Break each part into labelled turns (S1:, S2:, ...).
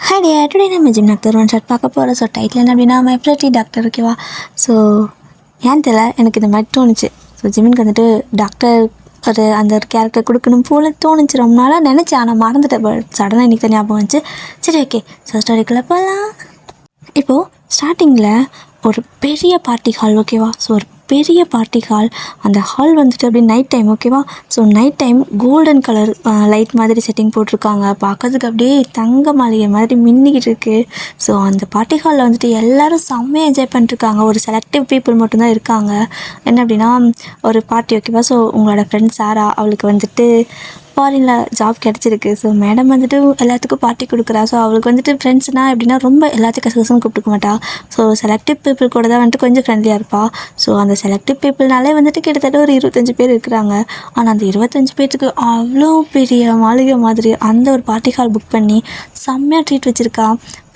S1: Hi dear, today நம்ம gym doctor one shot பார்க்க போகிறோம். ஸோ டைட்டில் என்ன அப்படின்னா மை ப்ளட்டி டாக்டர், ஓகேவா? ஸோ ஏன் தெரியல, எனக்கு இந்த மாதிரி தோணுச்சு. ஸோ ஜிம்முக்கு வந்துட்டு டாக்டர் அந்த ஒரு கேரக்டர் கொடுக்கணும் போல் தோணுச்சு. ரொம்ப நாளாக நினச்சேன், ஆனால் மறந்துட்டேன். பட் சடனாக இன்றைக்கி தான் ஞாபகம் வந்துச்சு. சரி, ஓகே. ஸோ ஸ்டோரிக்குள்ளே போகலாம். இப்போது ஸ்டார்டிங்கில் ஒரு பெரிய பார்ட்டி ஹால், ஓகேவா? ஸோ ஒரு பெரிய பார்ட்டி ஹால். அந்த ஹால் வந்துட்டு அப்படியே நைட் டைம், ஓகேவா? So night time golden colour light மாதிரி செட்டிங் போட்டிருக்காங்க. பார்க்கறதுக்கு அப்படியே தங்க மாளிகை மாதிரி மின்னிக்கிட்டு இருக்குது. ஸோ அந்த பார்ட்டி ஹாலில் வந்துட்டு எல்லோரும் செம்மையாக என்ஜாய் பண்ணிட்டுருக்காங்க. ஒரு செலக்டிவ் பீப்புள் மட்டும்தான் இருக்காங்க. என்ன அப்படின்னா ஒரு பார்ட்டி, ஓகேவா? ஸோ உங்களோட ஃப்ரெண்ட் சாரா, அவளுக்கு வந்துட்டு ஃபாரினில் ஜாப் கிடச்சிருக்கு. ஸோ மேடம் வந்துட்டு எல்லாத்துக்கும் பார்ட்டி கொடுக்குறா. ஸோ அவளுக்கு வந்துட்டு ஃப்ரெண்ட்ஸ்னால் எப்படின்னா ரொம்ப எல்லாத்துக்கும் கசகசன்னு கூப்பிட்டுக்க மாட்டா. ஸோ செலக்டிவ் பீப்புள் கூட தான் வந்துட்டு கொஞ்சம் ஃப்ரெண்ட்லியாக இருப்பாள். ஸோ அந்த செலக்டிவ் பீப்புள்னாலே வந்துட்டு கிட்டத்தட்ட ஒரு 25 பேர் இருக்கிறாங்க. ஆனால் அந்த 25 பேர்த்துக்கு அவ்வளோ பெரிய மாளிகை மாதிரி அந்த ஒரு பார்ட்டி ஹால் புக் பண்ணி செம்மையாக ட்ரீட் வச்சுருக்கா.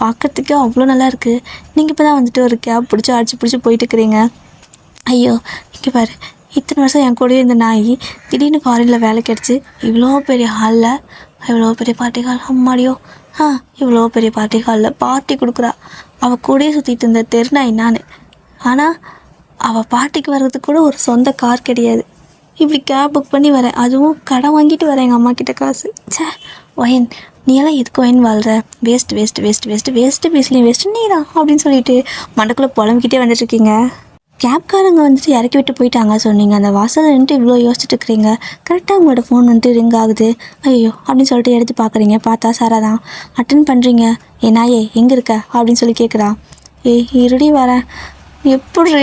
S1: பார்க்கறதுக்கே அவ்வளோ நல்லா இருக்குது. நீங்கள் இப்போ தான் வந்துட்டு ஒரு கேப் பிடிச்சி அடிச்சு போயிட்டு இருக்கிறீங்க. ஐயோ, இங்கே பாரு, இத்தனை வருஷம் என் கூடயே இந்த நாய் திடீர்னு ஃபாரினில் வேலை கிடச்சி இவ்வளோ பெரிய ஹாலில் இவ்வளோ பெரிய பார்ட்டி ஹால், அம்மாடியோ, இவ்வளோ பெரிய பார்ட்டி ஹாலில் பார்ட்டி கொடுக்குறா. அவள் கூடயே சுற்றிட்டு இருந்த தெருநாய் நான். ஆனால் அவள் பார்ட்டிக்கு வர்றதுக்கு கூட ஒரு சொந்த கார் கிடையாது. இப்படி கேப் புக் பண்ணி வரேன், அதுவும் கடன் வாங்கிட்டு வரேன் எங்கள் அம்மா கிட்ட காசு. ஒயன், நீ எல்லாம் எதுக்கு ஒயன் வாழ்கிற? வேஸ்ட்டு பேசலையும் வேஸ்ட்டு நீ தான் அப்படின்னு சொல்லிட்டு மண்டக்குள்ளே புலம்பிக்கிட்டே வந்துட்டுருக்கீங்க. கேப்காரங்க வந்துட்டு இறக்கி விட்டு போயிட்டாங்க. ஸோ நீங்கள் அந்த வாசலில் நின்றுட்டு இவ்வளோ யோசிச்சுட்டு இருக்கிறீங்க. கரெக்டாக உங்களோட ஃபோன் வந்துட்டு ரிங் ஆகுது. ஐயோ அப்படின்னு சொல்லிட்டு எடுத்து பார்க்குறீங்க. பார்த்தா சாரா தான். அட்டன் பண்ணுறீங்க. நாயே எங்கே இருக்க அப்படின்னு சொல்லி கேட்குறா. இருடி வரேன். எப்படி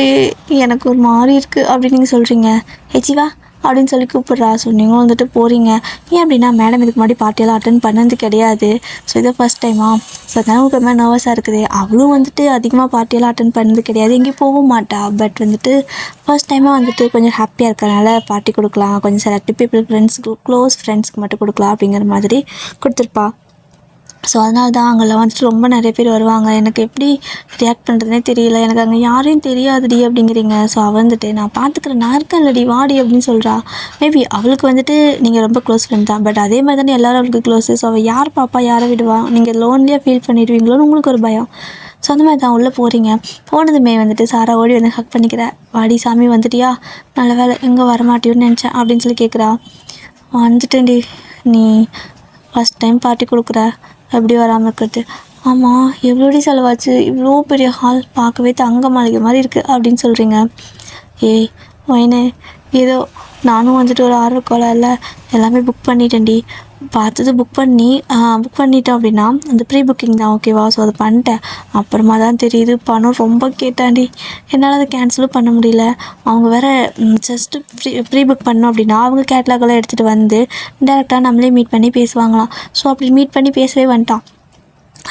S1: எனக்கு ஒரு மாதிரி இருக்குது அப்படின்னு நீங்கள் சொல்கிறீங்க. சிவா அப்படின்னு சொல்லி கூப்பிட்றா. ஸோ நீங்களும் வந்துட்டு போகிறீங்க. ஏன் அப்படின்னா மேடம் இதுக்கு முன்னாடி பார்ட்டியெல்லாம் அட்டன் பண்ணது கிடையாது. ஸோ இதை ஃபஸ்ட் டைமா. ஸோ அதனால் உங்களுக்கு ரொம்ப நர்வஸாக இருக்குது. அவளும் வந்துட்டு அதிகமாக பார்ட்டியெல்லாம் அட்டன் பண்ணது கிடையாது, எங்கேயும் போகவும் மாட்டா. பட் வந்துட்டு ஃபர்ஸ்ட் டைமாக வந்துட்டு கொஞ்சம் ஹாப்பியாக இருக்கிறனால பார்ட்டி கொடுக்கலாம், கொஞ்சம் செலக்டிவ் பீப்புள் ஃப்ரெண்ட்ஸ்க்கு க்ளோஸ் ஃப்ரெண்ட்ஸ்க்கு மட்டும் கொடுக்கலாம் அப்படிங்கிற மாதிரி கொடுத்துருப்பா. ஸோ அதனால தான் அங்கெல்லாம் வந்துட்டு ரொம்ப நிறைய பேர் வருவாங்க. எனக்கு எப்படி ரியாக்ட் பண்ணுறதுனே தெரியல, எனக்கு அங்கே யாரையும் தெரியாதுடி அப்படிங்கிறீங்க. ஸோ அவள் வந்துட்டு நான் பார்த்துக்கிறேன், நான் இருக்கேன் இல்லடி வாடி அப்படின்னு சொல்கிறா. மேபி அவளுக்கு வந்துட்டு நீங்கள் ரொம்ப க்ளோஸ் ஃப்ரெண்ட் தான். பட் அதே மாதிரி தானே எல்லோரும் அவளுக்கு க்ளோஸு. ஸோ அவள் யார் பாப்பா யாரை விடுவா, நீங்கள் லோன்லியாக ஃபீல் பண்ணிடுவீங்களோன்னு உங்களுக்கு ஒரு பயம். ஸோ அந்த மாதிரி தான் உள்ளே போகிறீங்க. போனதுமே வந்துட்டு சாரா ஓடி வந்து ஹக் பண்ணிக்கிறேன். வாடி சாமி வந்துட்டியா, நல்ல வேலை, எங்கே வரமாட்டியோன்னு நினச்சேன் அப்படின்னு சொல்லி கேட்குறா. வந்துட்டேன்டி, நீ ஃபஸ்ட் டைம் பார்ட்டி கொடுக்குற, எப்படி வராமல் இருக்கிறது? ஆமாம், எவ்வளோடி செலவாச்சு? இவ்வளோ பெரிய ஹால் பார்க்கவே தங்க மாளிகை மாதிரி இருக்குது அப்படின்னு சொல்கிறீங்க. ஒயினே, ஏதோ நானும் வந்துட்டு ஒரு ஆர்வக்கோலம் இல்லை, எல்லாமே புக் பண்ணிட்டேன்டி. பார்த்தது புக் பண்ணிட்டோம் அப்படின்னா அந்த ப்ரீ புக்கிங் தான், ஓகேவா? ஸோ அதை பண்ணிட்டேன். அப்புறமா தான் தெரியுது பணம் ரொம்ப கேட்டாண்டி. என்னால் அதை கேன்சலும் பண்ண முடியல. அவங்க வேறு ஜஸ்ட்டு ப்ரீ புக் பண்ணோம் அப்படின்னா அவங்க கேட்லாகெல்லாம் எடுத்துகிட்டு வந்து டேரெக்டாக நம்மளே மீட் பண்ணி பேசுவாங்களாம். ஸோ அப்படி மீட் பண்ணி பேசவே வந்துட்டான்.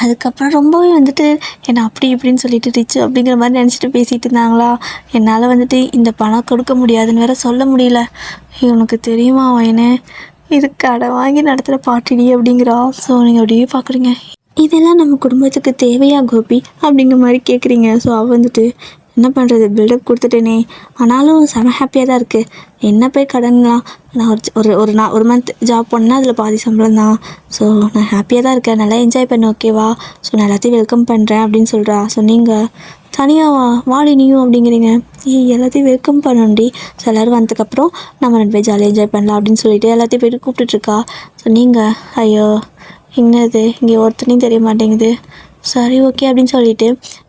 S1: அதுக்கப்புறம் ரொம்பவே வந்துட்டு என்னை அப்படி இப்படின்னு சொல்லிட்டு ரிச்சு அப்படிங்கிற மாதிரி நினச்சிட்டு பேசிகிட்டு இருந்தாங்களா. என்னால் வந்துட்டு இந்த பணம் கொடுக்க முடியாதுன்னு வேற சொல்ல முடியல. உனக்கு தெரியுமா என்ன, இது கடை வாங்கி நடத்துகிற பார்ட்டிடி அப்படிங்கிறா. ஸோ நீங்கள் அப்படியே பார்க்குறீங்க, இதெல்லாம் நம்ம குடும்பத்துக்கு தேவையா கோபி அப்படிங்கிற மாதிரி கேட்குறீங்க. ஸோ அவள் வந்துட்டு என்ன பண்ணுறது, பில்டப் கொடுத்துட்டேனே, ஆனாலும் செம ஹாப்பியாக தான் இருக்குது. என்ன போய் கடன்லாம், நான் ஒரு மந்த் ஜாப் பண்ணால் அதில் பாதி சம்பளம் தான். ஸோ நான் ஹாப்பியாக தான் இருக்கேன், நல்லா என்ஜாய் பண்ணேன், ஓகேவா? ஸோ நான் எல்லாத்தையும் வெல்கம் பண்ணுறேன் அப்படின்னு சொல்கிறா. ஸோ நீங்கள் தனியாவா வாடி நீயும் அப்படிங்கிறீங்க. எல்லாத்தையும் வெல்கம் பண்ணணுண்டி. ஸோ எல்லோரும் வந்ததுக்கப்புறம் நம்ம 2 பேர் ஜாலியாக என்ஜாய் பண்ணலாம் அப்படின்னு சொல்லிட்டு எல்லாத்தையும் போய்ட்டு கூப்பிட்டுட்ருக்கா. ஸோ நீங்கள் ஐயோ என்னது இங்கே ஒருத்தனையும் தெரிய மாட்டேங்குது, சரி ஓகே அப்படின்னு சொல்லிவிட்டு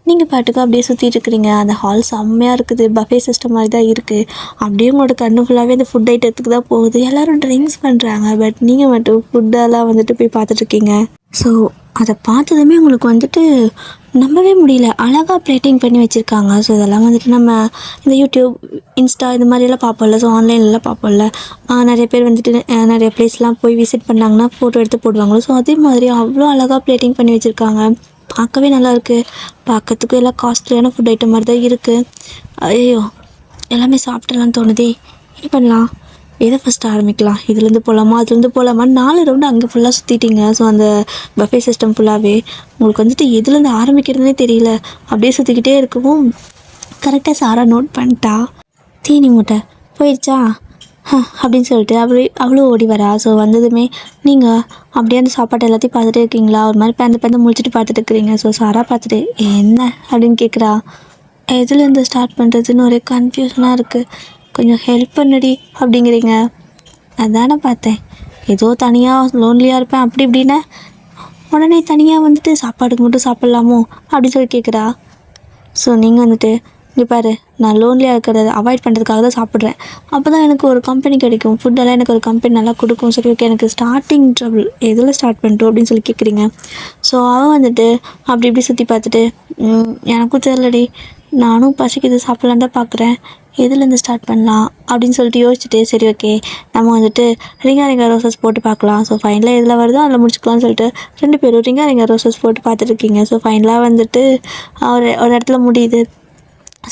S1: நீங்கள் பாட்டுக்கு அப்படியே சுற்றிட்டு இருக்கிறீங்க. அந்த ஹால் செம்மையாக இருக்குது, பஃபே சிஸ்டம் மாதிரி தான் இருக்குது. அப்படியே உங்களோட கண்ணு ஃபுல்லாகவே அந்த ஃபுட் ஐட்டத்துக்கு தான் போகுது. எல்லோரும் ட்ரிங்க்ஸ் பண்ணுறாங்க, பட் நீங்கள் மட்டும் ஃபுட்டெல்லாம் வந்துட்டு போய் பார்த்துட்ருக்கீங்க. ஸோ அதை பார்த்ததுமே உங்களுக்கு வந்துட்டு நம்பவே முடியல, அழகாக பிளேட்டிங் பண்ணி வச்சுருக்காங்க. ஸோ இதெல்லாம் வந்துட்டு நம்ம இந்த யூடியூப், இன்ஸ்டா இது மாதிரியெல்லாம் பார்ப்போம்ல, ஸோ ஆன்லைன்லலாம் பார்ப்போம்ல. நிறைய பேர் வந்துட்டு நிறைய பிளேஸ்லாம் போய் விசிட் பண்ணாங்கன்னா ஃபோட்டோ எடுத்து போடுவாங்களோ. ஸோ அதே மாதிரி அவ்வளோ அழகாக பிளேட்டிங் பண்ணி வச்சுருக்காங்க. பார்க்கவே நல்லாயிருக்கு. பார்க்கறதுக்கு எல்லாம் காஸ்ட்லியான ஃபுட் ஐட்டம் மாதிரி தான் இருக்குது. ஐயோ எல்லாமே சாப்பிட்றலான்னு தோணுதே. என்ன பண்ணலாம், எதை ஃபஸ்ட்டு ஆரம்பிக்கலாம், இதுலேருந்து போகலாமா அதுலேருந்து போகலாமா? 4 ரவுண்டு அங்கே ஃபுல்லாக சுற்றிட்டீங்க. ஸோ அந்த பஃபே சிஸ்டம் ஃபுல்லாகவே உங்களுக்கு வந்துட்டு எதுலேருந்து ஆரம்பிக்கிறதுனே தெரியல. அப்படியே சுற்றிக்கிட்டே இருக்கவும் கரெக்டாக சாரா நோட் பண்ணிட்டா. தீனி மூட்டை போயிடுச்சா? அப்படின்னு சொல்லிட்டு அவளும் ஓடி வரா. ஸோ வந்ததுமே நீங்கள் அப்படியே அந்த சாப்பாடு எல்லாத்தையும் பார்த்துட்டே இருக்கீங்களா, ஒரு மாதிரி பேந்து முடிச்சுட்டு பார்த்துட்டு இருக்கிறீங்க. ஸோ சாரா பார்த்துட்டு என்ன அப்படின்னு கேட்குறா. எதுலேருந்து ஸ்டார்ட் பண்ணுறதுன்னு ஒரே கன்ஃபியூஷனாக இருக்குது, கொஞ்சம் ஹெல்ப் பண்ணுடி அப்படிங்கிறீங்க. அதானே பார்த்தேன், ஏதோ தனியாக லோன்லியாக இருப்பேன் அப்படி இப்படின்னா உடனே தனியாக வந்துட்டு சாப்பாடுக்கு மட்டும் சாப்பிட்லாமோ அப்படின்னு சொல்லி கேட்குறா. ஸோ நீங்கள் வந்துட்டு இங்கே பாரு, நான் லோன்லியாக இருக்கிறத அவாய்ட் பண்ணுறதுக்காக தான் சாப்பிட்றேன், அப்போ தான் எனக்கு ஒரு கம்பெனி கிடைக்கும், ஃபுட்டெல்லாம் எனக்கு ஒரு கம்பெனி நல்லா கொடுக்கும். சரி ஓகே, எனக்கு ஸ்டார்டிங் ட்ரபிள் எதில் ஸ்டார்ட் பண்ணிட்டோம் அப்படின்னு சொல்லி கேட்குறீங்க. ஸோ அவன் வந்துட்டு அப்படி இப்படி சுற்றி பார்த்துட்டு எனக்கும் தெரிலடி, நானும் பசிக்குது சாப்பிட்லான் தான் பார்க்குறேன், எதுலேருந்து ஸ்டார்ட் பண்ணலாம் அப்படின்னு சொல்லிட்டு யோசிச்சுட்டு சரி ஓகே நம்ம வந்துட்டு ரிங்கா ரோசஸ் போட்டு பார்க்கலாம். ஸோ ஃபைனலாக எதில் வருதோ அதில் முடிச்சுக்கலாம்னு சொல்லிட்டு 2 பேரும் ரிங்கா ரோசஸ் போட்டு பார்த்துட்ருக்கீங்க. ஸோ ஃபைனலாக வந்துட்டு ஒரு இடத்துல முடியுது.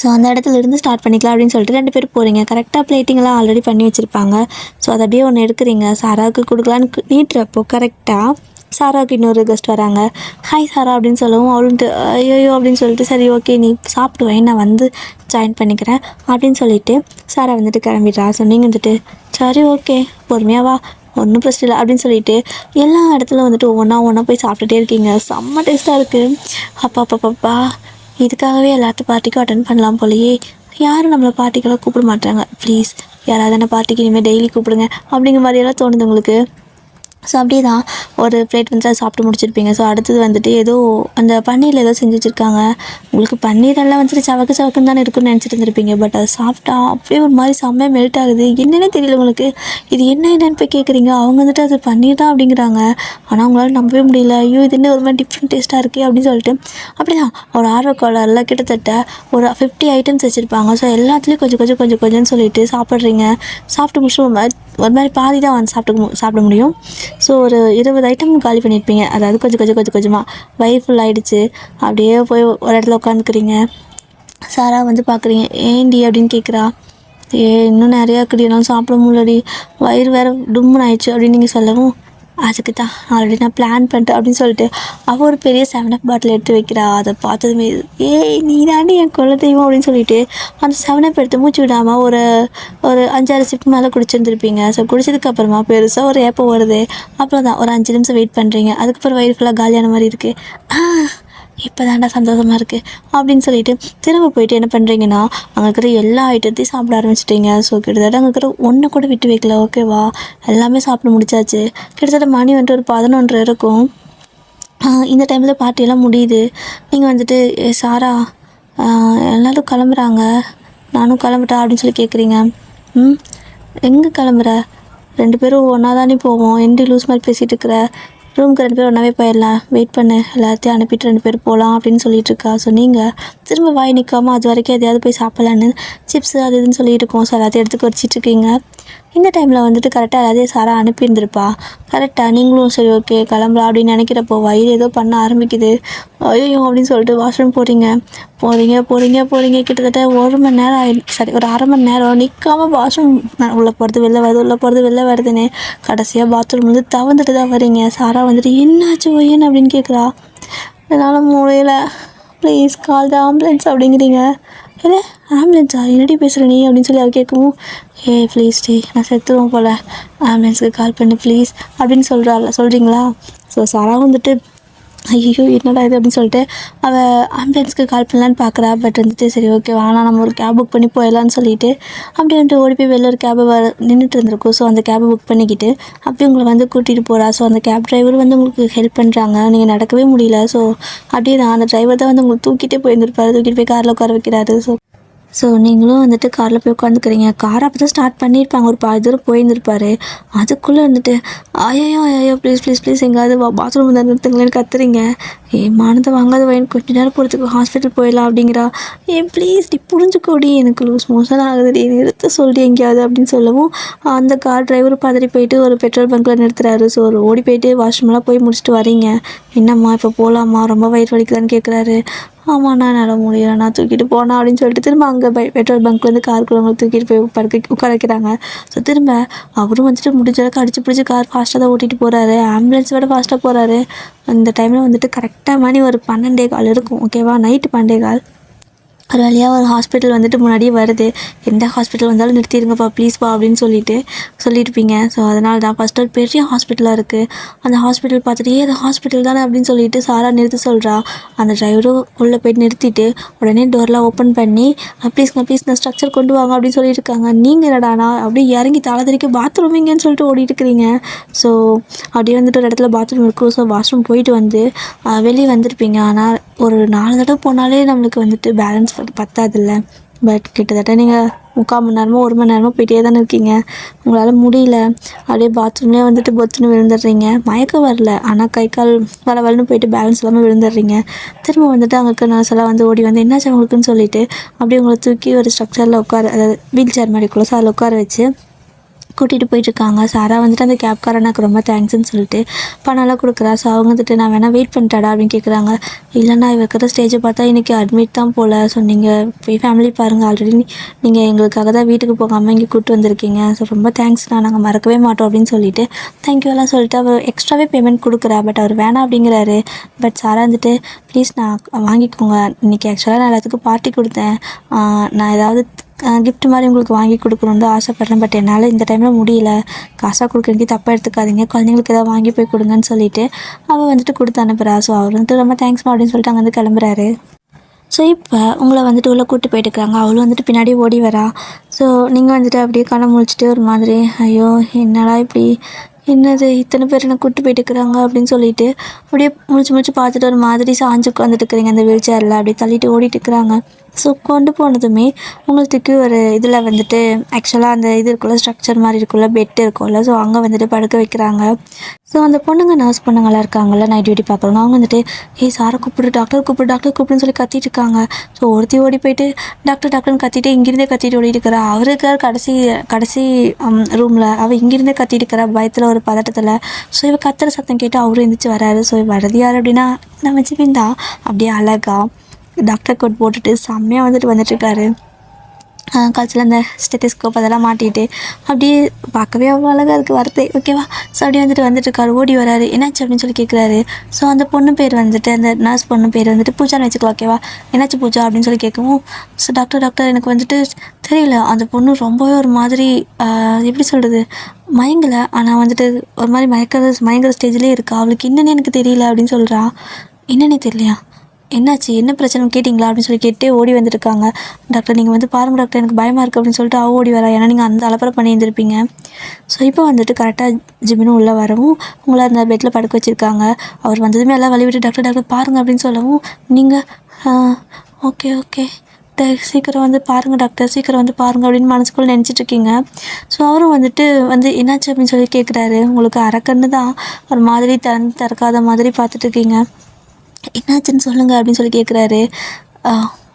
S1: ஸோ அந்த இடத்துல இருந்து ஸ்டார்ட் பண்ணிக்கலாம் அப்படின்னு சொல்லிட்டு 2 பேர் போகிறீங்க. கரெக்டாக பிளேட்டிங்லாம் ஆல்ரெடி பண்ணி வச்சுருப்பாங்க. ஸோ அதை அப்படியே ஒன்று எடுக்கிறீங்க, சாராவுக்கு கொடுக்கலான்னு நீட்டுறப்போ கரெக்டாக சாராவுக்கு இன்னொரு கெஸ்ட் வராங்க. ஹாய் சாரா அப்படின்னு சொல்லவும் அவளுன்ட்டு ஐயோ அப்படின்னு சொல்லிட்டு சரி ஓகே நீ சாப்பிடுவேன், நான் வந்து ஜாயின் பண்ணிக்கிறேன் அப்படின்னு சொல்லிட்டு சாரா வந்துட்டு கிளம்பிடுறா. ஸோ நீங்கள் வந்துட்டு சரி ஓகே பொறுமையாக வா, ஒன்றும் பிரச்சனை இல்லை அப்படின்னு சொல்லிட்டு எல்லா இடத்துல வந்துட்டு ஒவ்வொன்றா போய் சாப்பிட்டுட்டே இருக்கீங்க. செம்ம டேஸ்ட்டாக இருக்குது. அப்பா இதுக்காகவே எல்லாத்து பார்ட்டிக்கும் அட்டன் பண்ணலாம் போலையே, யாரும் நம்மளை பார்ட்டிக்கெல்லாம் கூப்பிட மாட்டாங்க, ப்ளீஸ் யாராவது என்ன பார்ட்டிக்கு இனிமேல் டெய்லி கூப்பிடுங்க அப்படிங்கிற மாதிரியெல்லாம் தோணுது உங்களுக்கு. ஸோ அப்படியே தான் ஒரு பிளேட் வந்து அதை சாப்பிட்டு முடிச்சிருப்பீங்க. ஸோ அடுத்தது வந்துட்டு ஏதோ அந்த பன்னீரில் ஏதோ செஞ்சு வச்சுருக்காங்க. உங்களுக்கு பன்னீரெல்லாம் வந்துட்டு சவக்குன்னு தானே இருக்குன்னு நினச்சிட்டு இருந்திருப்பீங்க. பட் அதை சாப்பிட்டா அப்படியே ஒரு மாதிரி செம்மையாக மெல்ட் ஆகுது. என்னென்னே தெரியல உங்களுக்கு, இது என்னன்னு போய் கேட்குறீங்க. அவங்க வந்துட்டு அது பன்னீர் தான் அப்படிங்கிறாங்க. ஆனால் அவங்களால நம்பவே முடியல. ஐயோ இது என்ன ஒரு மாதிரி டிஃப்ரெண்ட் டேஸ்ட்டாக இருக்குது அப்படின்னு சொல்லிட்டு அப்படி தான் ஒரு ஆர்வக்கோளாறில் கிட்டத்தட்ட ஒரு 50 ஐட்டம்ஸ் வச்சுருப்பாங்க. ஸோ எல்லாத்துலேயும் கொஞ்சம்னு சொல்லிட்டு சாப்பிட்றீங்க. சாப்பிட்டு முடிச்சு ஒரு மாதிரி பாதி தான் வந்து சாப்பிட முடியும். ஸோ ஒரு 20 ஐட்டம் காலி பண்ணியிருப்பீங்க. அதாவது கொஞ்சமாக வயிறு ஃபுல் ஆகிடுச்சு. அப்படியே போய் ஒரு இடத்துல உட்காந்துக்கிறீங்க. சாரா வந்து பார்க்குறீங்க, ஏண்டி அப்படின்னு கேட்குறா. இன்னும் நிறையா இருக்குடினாலும் சாப்பிட முடியலடி, வயிறு வேறு டும்முன்னு ஆயிடுச்சு அப்படின்னு நீங்கள் சொல்லவும் அதுக்கு தான் ஆல்ரெடி நான் பிளான் பண்ணிட்டேன் அப்படின்னு சொல்லிட்டு அவள் ஒரு பெரிய 7up பாட்டில் எடுத்து வைக்கிறா. அதை பார்த்ததுமே நீ தாண்டி என் குலதெய்வம் அப்படின்னு சொல்லிட்டு அந்த 7up எடுத்து மூச்சு விடாமல் ஒரு 5-6 சிப் மேலே குடிச்சிருந்துருப்பீங்க. ஸோ குடிச்சதுக்கப்புறமா பெருசாக ஒரு ஏப்பம் வருது. அப்புறம் தான் ஒரு 5 நிமிஷம் வெயிட் பண்ணுறீங்க. அதுக்கப்புறம் வயிறு ஃபுல்லாக காலியான மாதிரி இருக்குது. இப்போ தாண்டா சந்தோஷமாக இருக்குது அப்படின்னு சொல்லிட்டு திரும்ப போயிட்டு என்ன பண்ணுறீங்கன்னா அங்கே இருக்கிற எல்லா ஐட்டத்தையும் சாப்பிட ஆரம்பிச்சிட்டிங்க. ஸோ கிட்டத்தட்ட அங்கே இருக்கிற ஒன்று கூட விட்டு வைக்கல. ஓகேவா, எல்லாமே சாப்பிட முடிச்சாச்சு. கிட்டத்தட்ட மணி வந்துட்டு ஒரு 11 இருக்கும். இந்த டைமில் பார்ட்டியெல்லாம் முடியுது. நீங்கள் வந்துட்டு சாரா எல்லோரும் கிளம்புறாங்க, நானும் கிளம்பிட்டா அப்படின்னு சொல்லி கேட்குறீங்க. எங்கே கிளம்புற, 2 பேரும் ஒன்றா தானே போவோம், என்டி லூஸ் மாதிரி பேசிகிட்டு இருக்கிற, ரூமுக்கு 2 பேர் ஒன்றாவே போயிடலாம், வெயிட் பண்ணு, எல்லாத்தையும் அனுப்பிட்டு 2 பேர் போகலாம் அப்படின்னு சொல்லிட்டு இருக்கா. ஸோ நீங்கள் திரும்ப வாய் நிற்காமல் அது வரைக்கும் எதையாவது போய் சாப்பிட்லான்னு சிப்ஸு அது இதுன்னு சொல்லிட்டு இருக்கோம். ஸோ எல்லாத்தையும் எடுத்து வச்சிட்ருக்கீங்க. இந்த டைமில் வந்துட்டு கரெக்டாக எல்லாத்தையும் சாரா அனுப்பியிருந்திருப்பா. கரெக்டாக நீங்களும் சரி ஓகே கிளம்பலாம் அப்படின்னு நினைக்கிறப்போ வயிறு ஏதோ பண்ண ஆரம்பிக்குது. ஐயோ அப்படின்னு சொல்லிட்டு வாஷ்ரூம் போகிறீங்க. கிட்டத்தட்ட 1 மணி நேரம் ஒரு 1/2 மணி நேரம் நிற்காமல் வாஷ்ரூம் உள்ளே போகிறது வெளில வருதுன்னு கடைசியாக பாத்ரூம் வந்து தவந்துட்டு தான் வரீங்க. சாரா வந்துட்டு என்னாச்சு ஒய்யன் அப்படின்னு கேட்குறா. என்னால் முடியல, ப்ளீஸ் கால் த ஆம்புலன்ஸ் அப்படிங்கிறீங்க. இல்லை ஆம்புலன்ஸா, என்னடி பேசுகிற நீ அப்படின்னு சொல்லி அவள் கேட்கவும் ப்ளீஸ் நான் செத்துருவோம் போல், ஆம்புலன்ஸுக்கு கால் பண்ணு ப்ளீஸ் அப்படின்னு சொல்கிறீங்களா. ஸோ சாரா வந்துட்டு ஐயோ என்னடா இது அப்படின்னு சொல்லிட்டு அவள் ஆம்புலன்ஸ்க்கு கால் பண்ணலான்னு பார்க்குறா. பட் வந்துட்டு சரி ஓகே வானா நம்ம ஒரு கேப் புக் பண்ணி போயிடலான்னு சொல்லிட்டு அப்படியே வந்துட்டு ஓடி போய் வெளில ஒரு கேபை நின்றுட்டு இருந்திருக்கும். ஸோ அந்த கேபை புக் பண்ணிக்கிட்டு அப்படியே உங்களை வந்து கூட்டிகிட்டு போகிறா. ஸோ அந்த கேப் டிரைவர் வந்து உங்களுக்கு ஹெல்ப் பண்ணுறாங்க, நீங்கள் நடக்கவே முடியல. ஸோ அப்படியே தான் அந்த டிரைவர் தான் வந்து உங்களுக்கு தூக்கிட்டே போயிருந்திருப்பாரு, தூக்கிட்டு போய் காரில் உட்கார வைக்கிறாரு. ஸோ நீங்களும் வந்துட்டு காரில் போய் உட்காந்துக்கிறீங்க. காரை அப்போ தான் ஸ்டார்ட் பண்ணியிருப்பாங்க, ஒரு பாதி தூரம் போயிருந்துருப்பாரு. அதுக்குள்ளே வந்துட்டு ஐயோ ப்ளீஸ் எங்கேயாவது பாத்ரூம் வந்து நிறுத்துங்களேன்னு கத்துறீங்க. மானத்தை வாங்காத வயன் கொஞ்ச நேரம் போகிறதுக்கு ஹாஸ்பிட்டல் போயிடலாம் அப்படிங்கிறா. ப்ளீஸ் நீ புரிஞ்சுக்கோடி, எனக்கு லூஸ் மோஷன் ஆகுதுடி, நிறுத்த சொல்லி எங்கேயாவது அப்படின்னு சொல்லவும் அந்த கார் டிரைவர் பதறி போயிட்டு ஒரு பெட்ரோல் பங்க்கில் நிறுத்துறாரு. ஸோ ஒரு ஓடி போயிட்டு வாஷ்ரூம்லாம் போய் முடிச்சுட்டு வரீங்க. என்னம்மா இப்போ போகலாமா, ரொம்ப வயிறு வலிக்குதான்னு கேட்குறாரு. ஆமாண்ணா என்னால் முடியல, நான் தூக்கிட்டு போனேன் அப்படின்னு சொல்லிட்டு திரும்ப அங்கே பெட்ரோல் பங்க்லேருந்து காருக்குள்ள அவங்களை தூக்கிட்டு போய் உட்கார வைக்கிறாங்க. ஸோ திரும்ப அவரும் வந்துட்டு முடிஞ்ச அளவுக்கு அடிச்சு பிடிச்சி கார் ஃபாஸ்ட்டாக தான் ஓட்டிகிட்டு போகிறாரு, ஆம்புலன்ஸ் விட ஃபாஸ்ட்டாக போகிறாரு. அந்த டைமில் வந்துட்டு கரெக்டாக மணி ஒரு 12:15 இருக்கும். ஓகேவா, நைட்டு 12:15. ஒரு வழியாக ஒரு ஹாஸ்பிட்டல் வந்துட்டு முன்னாடியே வருது. எந்த ஹாஸ்பிட்டல் வந்தாலும் நிறுத்திடுங்கப்பா ப்ளீஸ்ப்பா அப்படின்னு சொல்லியிருப்பீங்க. ஸோ அதனால தான் ஃபஸ்ட்டு ஒரு பெரிய ஹாஸ்பிட்டலாக இருக்குது. அந்த ஹாஸ்பிட்டல் பார்த்துட்டு அது ஹாஸ்பிட்டல் தானே அப்படின்னு சொல்லிட்டு சாரா நிறுத்த சொல்கிறா. அந்த டிரைவரும் உள்ளே போய்ட்டு நிறுத்திட்டு உடனே டோர்லாம் ஓப்பன் பண்ணி ப்ளீஸ் நான் ஸ்ட்ரக்சர் கொண்டு வாங்க அப்படின்னு சொல்லிட்டு இருக்காங்க. நீங்கள் என்னடானா அப்படியே இறங்கி தலை தெறிக்க பாத்ரூம் எங்கேன்னு சொல்லிட்டு ஓடிட்டு இருக்கிறீங்க. ஸோ அப்படியே வந்துட்டு ஒரு இடத்துல பாத்ரூம் இருக்கும். ஸோ வாஷ்ரூம் போயிட்டு வந்து வெளியே வந்திருப்பீங்க. ஆனால் ஒரு 4 தடவை போனாலே நம்மளுக்கு வந்துட்டு பேலன்ஸ் பத்தாதில்ல. பட் கிட்டத்தட்ட நீங்கள் 3/4 மணி நேரமோ 1 மணி நேரமோ போயிட்டே தானே இருக்கீங்க. உங்களால் முடியல. அப்படியே பாத்ரூம்லேயே வந்துட்டு பொத்துன்னு விழுந்துடுறீங்க. மயக்கம் வரல, ஆனால் கை கால் வளவலன்னு போயிட்டு பேலன்ஸ் இல்லாமல் விழுந்துடுறீங்க. திரும்ப வந்துட்டு அங்கே நர்ஸ் எல்லாம் வந்து ஓடி வந்து என்னாச்சு அவங்களுக்குன்னு சொல்லிட்டு அப்படியே உங்களை தூக்கி ஒரு ஸ்ட்ரக்சரில் அதாவது வீல் சேர் மாதிரி இருக்குள்ள, ஸோ அதில் உட்கார வச்சு கூட்டிகிட்டு போயிட்டுருக்காங்க. சாரா வந்துட்டு அந்த கேப்காரனுக்கு ரொம்ப தேங்க்ஸ்ன்னு சொல்லிட்டு பணம்லாம் கொடுக்குறா. ஸோ அவங்க வந்துட்டு நான் வேணால் வெயிட் பண்ணிட்டாடா அப்படின்னு கேட்குறாங்க. இல்லைன்னா இருக்கிற ஸ்டேஜை பார்த்தா இன்றைக்கி அட்மிட் தான் போல். ஸோ நீங்கள் போய் ஃபேமிலி பாருங்கள். ஆல்ரெடி நீங்கள் எங்களுக்காக தான் வீட்டுக்கு போகாமல் இங்கே கூப்பிட்டு வந்திருக்கீங்க. ஸோ ரொம்ப தேங்க்ஸ்ண்ணா, நாங்கள் மறக்கவே மாட்டோம் அப்படின்னு சொல்லிட்டு தேங்க்யூ எல்லாம் சொல்லிட்டு அவர் எக்ஸ்ட்ராவே பேமெண்ட் கொடுக்குறா. பட் அவர் வேணாம் அப்படிங்கிறாரு. பட் சாரா வந்துட்டு ப்ளீஸ் நான் வாங்கிக்கோங்க, இன்றைக்கி ஆக்சுவலாக நான் எல்லாத்துக்கும் பார்ட்டி கொடுத்தேன், நான் ஏதாவது கிஃப்ட் மாதிரி உங்களுக்கு வாங்கி கொடுக்கணுன்னு தான் ஆசைப்பட்றேன். பட் என்னால் இந்த டைமில் முடியல, காசாக கொடுக்குறதுக்கு தப்பாக எடுத்துக்காதீங்க, குழந்தைங்களுக்கு ஏதாவது வாங்கி போய் கொடுங்கன்னு சொல்லிட்டு அவள் வந்துட்டு கொடுத்து அனுப்புகிறா. ஸோ அவர் வந்துட்டு ரொம்ப தேங்க்ஸ்மா அப்படின்னு சொல்லிட்டு அங்கே வந்து கிளம்புறாரு. ஸோ இப்போ உங்களை வந்துட்டு உள்ளே கூப்பிட்டு போயிட்டுருக்காங்க. அவளும் வந்துட்டு பின்னாடி ஓடி வரா. ஸோ நீங்கள் வந்துட்டு அப்படியே கண்ணை முழிச்சிட்டு ஒரு மாதிரி ஐயோ என்னடா இப்படி என்னது இத்தனை பேர் என்ன கூப்பிட்டு போயிட்டுருக்குறாங்க அப்படின்னு சொல்லிட்டு அப்படியே முழிச்சு பார்த்துட்டு ஒரு மாதிரி சாஞ்சு உட்காந்துட்டு இருக்கிறீங்க அந்த வீல் சேரில். அப்படியே தள்ளிட்டு ஓடிட்டு இருக்கிறாங்க. ஸோ கொண்டு போனதுமே உங்களுக்கு ஒரு இதில் வந்துட்டு ஆக்சுவலாக அந்த இது இருக்குள்ள ஸ்ட்ரக்சர் மாதிரி இருக்குள்ள பெட் இருக்கும்ல, ஸோ அங்கே வந்துட்டு படுக்க வைக்கிறாங்க. ஸோ அந்த பொண்ணுங்க நர்ஸ் பொண்ணுங்களாம் இருக்காங்கல்ல நைட் டியூட்டி பார்க்குறவங்க, அவங்க வந்துட்டு சாரை கூப்பிடு டாக்டர் கூப்பிடுன்னு சொல்லி கத்திட்டு இருக்காங்க. ஸோ ஒருத்தி ஓடி போயிட்டு டாக்டர்னு கத்திட்டு இங்கிருந்தே கத்திட்டு ஓடிட்டு இருக்கிறா. அவருக்கு கடைசி ரூமில் அவள் இங்கிருந்தே கத்திட்டு இருக்கிறா பயத்தில் ஒரு பதட்டத்தில். ஸோ இவள் கத்துற சத்தம் கேட்டு அவரும் எழுந்திரிச்சு வராரு. ஸோ வரது யார் அப்படின்னா நம்ம ஜிவின் தான். அப்படியே அழகா டாக்டர் கோட் போட்டுட்டு செம்மையாக வந்துட்டுருக்காரு. கழுத்தில் அந்த ஸ்டெத்திஸ்கோப் அதெல்லாம் மாட்டிட்டு அப்படியே பார்க்கவே அவ்வளோ அழகாக இருக்குது வார்த்தை ஓகேவா. ஸோ அப்படியே வந்துட்டுருக்காரு. ஓடி வராரு. என்னாச்சு அப்படின்னு சொல்லி கேட்குறாரு. ஸோ அந்த பொண்ணு பேர் வந்துட்டு அந்த நர்ஸ் பொண்ணு பேர் வந்துட்டு பூஜான்னு வச்சுக்கலாம் ஓகேவா. என்னாச்சு பூஜா அப்படின்னு சொல்லி கேட்கவும் ஸோ டாக்டர் எனக்கு வந்துட்டு தெரியல, அந்த பொண்ணு ரொம்பவே ஒரு மாதிரி எப்படி சொல்கிறது மயங்கலை, ஆனால் வந்துட்டு ஒரு மாதிரி மயங்கிற ஸ்டேஜ்லேயே இருக்கா, அவளுக்கு என்னன்னு எனக்கு தெரியல அப்படின்னு சொல்கிறா. என்னன்னே தெரியலையா, என்னாச்சு என்ன பிரச்சனை கேட்டிங்களா அப்படின்னு சொல்லி கேட்டே ஓடி வந்துட்டுருக்காங்க. டாக்டர் நீங்கள் வந்து பாருங்கள் டாக்டர் எனக்கு பயமாக இருக்குது அப்படின்னு சொல்லிட்டு அவள் ஓடி வரா. ஏன்னா நீங்கள் அந்த அலப்பறை பண்ணி இருந்திருப்பீங்க. ஸோ இப்போ வந்துட்டு கரெக்டாக ஜிமினும் உள்ளே வரவும் உங்களை அந்த பெட்டில் படுக்க வச்சுருக்காங்க. அவர் வந்ததுமே எல்லாம் வழி விட்டு டாக்டர் பாருங்கள் அப்படின்னு சொல்லவும் நீங்கள் ஓகே சீக்கிரம் வந்து பாருங்கள் டாக்டர், சீக்கிரம் வந்து பாருங்கள் அப்படின்னு மனசுக்குள்ளே நினச்சிட்ருக்கீங்க. ஸோ அவரும் வந்துட்டு என்னாச்சு அப்படின்னு சொல்லி கேட்குறாரு. உங்களுக்கு அரக்கன்னு தான் ஒரு மாதிரி திறக்காத மாதிரி பார்த்துட்ருக்கீங்க. என்னாச்சுன்னு சொல்லுங்கள் அப்படின்னு சொல்லி கேட்குறாரு.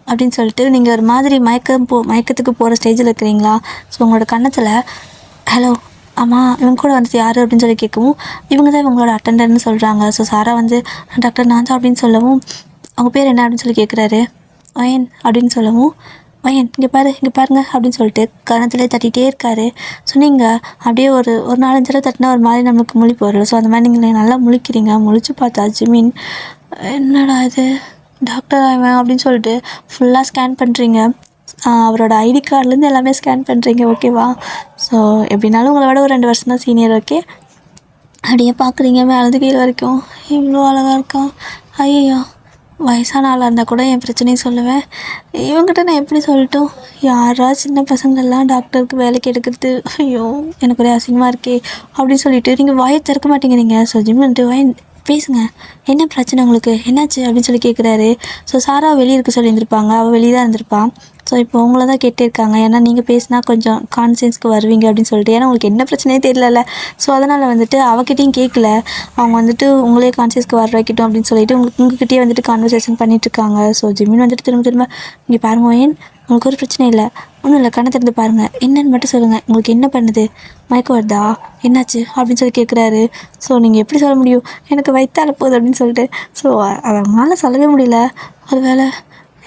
S1: அப்படின்னு சொல்லிட்டு நீங்கள் ஒரு மாதிரி மயக்கத்துக்கு போகிற ஸ்டேஜில் இருக்கிறீங்களா. ஸோ உங்களோட கன்னத்தில் ஹலோ ஆமாம் இவங்க கூட வந்துட்டு யார் அப்படின்னு சொல்லி கேட்கவும் இவங்க தான் இவங்களோட அட்டெண்டர்னு சொல்கிறாங்க. ஸோ சாரா வந்து டாக்டர் நான் தான் அப்படின்னு சொல்லவும் அவங்க பேர் என்ன அப்படின்னு சொல்லி கேட்குறாரு. வயன் அப்படின்னு சொல்லவும் வயன் இங்கே பாருங்க அப்படின்னு சொல்லிட்டு கணத்துலேயே தட்டிகிட்டே இருக்காரு. ஸோ நீங்கள் அப்படியே ஒரு 4-5 தடவை தட்டினா ஒரு மாதிரி நம்மளுக்கு முழிப்பு வரும். ஸோ அந்த மாதிரி நீங்கள் நல்லா முழிக்கிறீங்க. முழிச்சு பார்த்தா ஜிமின் என்னடா இது டாக்டர் ஆவேன் அப்படின்னு சொல்லிட்டு ஃபுல்லாக ஸ்கேன் பண்ணுறீங்க. அவரோட ஐடி கார்ட்லேருந்து எல்லாமே ஸ்கேன் பண்ணுறீங்க ஓகேவா. ஸோ எப்படின்னாலும் உங்களை விட ஒரு 2 வருஷம் தான் சீனியர் ஓகே. அப்படியே பார்க்குறீங்க மேலேருந்து கீழே வரைக்கும் இவ்வளோ அழகாக இருக்கான். ஐயோ வயசான ஆளாக இருந்தால் கூட என் பிரச்சனையும் சொல்லுவேன், இவங்ககிட்ட நான் எப்படி சொல்லட்டும். யாரா சின்ன பசங்களெல்லாம் டாக்டருக்கு வேலைக்கு எடுக்கிறது ஐயோ எனக்கு ஒரே அசிங்கமாக இருக்கே அப்படின்னு சொல்லிட்டு நீங்கள் வாயை திறக்க மாட்டேங்கிறீங்க. ஸோ ஜிம் வந்துட்டு பேசுங்க என்ன பிரச்சனை உங்களுக்கு என்னாச்சு அப்படின்னு சொல்லி கேட்குறாரு. ஸோ சாரா வெளியே இருக்க சொல்லியிருந்திருப்பாங்க, அவள் வெளியே தான் இருந்திருப்பான். ஸோ இப்போ உங்களை தான் கேட்டிருக்காங்க, ஏன்னா நீங்கள் பேசினா கொஞ்சம் கான்சியன்ஸ்க்கு வருவீங்க அப்படின்னு சொல்லிட்டு, ஏன்னா உங்களுக்கு என்ன பிரச்சனையே தெரியல. ஸோ அதனால் வந்துட்டு அவகிட்டையும் கேட்கல, அவங்க வந்துட்டு உங்களே கான்சியஸ்க்கு வர வைக்கட்டும் அப்படின்னு சொல்லிட்டு உங்ககிட்டயே வந்துட்டு கான்வர்சேஷன் பண்ணிகிட்ருக்காங்க. ஸோ ஜிமின் வந்துட்டு திரும்ப இங்கே பாருங்க ஏன் உங்களுக்கு ஒரு பிரச்சனை இல்லை, ஒன்றும் இல்லை கண்ணை திறந்து பாருங்கள், என்னன்னு மட்டும் சொல்லுங்கள், உங்களுக்கு என்ன பண்ணுது, மயக்கம் வருதா, என்னாச்சு அப்படின்னு சொல்லி கேட்குறாரு. ஸோ நீங்கள் எப்படி சொல்ல முடியும், எனக்கு வயிற்றால போகுது அப்படின்னு சொல்லிட்டு. ஸோ அவங்களால சொல்லவே முடியல. ஒரு வேளை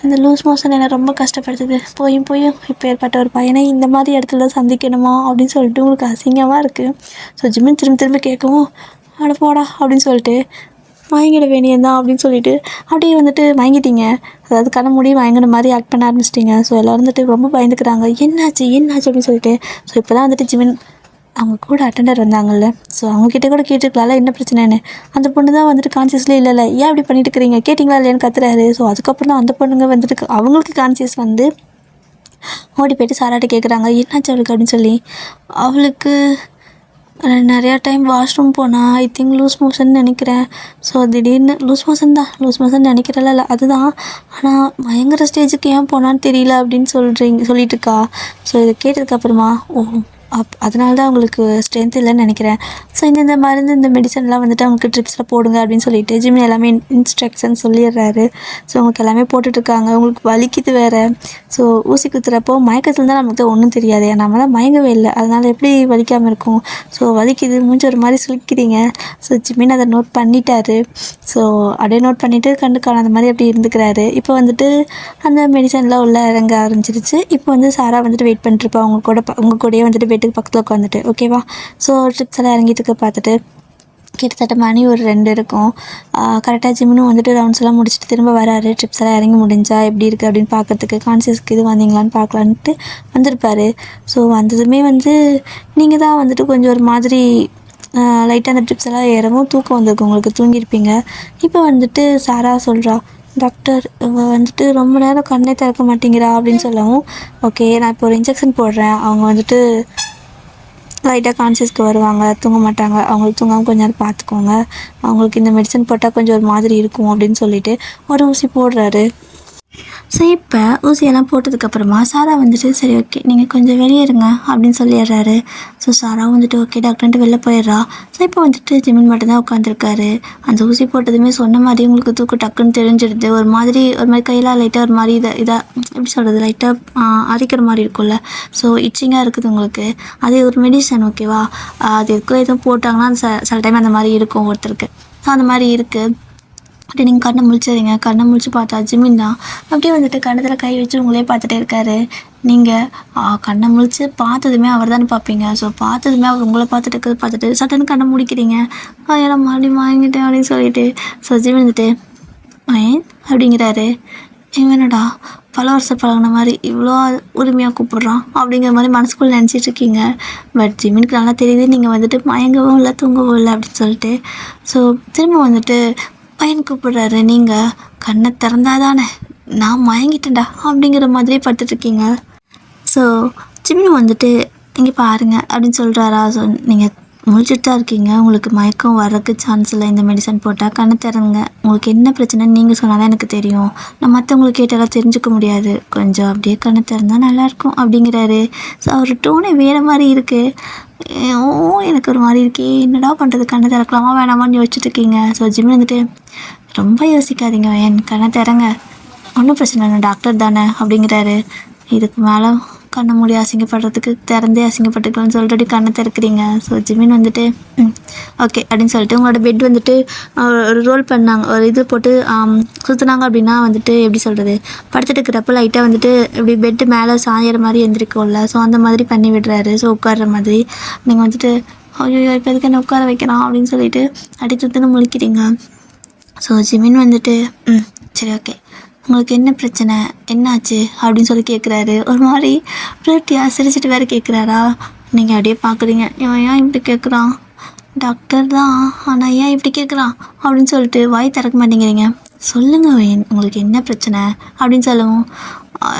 S1: இந்த லூஸ் மோஷன் என்னை ரொம்ப கஷ்டப்படுத்துது, போயும் இப்போ ஏற்பட்ட ஒரு பையனை இந்த மாதிரி இடத்துல சந்திக்கணுமா அப்படின்னு சொல்லிட்டு உங்களுக்கு அசிங்கமாக இருக்குது. ஸோ ஜிம்மின் திரும்ப கேட்கவும் அட போடா அப்படின்னு சொல்லிட்டு மயங்கிட வேண்டியதான் அப்படின்னு சொல்லிட்டு அப்படியே வந்துட்டு மயங்கிட்டீங்க. அதாவது கண்ண மூடி மயங்கின மாதிரி ஆக்ட் பண்ண ஆரம்பிச்சிட்டிங்க. ஸோ எல்லோரும் வந்துட்டு ரொம்ப பயந்துக்கிறாங்க. என்னாச்சு என்னாச்சு அப்படின்னு சொல்லிட்டு. ஸோ இப்போ தான் வந்துட்டு ஜிமின் அவங்க கூட அட்டெண்டர் வந்தாங்கல்ல, ஸோ அவங்கக்கிட்ட கூட கேட்டுருக்கலாம்ல என்ன பிரச்சனைன்னு. அந்த பொண்ணு தான் வந்துட்டு கான்சியஸ்லேயே இல்லைல்ல, ஏன் அப்படி பண்ணிட்டு இருக்கிறீங்க, கேட்டிங்களா இல்லையான்னு கத்துறாரு. ஸோ அதுக்கப்புறம் தான் அந்த பொண்ணுங்க வந்துட்டு அவங்களுக்கு கான்சியஸ் வந்து ஓடி போய்ட்டு சாராட்ட கேட்குறாங்க என்னாச்சு அவளுக்கு அப்படின்னு சொல்லி. அவளுக்கு நிறையா டைம் வாஷ்ரூம் போனால் ஐ திங்க் லூஸ் மோஷன் நினைக்கிறேன். ஸோ திடீர்னு லூஸ் மோஷன் நினைக்கிறல இல்லை அதுதான். ஆனால் பயங்கர ஸ்டேஜுக்கு ஏன் போனான்னு தெரியல அப்படின்னு சொல்லிட்டு இருக்கா. ஸோ இதை கேட்டதுக்கப்புறமா அதனால தான் அவங்களுக்கு ஸ்ட்ரென்த் இல்லைன்னு நினைக்கிறேன். ஸோ இந்த மருந்து இந்த மெடிசன்லாம் வந்துட்டு அவங்களுக்கு ட்ரிப்ஸில் போடுங்க அப்படின்னு சொல்லிட்டு ஜிம் எல்லாமே இன்ஸ்ட்ரக்ஷன் சொல்லிடுறாரு. ஸோ அவங்களுக்கு எல்லாமே போட்டுட்ருக்காங்க. அவங்களுக்கு வலிக்குது வேறு. ஸோ ஊசி குத்துறப்போ மயக்கத்தில் தான் நமக்கு ஒன்றும் தெரியாது, நம்ம தான் மயங்கவே இல்லை, அதனால் எப்படி வலிக்காமல் இருக்கும். ஸோ வலிக்குது, மூஞ்சி ஒரு மாதிரி சுளிக்கிறீங்க. ஸோ ஜிம்மின் அதை நோட் பண்ணிட்டாரு. ஸோ அப்படியே நோட் பண்ணிவிட்டு கண்டுக்கான அந்த மாதிரி அப்படி இருந்துக்கிறாரு. இப்போ வந்துட்டு அந்த மெடிசன்லாம் உள்ள இறங்க ஆரம்பிச்சிருச்சு. இப்போ வந்து சாரா வந்துட்டு வெயிட் பண்ணிட்டுருப்பா உங்கள் கூடயே வந்துட்டு பெட்டுக்கு பக்கத்தில் உட்காந்துட்டு. ஓகேவா. ஸோ ட்ரிப்ஸ் எல்லாம் இறங்கிட்டு இருக்க பார்த்துட்டு கிட்டத்தட்ட மணி ஒரு 2 இருக்கும். கரெக்டாக ஜிம்முன்னு வந்துட்டு ரவுண்ட்ஸ் எல்லாம் முடிச்சுட்டு திரும்ப வராரு. ட்ரிப்ஸ் எல்லாம் இறங்கி முடிஞ்சா எப்படி இருக்குது அப்படின்னு பார்க்கறதுக்கு, கான்சியஸ்க்கு இது வந்தீங்களான்னு பார்க்கலான்ட்டு வந்திருப்பார். ஸோ வந்ததுமே வந்து நீங்கள் தான் வந்துட்டு கொஞ்சம் ஒரு மாதிரி லைட்டாக அந்த ட்ரிப்ஸ் எல்லாம் ஏறவும் தூக்கம் வந்திருக்கு, உங்களுக்கு தூங்கியிருப்பீங்க. இப்போ வந்துட்டு சாரா சொல்கிறா, டாக்டர் இவங்க வந்துட்டு ரொம்ப நேரம் கண்ணே திறக்க மாட்டேங்கிறா அப்படின்னு சொல்லவும், ஓகே நான் இப்போ ஒரு இன்ஜெக்ஷன் போடுறேன், அவங்க வந்துட்டு லைட்டாக கான்சியஸ்க்கு வருவாங்க, தூங்க மாட்டாங்க, அவங்களுக்கு தூங்காமல் கொஞ்ச நேரம் பார்த்துக்கோங்க, அவங்களுக்கு இந்த மெடிசன் போட்டால் கொஞ்சம் ஒரு மாதிரி இருக்கும் அப்படின்னு சொல்லிட்டு ஒரு ஊசி போடுறாரு. ஸோ இப்போ ஊசியெல்லாம் போட்டதுக்கப்புறமா சாரா வந்துட்டு சரி ஓகே நீங்கள் கொஞ்சம் வெளியே இருங்க அப்படின்னு சொல்லிடுறாரு. ஸோ சாராவும் வந்துட்டு ஓகே டாக்டர்ன்ட்டு வெளில போயிடுறா. ஸோ இப்போ வந்துட்டு ஜிமின் மட்டும்தான் உட்காந்துருக்காரு. அந்த ஊசி போட்டதுமே சொன்ன மாதிரி உங்களுக்கு தூக்கு டக்குன்னு தெரிஞ்சிடுது. ஒரு மாதிரி கையெல்லாம் லைட்டாக ஒரு மாதிரி இதாக எப்படி சொல்கிறது, லைட்டாக அரிக்கிற மாதிரி இருக்கும்ல. ஸோ இச்சிங்காக இருக்குது உங்களுக்கு. அது ஒரு மெடிசன் ஓகேவா. அது எதுவும் போட்டாங்கன்னா சில டைம் அந்த மாதிரி இருக்கும் ஒருத்தருக்கு. ஸோ அந்த மாதிரி இருக்குது. அப்படி நீங்கள் கண்ணை முழிச்சிடுறீங்க. கண்ணை முழிச்சு பார்த்தா ஜிமின் தான் அப்படியே வந்துட்டு கண்ணத்தில் கை வச்சு உங்களே பார்த்துட்டே இருக்காரு. நீங்கள் கண்ணை முழிச்சு பார்த்ததுமே அவர் தானே பார்ப்பீங்க. ஸோ பார்த்ததுமே அவர் உங்களை பார்த்துட்டு சட்டன்னு கண்ணை முடிக்கிறீங்க. எல்லாம் மறுபடியும் வாங்கிட்டேன் அப்படின்னு சொல்லிட்டு. ஸோ ஜிமின் வந்துட்டு ஏன் அப்படிங்கிறாரு. இவனடா பல வருஷம் பழகின மாதிரி இவ்வளோ உரிமையாக கூப்பிட்றான் அப்படிங்கிற மாதிரி மனசுக்குள்ளே நினச்சிட்ருக்கீங்க. பட் ஜிமினுக்கு நல்லா தெரியுது நீங்கள் வந்துட்டு மயங்கவும் இல்லை தூங்கவும் இல்லை அப்படின்னு சொல்லிட்டு. ஸோ திரும்ப வந்துட்டு பையன் கூப்பிடுறாரு. நீங்கள் கண்ணை திறந்தாதானே நான் மயங்கிட்டேன்டா அப்படிங்கிற மாதிரி படுத்துட்ருக்கீங்க. ஸோ ஜிமின் வந்துட்டு இங்கே பாருங்கள் அப்படின்னு சொல்கிறாரா. ஸோ நீங்கள் முழிச்சுட்டு தான் இருக்கீங்க, உங்களுக்கு மயக்கம் வர்றதுக்கு சான்ஸ் இல்லை. இந்த மெடிசன் போட்டால் கண்ணை திறங்க, உங்களுக்கு என்ன பிரச்சனைன்னு நீங்கள் சொன்னால் தான் எனக்கு தெரியும், நான் மற்றவங்களுக்கு கேட்டாலாம் தெரிஞ்சுக்க முடியாது, கொஞ்சம் அப்படியே கண்ணை திறந்தால் நல்லாயிருக்கும் அப்படிங்கிறாரு. ஸோ அவர் டோனே வேறு மாதிரி இருக்குது. எனக்கு ஒரு மாதிரி இருக்கே, என்னடா பண்ணுறது, கண்ணை திறக்கலாமா வேணாமான்னு யோசிச்சுட்டு இருக்கீங்க. ஸோ ஜிமின் வந்துட்டு ரொம்ப யோசிக்காதீங்க, என் கண்ணை திறங்க, ஒன்றும் பிரச்சனை இல்லை, டாக்டர் தானே அப்படிங்கிறாரு. இதுக்கு மேலே கண்ணை மூடி அசிங்கப்படுறதுக்கு திறந்தே அசிங்கப்பட்டுக்கலாம்னு சொல்லிட்டு கண்ணை திறக்கிறீங்க. ஸோ ஜிமின் வந்துட்டு ஓகே அப்படின்னு சொல்லிட்டு உங்களோட பெட் வந்துட்டு ஒரு ரோல் பண்ணாங்க, ஒரு இது போட்டு சுற்றுனாங்க அப்படின்னா வந்துட்டு எப்படி சொல்கிறது, படுத்துட்டு இருக்கிறப்ப லைட்டாக வந்துட்டு இப்படி பெட்டு மேலே சாயிற மாதிரி எழுந்திரிக்கும்ல. ஸோ அந்த மாதிரி பண்ணி விடுறாரு. ஸோ உட்கார்ற மாதிரி நீங்கள் வந்துட்டு ஐயோ இப்போ எதுக்கு என்ன உட்கார வைக்கிறான் அப்படின்னு சொல்லிட்டு அடித்துன்னு முழிக்கிறீங்க. ஸோ ஜிமின் வந்துட்டு சரி ஓகே உங்களுக்கு என்ன பிரச்சனை, என்னாச்சு அப்படின்னு சொல்லி கேட்குறாரு. ஒரு மாதிரி ஃப்ளர்ட்டியாக சிரிச்சிட்டு வேறு கேட்குறாரா. நீங்கள் அப்படியே பார்க்குறீங்க, இவன் ஏன் இப்படி கேட்குறான், டாக்டர் தான் ஆனால் ஏன் இப்படி கேட்குறான் அப்படின்னு சொல்லிட்டு வாய் திறக்க மாட்டேங்கிறீங்க. சொல்லுங்கள் உங்களுக்கு என்ன பிரச்சனை அப்படின்னு சொல்லவும்,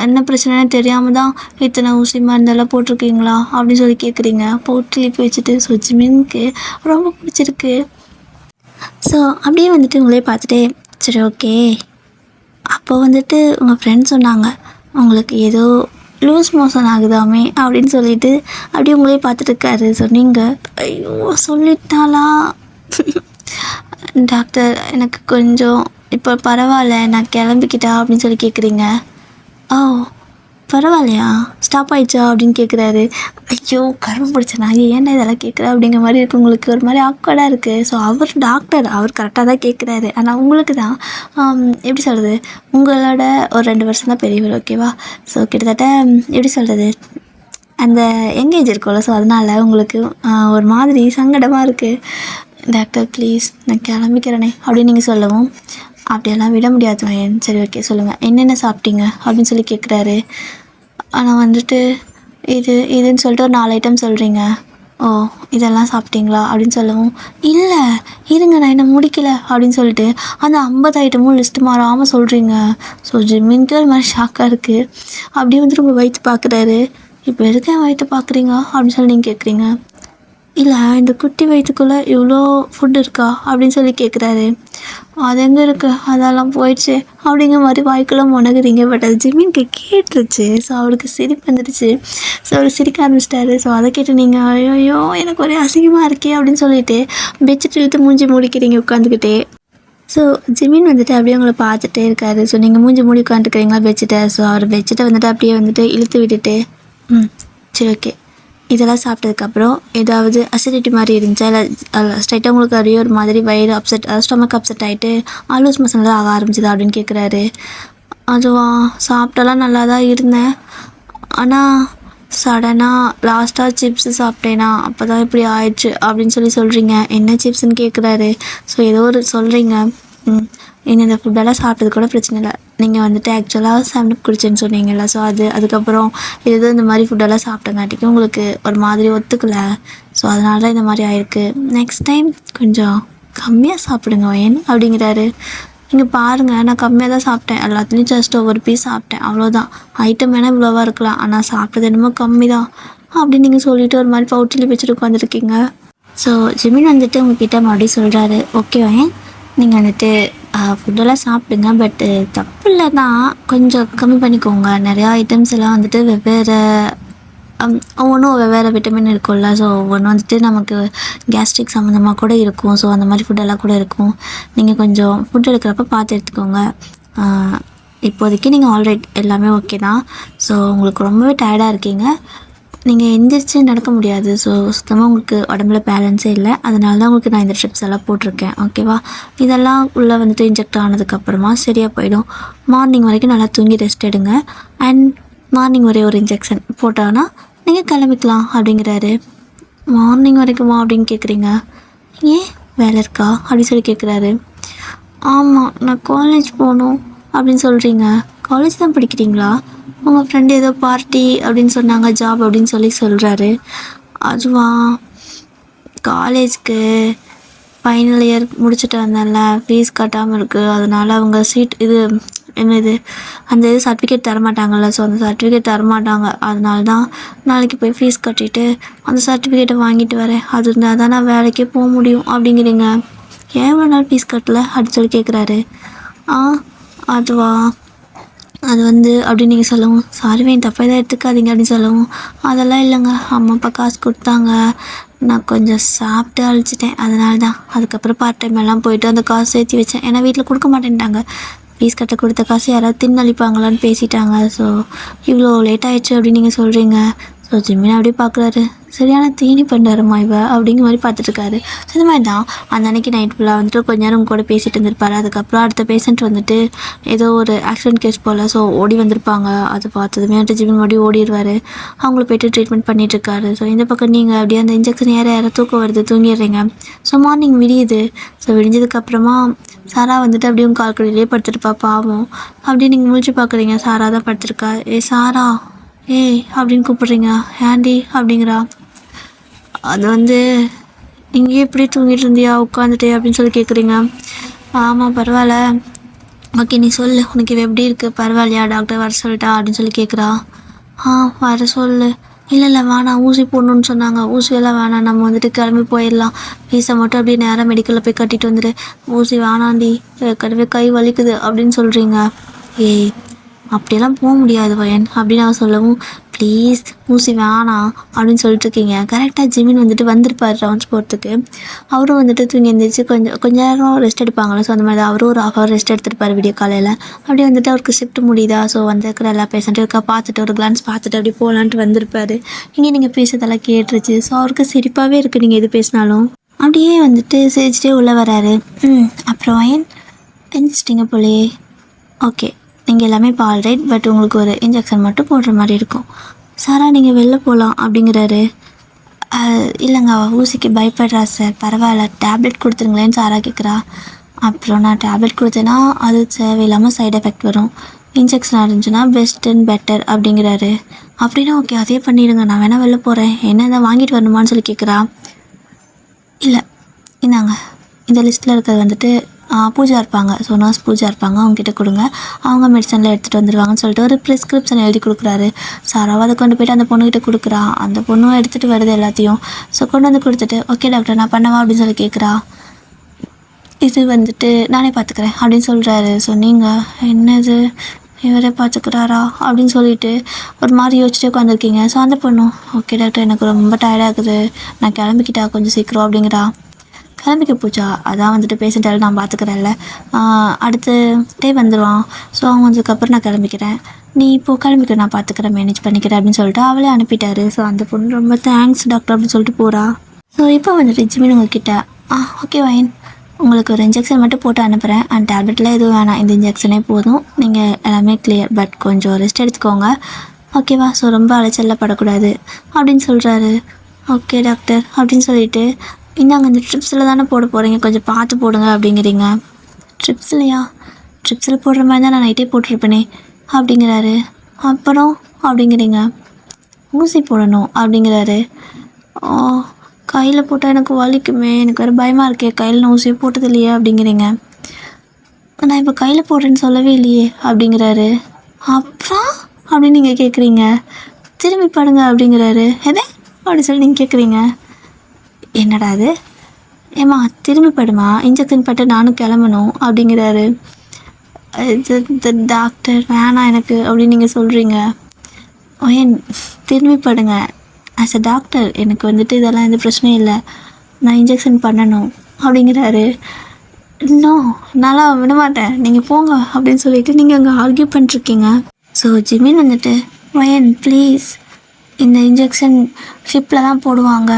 S1: என்ன பிரச்சனைன்னு தெரியாமல் தான் இத்தனை ஊசி மருந்தெல்லாம் போட்டிருக்கீங்களா அப்படின்னு சொல்லி கேட்குறீங்க. போட்டு இழுப்பி வச்சுட்டு. ஸோ ஜிமினுக்கு ரொம்ப பிடிச்சிருக்கு. ஸோ அப்படியே வந்துட்டு உங்களே பார்த்துட்டே சரி ஓகே அப்போ வந்துட்டு உங்கள் ஃப்ரெண்ட் சொன்னாங்க உங்களுக்கு ஏதோ லூஸ் மோஷன் ஆகுதாமே அப்படின்னு சொல்லிட்டு அப்படியே உங்களே பார்த்துட்ருக்காரு. சொன்னீங்க ஐயோ சொல்லிட்டாளா டாக்டர் எனக்கு கொஞ்சம் இப்போ பரவாயில்ல நான் கிளம்பிக்கிட்டா அப்படின்னு சொல்லி கேட்குறீங்க. ஓ பரவாயில்லையா, ஸ்டாப் ஆயிடுச்சா அப்படின்னு கேட்குறாரு. ஐயோ கரும்பு பிடிச்ச நான் ஏன்டா இதெல்லாம் கேட்குறேன் அப்படிங்கிற மாதிரி இருக்குது, உங்களுக்கு ஒரு மாதிரி ஆக்வர்டாக இருக்குது. ஸோ அவர் டாக்டர், அவர் கரெக்டாக தான் கேட்குறாரு. ஆனால் உங்களுக்கு தான் எப்படி சொல்கிறது, உங்களோட ஒரு 2 வருஷம் தான் பெரியவர் ஓகேவா. ஸோ கிட்டத்தட்ட எப்படி சொல்கிறது அந்த எங்கேஜ் இருக்கும்ல. ஸோ அதனால் உங்களுக்கு ஒரு மாதிரி சங்கடமாக இருக்குது. டாக்டர் ப்ளீஸ் நான் கிளம்பிக்கிறேனே அப்படின்னு நீங்கள் சொல்லவும், அப்படியெல்லாம் விட முடியாது வயன். சரி ஓகே சொல்லுங்கள் என்னென்ன சாப்பிட்டீங்க அப்படின்னு சொல்லி கேட்குறாரு. ஆனால் வந்துட்டு இதுன்னு சொல்லிட்டு ஒரு 4 ஐட்டம் சொல்கிறீங்க. ஓ இதெல்லாம் சாப்பிட்டீங்களா அப்படின்னு சொல்லவும், இல்லை இருங்க நான் என்ன முடிக்கல அப்படின்னு சொல்லிட்டு அந்த 50 ஐட்டமும் லிஸ்ட்டு மாறாமல் சொல்கிறீங்க. ஸோ ஜிம்மின்க்கு ஒரு மாதிரி ஷாக்காக இருக்குது. அப்படியே வந்துட்டு உங்கள் வயிற்று பார்க்குறாரு. இப்போ எதுக்கு என் வயிற்று பார்க்குறீங்க அப்படின்னு சொல்லி நீங்கள் கேட்குறீங்க. இல்லை இந்த குட்டி வயிற்றுக்குள்ளே இவ்வளோ ஃபுட் இருக்கா அப்படின்னு சொல்லி கேட்குறாரு. அது எங்கே இருக்குது அதெல்லாம் போயிடுச்சு அப்படிங்கிற மாதிரி வாய்க்குள்ளே முனகுறீங்க. பட் அது ஜிம்மின்க்கு கேட்டுருச்சு. ஸோ அவருக்கு சிரிப்பு வந்துடுச்சு. ஸோ அவர் சிரிக்க ஆரம்பிச்சிட்டாரு. ஸோ அதை கேட்டு நீங்கள் ஐயோ எனக்கு ஒரே அசிங்கமாக இருக்கே அப்படின்னு சொல்லிட்டு பெட்ஷீட் இழுத்து மூஞ்சி முடிக்கிறீங்க உட்காந்துக்கிட்டே. ஸோ ஜிமின் வந்துட்டு அப்படியே உங்களை பார்த்துட்டே இருக்காரு. ஸோ நீங்கள் மூஞ்சி மூடி உட்காந்துருக்கிறீங்களா பெட்ஷீட்டை. ஸோ அவர் பெட்ஷீட்டை வந்துட்டு அப்படியே வந்துட்டு இழுத்து விட்டுட்டு சரி ஓகே இதெல்லாம் சாப்பிட்டதுக்கப்புறம் ஏதாவது அசிடிட்டி மாதிரி இருந்துச்சா, இல்லை ஸ்ட்ரைட்டாக உங்களுக்கு அப்படியே ஒரு மாதிரி வயிறு அப்செட் ஸ்டொமக் அப்செட் ஆகிட்டு ஆலூஸ் மசாலா ஆக ஆரம்பிச்சிதா அப்படின்னு கேட்குறாரு. அதுவா சாப்பிட்டெல்லாம் நல்லா தான் இருந்தேன், ஆனால் சடனாக லாஸ்ட்டாக சிப்ஸு சாப்பிட்டேனா அப்போ தான் இப்படி ஆயிடுச்சு அப்படின்னு சொல்கிறீங்க. என்ன சிப்ஸுன்னு கேட்குறாரு. ஸோ ஏதோ ஒரு சொல்கிறீங்க. நீங்கள் இந்த ஃபுட்டெல்லாம் சாப்பிட்டது கூட பிரச்சனை இல்லை, நீங்கள் வந்துட்டு ஆக்சுவலாக 7 குடிச்சேன்னு சொன்னீங்கல்ல. ஸோ அதுக்கப்புறம் ஏதோ இந்த மாதிரி ஃபுட்டெல்லாம் சாப்பிட்டங்காட்டிக்கும் உங்களுக்கு ஒரு மாதிரி ஒத்துக்கலை. ஸோ அதனால தான் இந்த மாதிரி ஆயிருக்கு. நெக்ஸ்ட் டைம் கொஞ்சம் கம்மியாக சாப்பிடுங்க வயன் அப்படிங்கிறாரு. நீங்கள் பாருங்கள் நான் கம்மியாக தான் சாப்பிட்டேன், எல்லாத்துலேயும் ஜஸ்ட் ஒவ்வொரு பீஸ் சாப்பிட்டேன் அவ்வளோதான். ஐட்டம் வேணால் இவ்வளோவா இருக்கலாம், ஆனால் சாப்பிட்டது என்னமோ கம்மி தான் அப்படின்னு நீங்கள் சொல்லிவிட்டு ஒரு மாதிரி பவுட்டில் வச்சுட்டு உட்காந்துருக்கீங்க. ஸோ ஜிமின் வந்துட்டு உங்ககிட்ட மறுபடியும் சொல்கிறாரு, ஓகே வயன் நீங்கள் வந்துட்டு ஃபுட்டெல்லாம் சாப்பிடுங்க, பட்டு தப்பு இல்லை தான், கொஞ்சம் கம்மி பண்ணிக்கோங்க. நிறையா ஐட்டம்ஸ் எல்லாம் வந்துட்டு வெவ்வேறு ஒவ்வொன்றும் வெவ்வேறு விட்டமின் இருக்கும்ல. ஸோ ஒவ்வொன்றும் வந்துட்டு நமக்கு கேஸ்ட்ரிக் சம்மந்தமாக கூட இருக்கும். ஸோ அந்த மாதிரி ஃபுட்டெல்லாம் கூட இருக்கும். நீங்கள் கொஞ்சம் ஃபுட் எடுக்கிறப்ப பார்த்து எடுத்துக்கோங்க. இப்போதைக்கு நீங்கள் ஆல்ரைட் எல்லாமே ஓகே தான். ஸோ உங்களுக்கு ரொம்பவே டயர்டாக இருக்கீங்க, நீங்கள் எந்திரிச்சு நடக்க முடியாது. ஸோ சுத்தமாக உங்களுக்கு உடம்புல பேலன்ஸே இல்லை. அதனால தான் உங்களுக்கு நான் இந்த ட்ரிப்ஸ் எல்லாம் போட்டிருக்கேன் ஓகேவா. இதெல்லாம் உள்ளே வந்துட்டு இன்ஜெக்ட் ஆனதுக்கப்புறமா சரியாக போயிடும். மார்னிங் வரைக்கும் நல்லா தூங்கி ரெஸ்ட் எடுங்க. அண்ட் மார்னிங் ஒரு இன்ஜெக்ஷன் போட்டோன்னா நீங்கள் கிளம்பிக்கலாம் அப்படிங்கிறாரு. மார்னிங் வரைக்குமா அப்படின்னு கேட்குறீங்க. ஏன் வேலை இருக்கா அப்படின்னு சொல்லி கேட்குறாரு. ஆமாம் நான் காலேஜ் போகணும் அப்படின்னு சொல்கிறீங்க. காலேஜ் தான் படிக்கிறீங்களா? உங்கள் ஃப்ரெண்டு ஏதோ பார்ட்டி அப்படின்னு சொன்னாங்க, ஜாப் அப்படின்னு சொல்கிறாரு. அதுவா காலேஜுக்கு ஃபைனல் இயர் முடிச்சுட்டு வந்தேன்ல, ஃபீஸ் கட்டாமல் இருக்குது, அதனால் அவங்க அந்த சர்டிஃபிகேட் தரமாட்டாங்கல்ல. ஸோ அந்த சர்டிஃபிகேட் தரமாட்டாங்க, அதனால தான் நாளைக்கு போய் ஃபீஸ் கட்டிட்டு அந்த சர்டிஃபிகேட்டை வாங்கிட்டு வரேன். அது இருந்தால் தான் நான் வேலைக்கே போக முடியும் அப்படிங்கிறீங்க. ஏன் இவ்வளோ நாள் ஃபீஸ் கட்டலை அப்படின்னு சொல்லி கேட்குறாரு. அதுவா அது அப்படின்னு நீங்கள் சொல்லவும், சாரி வேணும் தப்பாக எதாவது எடுத்துக்காதீங்க அப்படின்னு சொல்லவும், அதெல்லாம் இல்லைங்க அம்மா அப்பா காசு கொடுத்தாங்க, நான் கொஞ்சம் சாப்பிட்டு அழிச்சிட்டேன், அதனால தான். அதுக்கப்புறம் பார்ட் டைம் எல்லாம் போயிட்டு அந்த காசு சேர்த்து வச்சேன். ஏன்னா வீட்டில் கொடுக்க மாட்டேன்ட்டாங்க, ஃபீஸ் கட்ட கொடுத்த காசு யாராவது தின்னழிப்பாங்களான்னு பேசிட்டாங்க. ஸோ இவ்வளோ லேட் ஆகிடுச்சு அப்படின்னு நீங்கள் சொல்கிறீங்க. ஸோ ஜிம்மின் அப்படியே பார்க்குறாரு, சரியான தீனி பண்ணுறாருமா இவ அப்படிங்கிற மாதிரி பார்த்துட்ருக்காரு. ஸோ இந்த மாதிரி தான் அந்த அன்றைக்கி நைட் ஃபுல்லாக வந்துட்டு கொஞ்ச நேரம் கூட பேசிகிட்டு இருந்திருப்பாரு. அதுக்கப்புறம் அடுத்த பேஷண்ட் வந்துட்டு ஏதோ ஒரு ஆக்சிடென்ட் கேஸ் போல். ஸோ ஓடி வந்திருப்பாங்க. அதை பார்த்ததுமே வந்துட்டு ஜிம்மின் மறுபடியும் ஓடிடுவார். அவங்கள போய்ட்டு ட்ரீட்மெண்ட் பண்ணிகிட்ருக்காரு. ஸோ இந்த பக்கம் நீங்கள் அப்படியே அந்த இன்ஜெக்ஷன் யாரை தூக்கம் வருது, தூங்கிடுறீங்க. ஸோ மார்னிங் விடியுது. ஸோ விடிஞ்சதுக்கப்புறமா சாரா வந்துட்டு அப்படியே உங்கள் கால்கடியிலே படுத்துருப்பா பாவம். அப்படியே நீங்கள் முழிச்சு பார்க்குறீங்க, சாரா தான் படுத்துருக்கா. சாரா ஏய் அப்படின்னு கூப்பிட்றீங்க. ஆண்டி அப்படிங்கிறா. அது இங்கேயே இப்படி தூங்கிட்டு இருந்தியா உட்காந்துட்டே அப்படின்னு சொல்லி கேட்குறீங்க. ஆமாம் பரவாயில்ல, ஓகே நீ சொல்லு உனக்கு இவ எப்படி இருக்குது, பரவாயில்லையா, டாக்டர் வர சொல்லிட்டா அப்படின்னு சொல்லி கேட்குறா. வர சொல்லு. இல்லை வேணாம், ஊசி போடணுன்னு சொன்னாங்க, ஊசியெல்லாம் வேணாம், நம்ம வந்துட்டு கிளம்பி போயிடலாம், ஃபீஸை மட்டும் அப்படியே நேராக மெடிக்கலில் போய் கட்டிட்டு வந்துடு, ஊசி வேணாண்டி ஏற்கனவே கை வலிக்குது அப்படின்னு சொல்கிறீங்க. ஏய் அப்படியெல்லாம் போக முடியாது வயன் அப்படின்னு அவன் சொல்லவும், ப்ளீஸ் ஊசி வேணாம் அப்படின்னு சொல்லிட்டுருக்கீங்க. கரெக்டாக ஜிமின் வந்திருப்பார் ரவுண்ட்ஸ் போகிறதுக்கு. அவரும் தூங்கி எழுந்திரிச்சு கொஞ்சம் நேரம் ரெஸ்ட் எடுப்பாங்களே. ஸோ அந்த மாதிரி அவரும் ஒரு 1/2 hour ரெஸ்ட் எடுத்துருப்பார் விடிய காலையில். அப்படியே அவருக்கு ஷிஃப்ட் முடியுதா. ஸோ வந்திருக்கிற எல்லா பேஷண்ட்டும் இருக்கா பார்த்துட்டு ஒரு கிளான்ஸ் பார்த்துட்டு அப்படி போகலான்ட்டு வந்திருப்பார். இங்கே நீங்கள் பேசுறதெல்லாம் கேட்டுருச்சு. ஸோ அவருக்கு சிரிப்பாகவே இருக்குது நீங்கள் எது பேசினாலும். அப்படியே சிரிச்சிட்டே உள்ளே வராரு. அப்புறம் வயன் தெரிஞ்சிட்டிங்க போலே, ஓகே நீங்கள் எல்லாமே இப்போ ஆல்ரைட், பட் உங்களுக்கு ஒரு இன்ஜெக்ஷன் மட்டும் போடுற மாதிரி இருக்கும். சாரா நீங்கள் வெளில போகலாம் அப்படிங்கிறாரு. இல்லைங்க, அவள் ஊசிக்கு பயப்படுறா சார். பரவாயில்ல, டேப்லெட் கொடுத்துருங்களேன்னு சாரா கேட்குறா. அப்புறம் நான் டேப்லெட் கொடுத்தேன்னா அது தேவையில்லாமல் சைடு எஃபெக்ட் வரும். இன்ஜெக்ஷன் இருந்துச்சுன்னா பெஸ்ட் அண்ட் பெட்டர் அப்படிங்கிறாரு. அப்படின்னா ஓகே, அதே பண்ணிடுங்க, நான் வேணால் வெளில போகிறேன், என்ன இதை வாங்கிட்டு வரணுமான்னு சொல்லி கேட்குறா. இல்லை, இந்தாங்க, இந்த லிஸ்ட்டில் இருக்கிறது வந்துட்டு பூஜா இருப்பாங்க, ஸோ நர்ஸ் பூஜா இருப்பாங்க, அவங்ககிட்ட கொடுங்க, அவங்க மெடிசனில் எடுத்துகிட்டு வந்துடுவாங்கன்னு சொல்லிட்டு ஒரு ப்ரிஸ்கிரிப்ஷன் எழுதி கொடுக்குறாரு. சாராவை அதை கொண்டு போய்ட்டு அந்த பொண்ணுக்கிட்ட கொடுக்குறா. அந்த பொண்ணும் எடுத்துகிட்டு வருது எல்லாத்தையும். ஸோ கொண்டு வந்து கொடுத்துட்டு ஓகே டாக்டர் நான் பண்ணவா அப்படின்னு சொல்லி கேட்குறா. இது வந்துட்டு நானே பார்த்துக்கிறேன் அப்படின்னு சொல்கிறாரு. ஸோ நீங்கள் என்னது இவரே பார்த்துக்கிறாரா அப்படின்னு சொல்லிட்டு ஒரு மாதிரி யோசிச்சுட்டு உட்காந்துருக்கீங்க. ஸோ அந்த பொண்ணும் ஓகே டாக்டர் எனக்கு ரொம்ப டயர்டாகுது, நான் கிளம்பிக்கிட்டா கொஞ்சம் சீக்கிரம் அப்படிங்கிறா. கிளம்பிக்க பூஜா, அதான் வந்துட்டு பேசிட்டாலும் நான் பார்த்துக்கிறேன்ல, அடுத்த டே வந்துடுவான், ஸோ அவங்க வந்ததுக்கப்புறம் நான் கிளம்பிக்கிறேன், நீ இப்போது கிளம்பிக்க, நான் பார்த்துக்கிறேன், மேனேஜ் பண்ணிக்கிறேன் அப்படின்னு சொல்லிட்டு அவளே அனுப்பிட்டாரு. ஸோ அந்த பொண்ணு ரொம்ப தேங்க்ஸ் டாக்டர் அப்படின்னு சொல்லிட்டு போகிறா. ஸோ இப்போ வந்துட்டு ஜிமின் உங்ககிட்ட ஓகே வைன், உங்களுக்கு ஒரு இன்ஜெக்ஷன் மட்டும் போட்டு அனுப்புகிறேன், அண்ட் டேப்லெட்லாம் எதுவும் வேணாம், இந்த இன்ஜெக்ஷனே போதும், நீங்கள் எல்லாமே கிளியர், பட் கொஞ்சம் ரெஸ்ட் எடுத்துக்கோங்க ஓகேவா, ஸோ ரொம்ப அலைச்சலில் படக்கூடாது அப்படின்னு சொல்கிறாரு. ஓகே டாக்டர் அப்படின்னு சொல்லிட்டு இந்தாங்க இந்த ட்ரிப்ஸில் தானே போட போகிறீங்க, கொஞ்சம் பார்த்து போடுங்க அப்படிங்கிறீங்க. ட்ரிப்ஸ்லையா? ட்ரிப்ஸில் போடுற மாதிரி தான் நான் நைட்டே போட்டிருப்பேனே அப்படிங்கிறாரு. அப்புறம் அப்படிங்கிறீங்க, ஊசி போடணும் அப்படிங்கிறாரு. கையில் போட்டால் எனக்கு வலிக்குமே, எனக்கு வேறு பயமாக இருக்கே, கையில் நான் ஊசியை போட்டது இல்லையே அப்படிங்கிறீங்க. நான் இப்போ கையில் போடுறேன்னு சொல்லவே இல்லையே அப்படிங்கிறாரு. அப்புறம் அப்படின்னு நீங்கள் கேட்குறீங்க. திரும்பி பாடுங்க அப்படிங்கிறாரு. எதே அப்படின்னு சொல்லி நீங்கள் கேட்குறீங்க. என்னடா அது, ஏம்மா திரும்பி படுமா, இன்ஜெக்ஷன் பட்டு நானும் கிளம்பணும் அப்படிங்கிறாரு. இது டாக்டர் வேணாம் எனக்கு அப்படின்னு நீங்கள் சொல்கிறீங்க. ஏன் திரும்பி படுங்க, ஆஸ் அ டாக்டர் எனக்கு வந்துட்டு இதெல்லாம் எந்த பிரச்சனையும் இல்லை, நான் இன்ஜெக்ஷன் பண்ணணும் அப்படிங்கிறாரு. இன்னும் நல்லா விடமாட்டேன், நீங்கள் போங்க அப்படின்னு சொல்லிட்டு நீங்கள் அங்கே ஆர்கியூ பண்ணிருக்கீங்க. ஸோ ஜிமின் வந்துட்டு வயன் ப்ளீஸ், இந்த இன்ஜெக்ஷன் ஷிப்பில் தான் போடுவாங்க,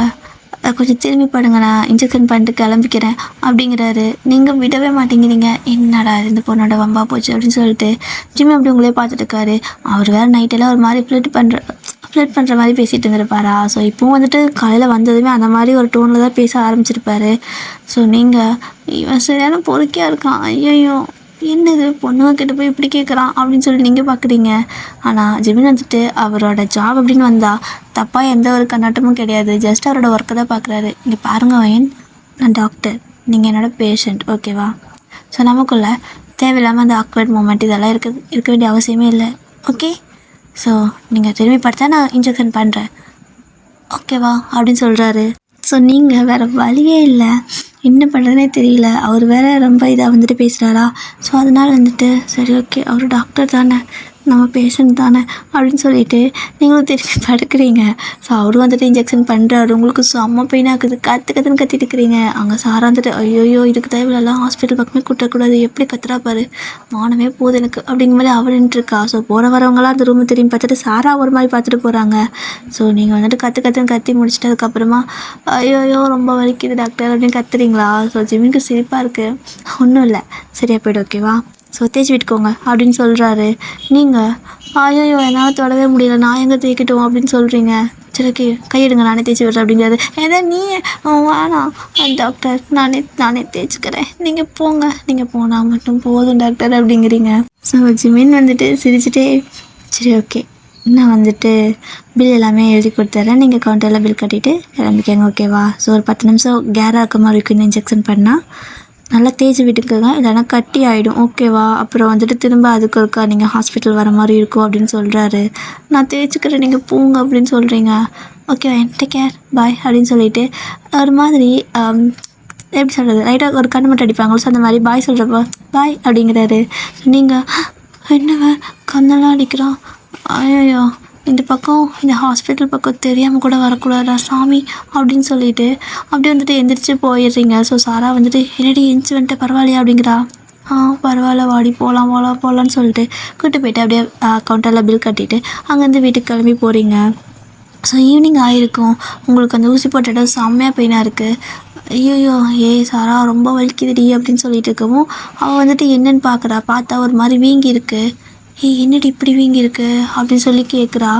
S1: கொஞ்சம் திரும்பி படுங்க, நான் இன்ஜெக்ஷன் பண்ணிட்டு கிளம்பிக்கிறேன் அப்படிங்கிறாரு. நீங்கள் விடவே மாட்டேங்கிறீங்க. என்னடா இந்த பொண்ணோட வம்பா போச்சு அப்படின்னு சொல்லிட்டு ஜிம்மி அப்படி உங்களே பார்த்துட்டு இருக்காரு. அவர் வேறு நைட்டெல்லாம் ஒரு மாதிரி ஃப்ளிட் பண்ணுற மாதிரி பேசிகிட்டு இருந்திருப்பாரா. ஸோ இப்போவும் வந்துட்டு காலையில் வந்ததுமே அந்த மாதிரி ஒரு டோனில் தான் பேச ஆரம்பிச்சிருப்பாரு. ஸோ நீங்கள் இவன் சரியான பொறுக்கியாக இருக்கான், ஐயோ என்னது பொண்ணுங்க கிட்ட போய் இப்படி கேட்குறான் அப்படின்னு சொல்லி நீங்கள் பார்க்குறீங்க. ஆனால் ஜிமின் வந்துட்டு அவரோட ஜாப் அப்படின்னு வந்தால் தப்பாக எந்த ஒரு கண்ணாட்டமும் கிடையாது, ஜஸ்ட் அவரோட ஒர்க்கை தான் பார்க்குறாரு. இங்கே பாருங்கள் வயன், நான் டாக்டர், நீங்கள் என்னோடய பேஷண்ட் ஓகேவா, ஸோ நமக்குள்ளே தேவையில்லாமல் அந்த ஆக்வர்ட் மூமெண்ட் இதெல்லாம் இருக்க வேண்டிய அவசியமே இல்லை ஓகே. ஸோ நீங்கள் திரும்பி பார்த்தா நான் இன்ஜெக்ஷன் பண்ணுறேன் ஓகேவா அப்படின்னு சொல்கிறாரு. ஸோ நீங்கள் வேறு வழியே இல்லை, என்ன பண்ணுறதுனே தெரியல, அவர் வேறு ரொம்ப இதாக வந்துட்டு பேசுகிறாரா. ஸோ அதனால் வந்துட்டு சரி ஓகே, அவர் டாக்டர் தானே, நம்ம பேஷண்ட் தானே அப்படின்னு சொல்லிட்டு நீங்களும் திரும்பி படுக்கிறீங்க. ஸோ அவரும் வந்துட்டு இன்ஜெக்ஷன் பண்ணுறாரு, உங்களுக்கு செம்ம பெயினாக இருக்குது, கற்றுன்னு கத்திட்டு இருக்கிறீங்க. அங்கே சாரா வந்துட்டு ஐயோயோ இதுக்கு தேவையில்லாம் ஹாஸ்பிட்டல் பக்கமே கூட்டக்கூடாது, எப்படி கத்துறா பாரு, மானமே போகுது எனக்கு அப்படிங்கிற மாதிரி அவருன்ட்டு இருக்கா. ஸோ போகிற வரவங்களாம் அந்த ரூமை திரும்பி பார்த்துட்டு சாரா ஒரு மாதிரி பார்த்துட்டு போகிறாங்க. ஸோ நீங்கள் வந்துட்டு கற்றுன்னு கத்தி முடிச்சுட்டு அதுக்கப்புறமா ஐயோயோ ரொம்ப வலிக்குது டாக்டர் அப்படின்னு கத்துறீங்களா. ஸோ ஜிமினுக்கு சிரிப்பாக இருக்குது. ஒன்றும் இல்லை, சரியா போய்டு ஓகேவா, ஸோ தேய்ச்சி விட்டுக்கோங்க அப்படின்னு சொல்கிறாரு. நீங்கள் ஐயோ என்னால் தொடவே முடியல, நான் எங்கே தேய்க்கட்டும் அப்படின்னு சொல்கிறீங்க. சரி ஓகே கையெடுங்க, நானே தேய்ச்சி விட்றேன் அப்படிங்கிறது. ஏதோ நீ வேணாம் டாக்டர், நானே தேய்ச்சிக்கிறேன், நீங்கள் போங்க, நீங்கள் போனால் மட்டும் போதும் டாக்டர் அப்படிங்கிறீங்க. ஸோ ஜிமின் வந்துட்டு சிரிச்சுட்டே சரி ஓகே நான் வந்துட்டு பில் எல்லாமே எழுதி கொடுத்துட்றேன், நீங்கள் கவுண்டரில் பில் கட்டிவிட்டு கிளம்பிக்கங்க ஓகேவா. ஸோ ஒரு 10 நிமிஷம் கேராக இருக்க மாதிரி இருக்கும் இந்த இன்ஜெக்ஷன் பண்ணால், நல்லா தேய்ச்சி விட்டுக்குங்க, இல்லைனா கட்டி ஆகிடும் ஓகேவா. அப்புறம் வந்துட்டு திரும்ப அதுக்கு இருக்கா நீங்கள் ஹாஸ்பிட்டல் வர மாதிரி இருக்கும் அப்படின்னு சொல்கிறாரு. நான் தேய்ச்சிக்கிறேன், நீங்கள் போங்க அப்படின்னு சொல்கிறீங்க. ஓகே டேக் கேர் பாய் அப்படின்னு சொல்லிட்டு ஒரு மாதிரி எப்படி சொல்கிறது, லைட்டாக ஒரு கண்ணு மட்டும் அடிப்பாங்களோ, ஸோ அந்த மாதிரி பாய் சொல்கிறப்போ பாய் அப்படிங்கிறாரு. நீங்கள் என்னவ கண்ணெல்லாம் அடிக்கிறான், ஐயோ இந்த பக்கம் இந்த ஹாஸ்பிட்டல் பக்கம் தெரியாமல் கூட வரக்கூடாதா சாமி அப்படின்னு சொல்லிட்டு அப்படியே வந்துட்டு எந்திரிச்சு போயிடுறீங்க. ஸோ சாரா வந்துட்டு என்னடி எந்திரிச்சு வந்துட்டு பரவாயில்லையா அப்படிங்கிறா. பரவாயில்ல வாடி போகலான்னு சொல்லிட்டு கூப்பிட்டு போயிட்டு அப்படியே கவுண்டரில் பில் கட்டிவிட்டு அங்கேருந்து வீட்டுக்கு கிளம்பி போகிறீங்க. ஸோ ஈவினிங் ஆகிருக்கும், உங்களுக்கு அந்த ஊசி போட்ட இடம் செம்மையாக பெயினாக இருக்குது. ஐயோயோ சாரா ரொம்ப வலிக்குதுடி அப்படின்னு சொல்லிட்டு இருக்கவும் அவள் வந்துட்டு என்னென்னு பார்த்தா ஒரு மாதிரி வீங்கி இருக்குது. என்னடி இப்படி வீங்கி இருக்கு அப்படின்னு சொல்லி கேட்குறா.